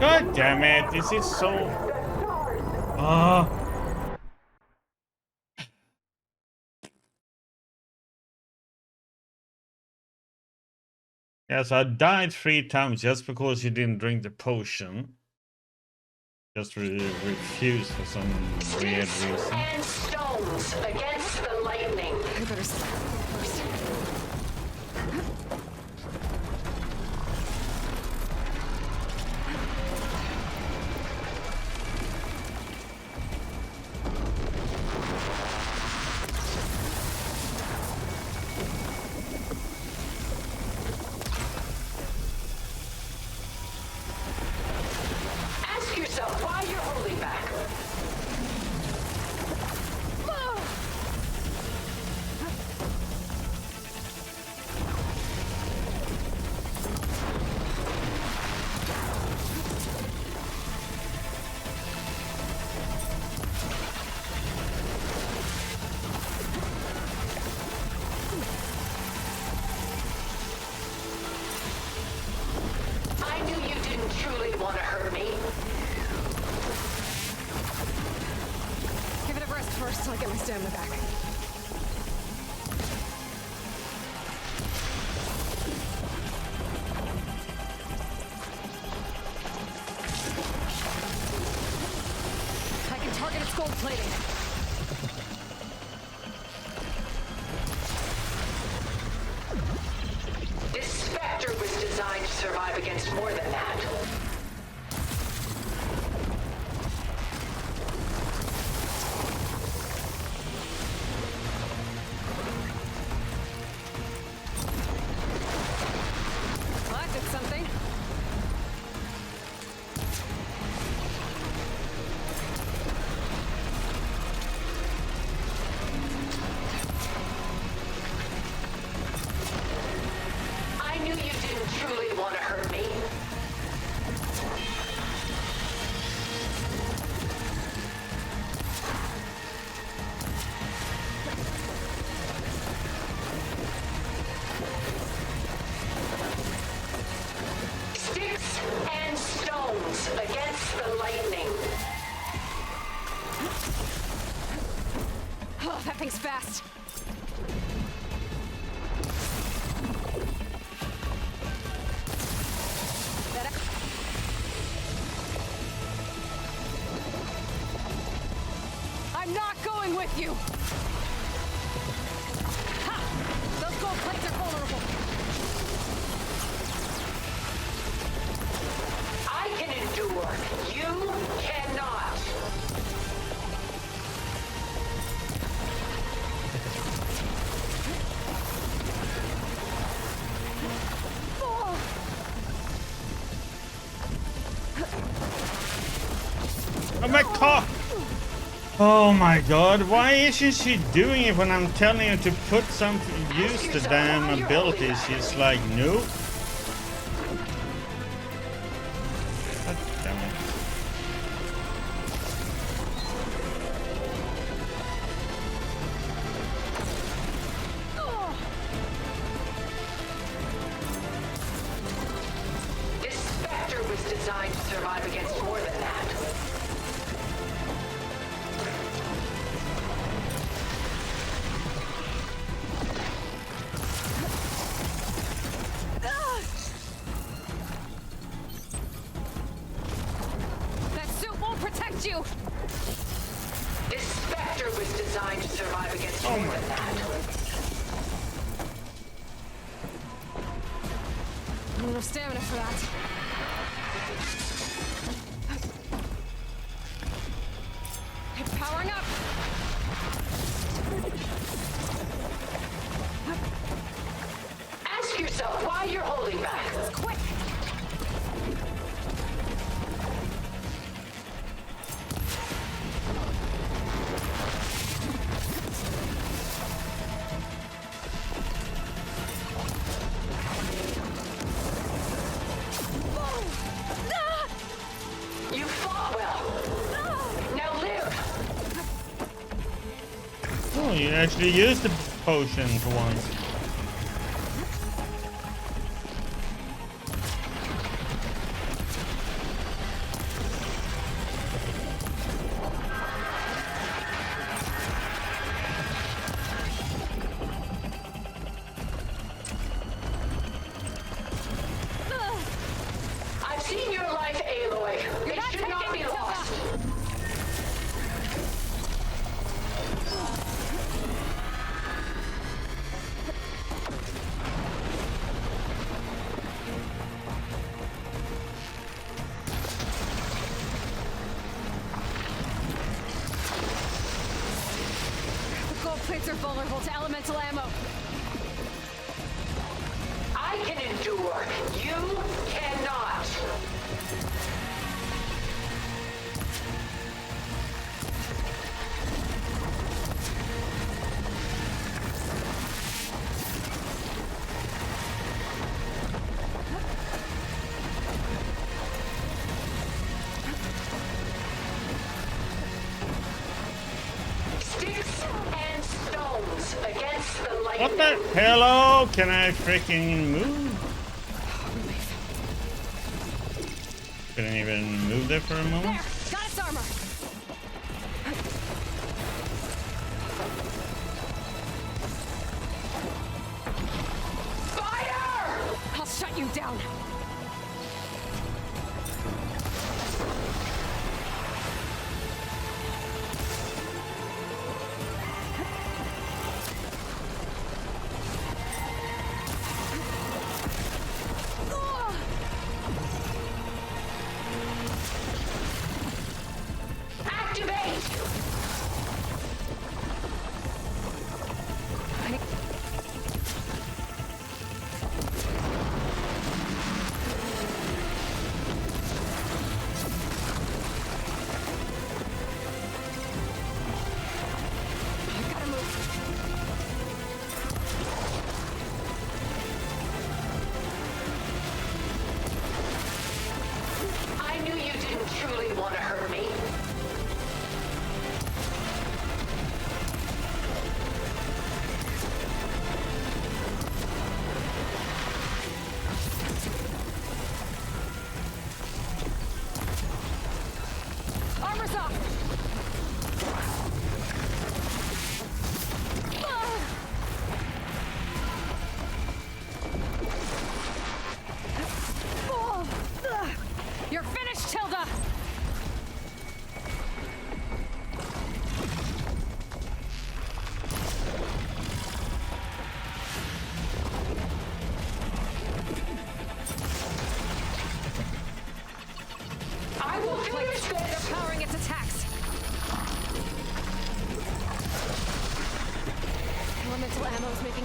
God damn it, this is so... Yeah, so I died 3 times just because you didn't drink the potion. Just refused for some weird reason. And stones against the lightning. I better scan first. Ask yourself why you're holding back. I knew you didn't truly want to hurt me. Give it a rest first till I get my stamina back. I can target its gold plating. This Spectre was designed to survive against more than that. Well, that did something. with you! Ha! Those gold plates are vulnerable! I can endure. You cannot. Oh my god! Oh my god, why isn't she doing it when I'm telling her to put something, use the damn ability? She's like, nope. God damn it. This Spectre was designed to survive against more than that. That suit won't protect you! This Spectre was designed to survive against more than that. Not enough stamina for that. I'm powering up! Ask yourself why you're holding back. Quick! You fought well. Now live. Oh, you actually used the potion for once. I've seen your life, Aloy. It should not be lost. The gold plates are vulnerable to elemental ammo. I can endure. You cannot. Sticks and stones against the lightning. What the? Hello? Can I freaking move? Couldn't even move there for a moment. There! Got its armor! Fire! I'll shut you down!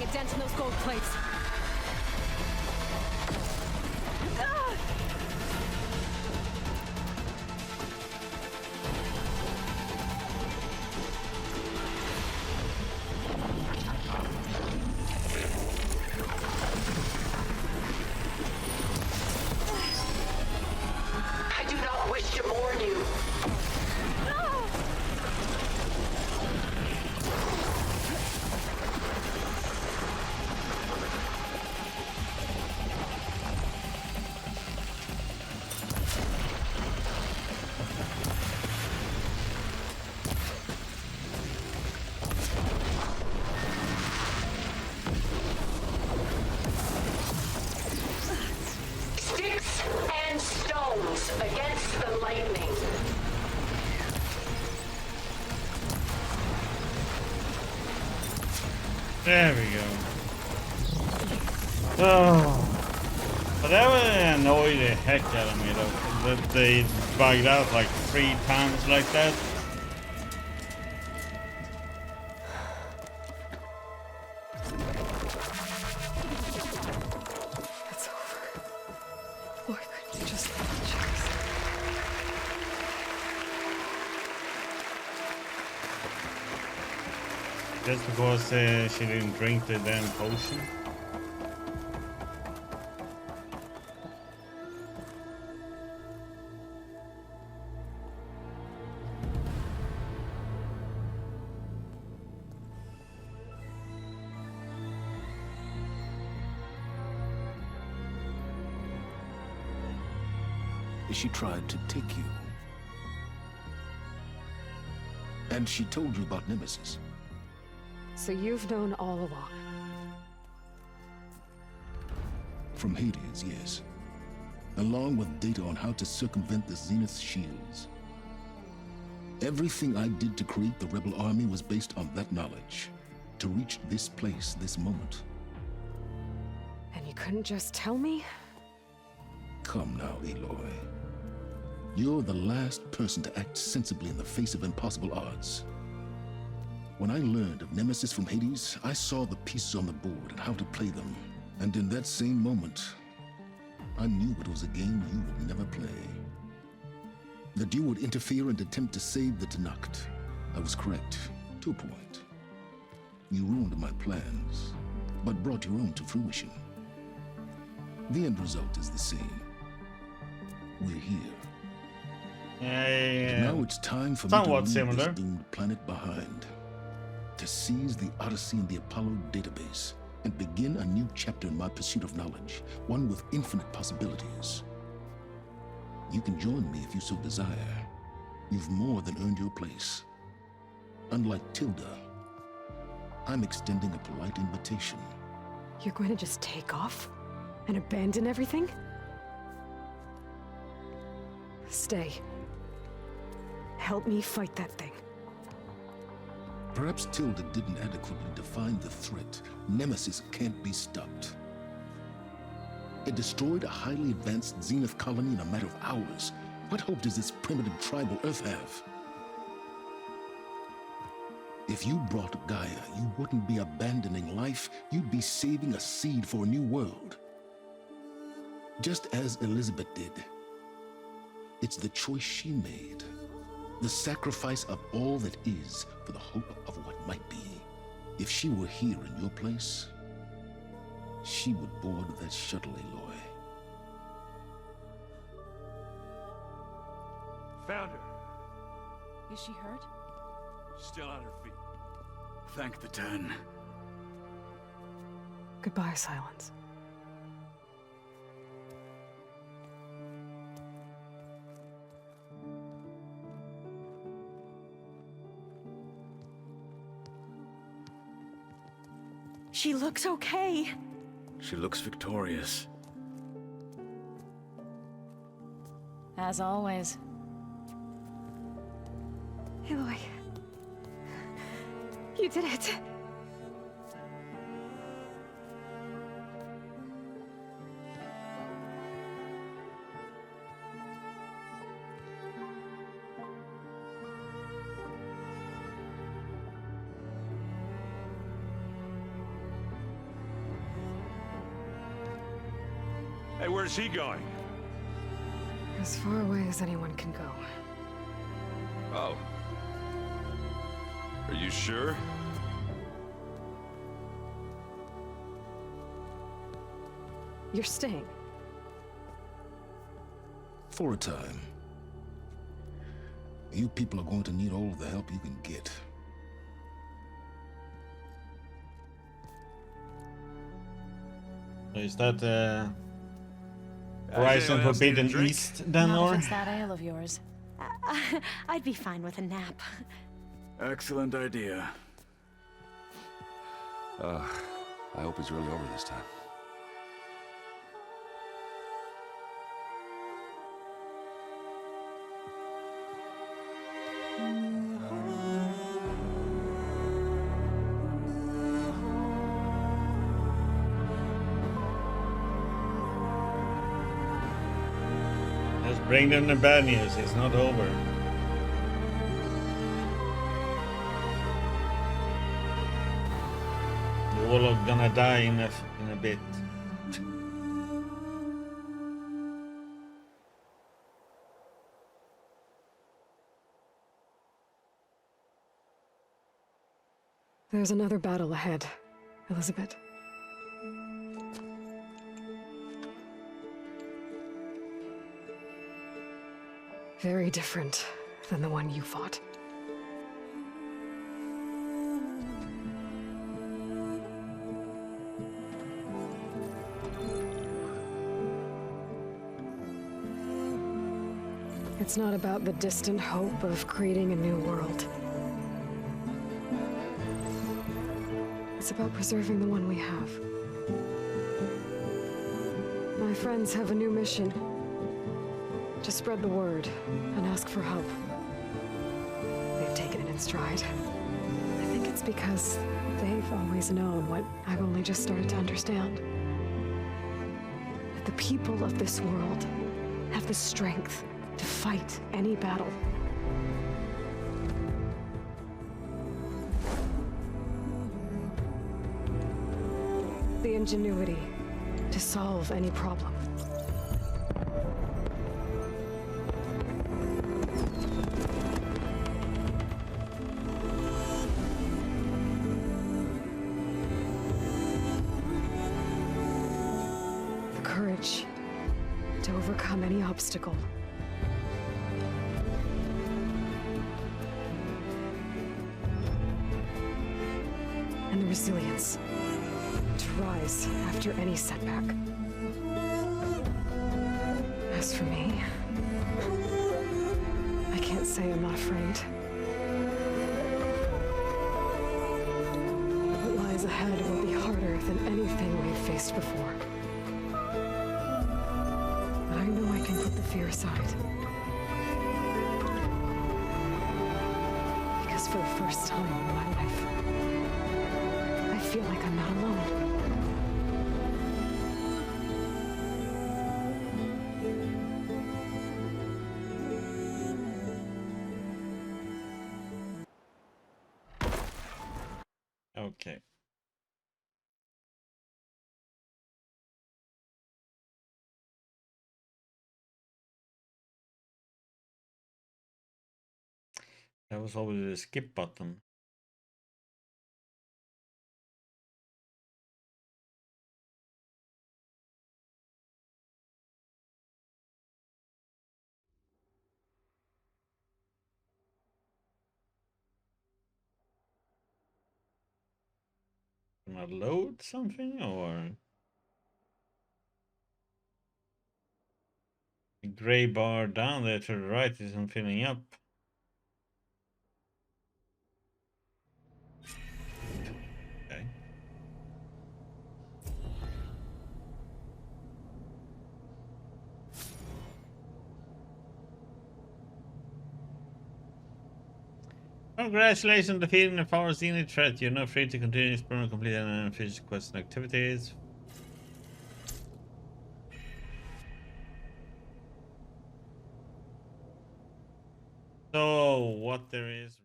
a dent in those gold plates. I do not wish to warn you. Sticks and stones against the lightning. There we go. Oh. But that would annoy the heck out of me though. That they bugged out like 3 times like that. It's over. Why couldn't you just let me choose? Just because she didn't drink the damn potion. She tried to take you. And she told you about Nemesis. So you've known all along. From Hades, yes. Along with data on how to circumvent the Zenith shields. Everything I did to create the rebel army was based on that knowledge. To reach this place, this moment. And you couldn't just tell me? Come now, Aloy. You're the last person to act sensibly in the face of impossible odds. When I learned of Nemesis from Hades, I saw the pieces on the board and how to play them. And in that same moment, I knew it was a game you would never play. That you would interfere and attempt to save the Tenakth. I was correct, to a point. You ruined my plans, but brought your own to fruition. The end result is the same. We're here. Yeah. Now it's time for me Somewhat to leave similar. this doomed planet behind. To seize the Odyssey and the Apollo database and begin a new chapter in my pursuit of knowledge, one with infinite possibilities. You can join me if you so desire. You've more than earned your place. Unlike Tilda, I'm extending a polite invitation. You're going to just take off? And abandon everything? Stay. Help me fight that thing. Perhaps Tilda didn't adequately define the threat. Nemesis can't be stopped. It destroyed a highly advanced Zenith colony in a matter of hours. What hope does this primitive tribal Earth have? If you brought Gaia, you wouldn't be abandoning life, you'd be saving a seed for a new world. Just as Elizabeth did. It's the choice she made. The sacrifice of all that is for the hope of what might be. If she were here in your place, she would board that shuttle, Aloy. Found her. Is she hurt? Still on her feet. Thank the Ten. Goodbye, Silence. She looks okay. She looks victorious. As always. Aloy. You did it. where's he going? As far away as anyone can go. Oh. Are you sure? You're staying. For a time. You people are going to need all of the help you can get. Is that Horizon Forbidden East then, Not or? if it's that ale of yours. I'd be fine with a nap. Excellent idea. I hope he's really over this time. Just bring them the bad news. It's not over. You're all gonna die in a bit. There's another battle ahead, Elizabeth. Very different than the one you fought. It's not about the distant hope of creating a new world. It's about preserving the one we have. My friends have a new mission. To spread the word and ask for help. They've taken it in stride. I think it's because they've always known what I've only just started to understand. That the people of this world have the strength to fight any battle. The ingenuity to solve any problem. The courage to overcome any obstacle. And the resilience to rise after any setback. As for me, I can't say I'm not afraid. What lies ahead will be harder than anything we've faced before. But I know I can put the fear aside. Because for the first time in my life, I feel like I'm not alone. Okay. That was always the skip button. Can I load something, or the gray bar down there to the right isn't filling up? Okay. Congratulations on defeating the Farazini threat. You're now free to continue exploring and complete any unfinished quests and activities. So, what there is...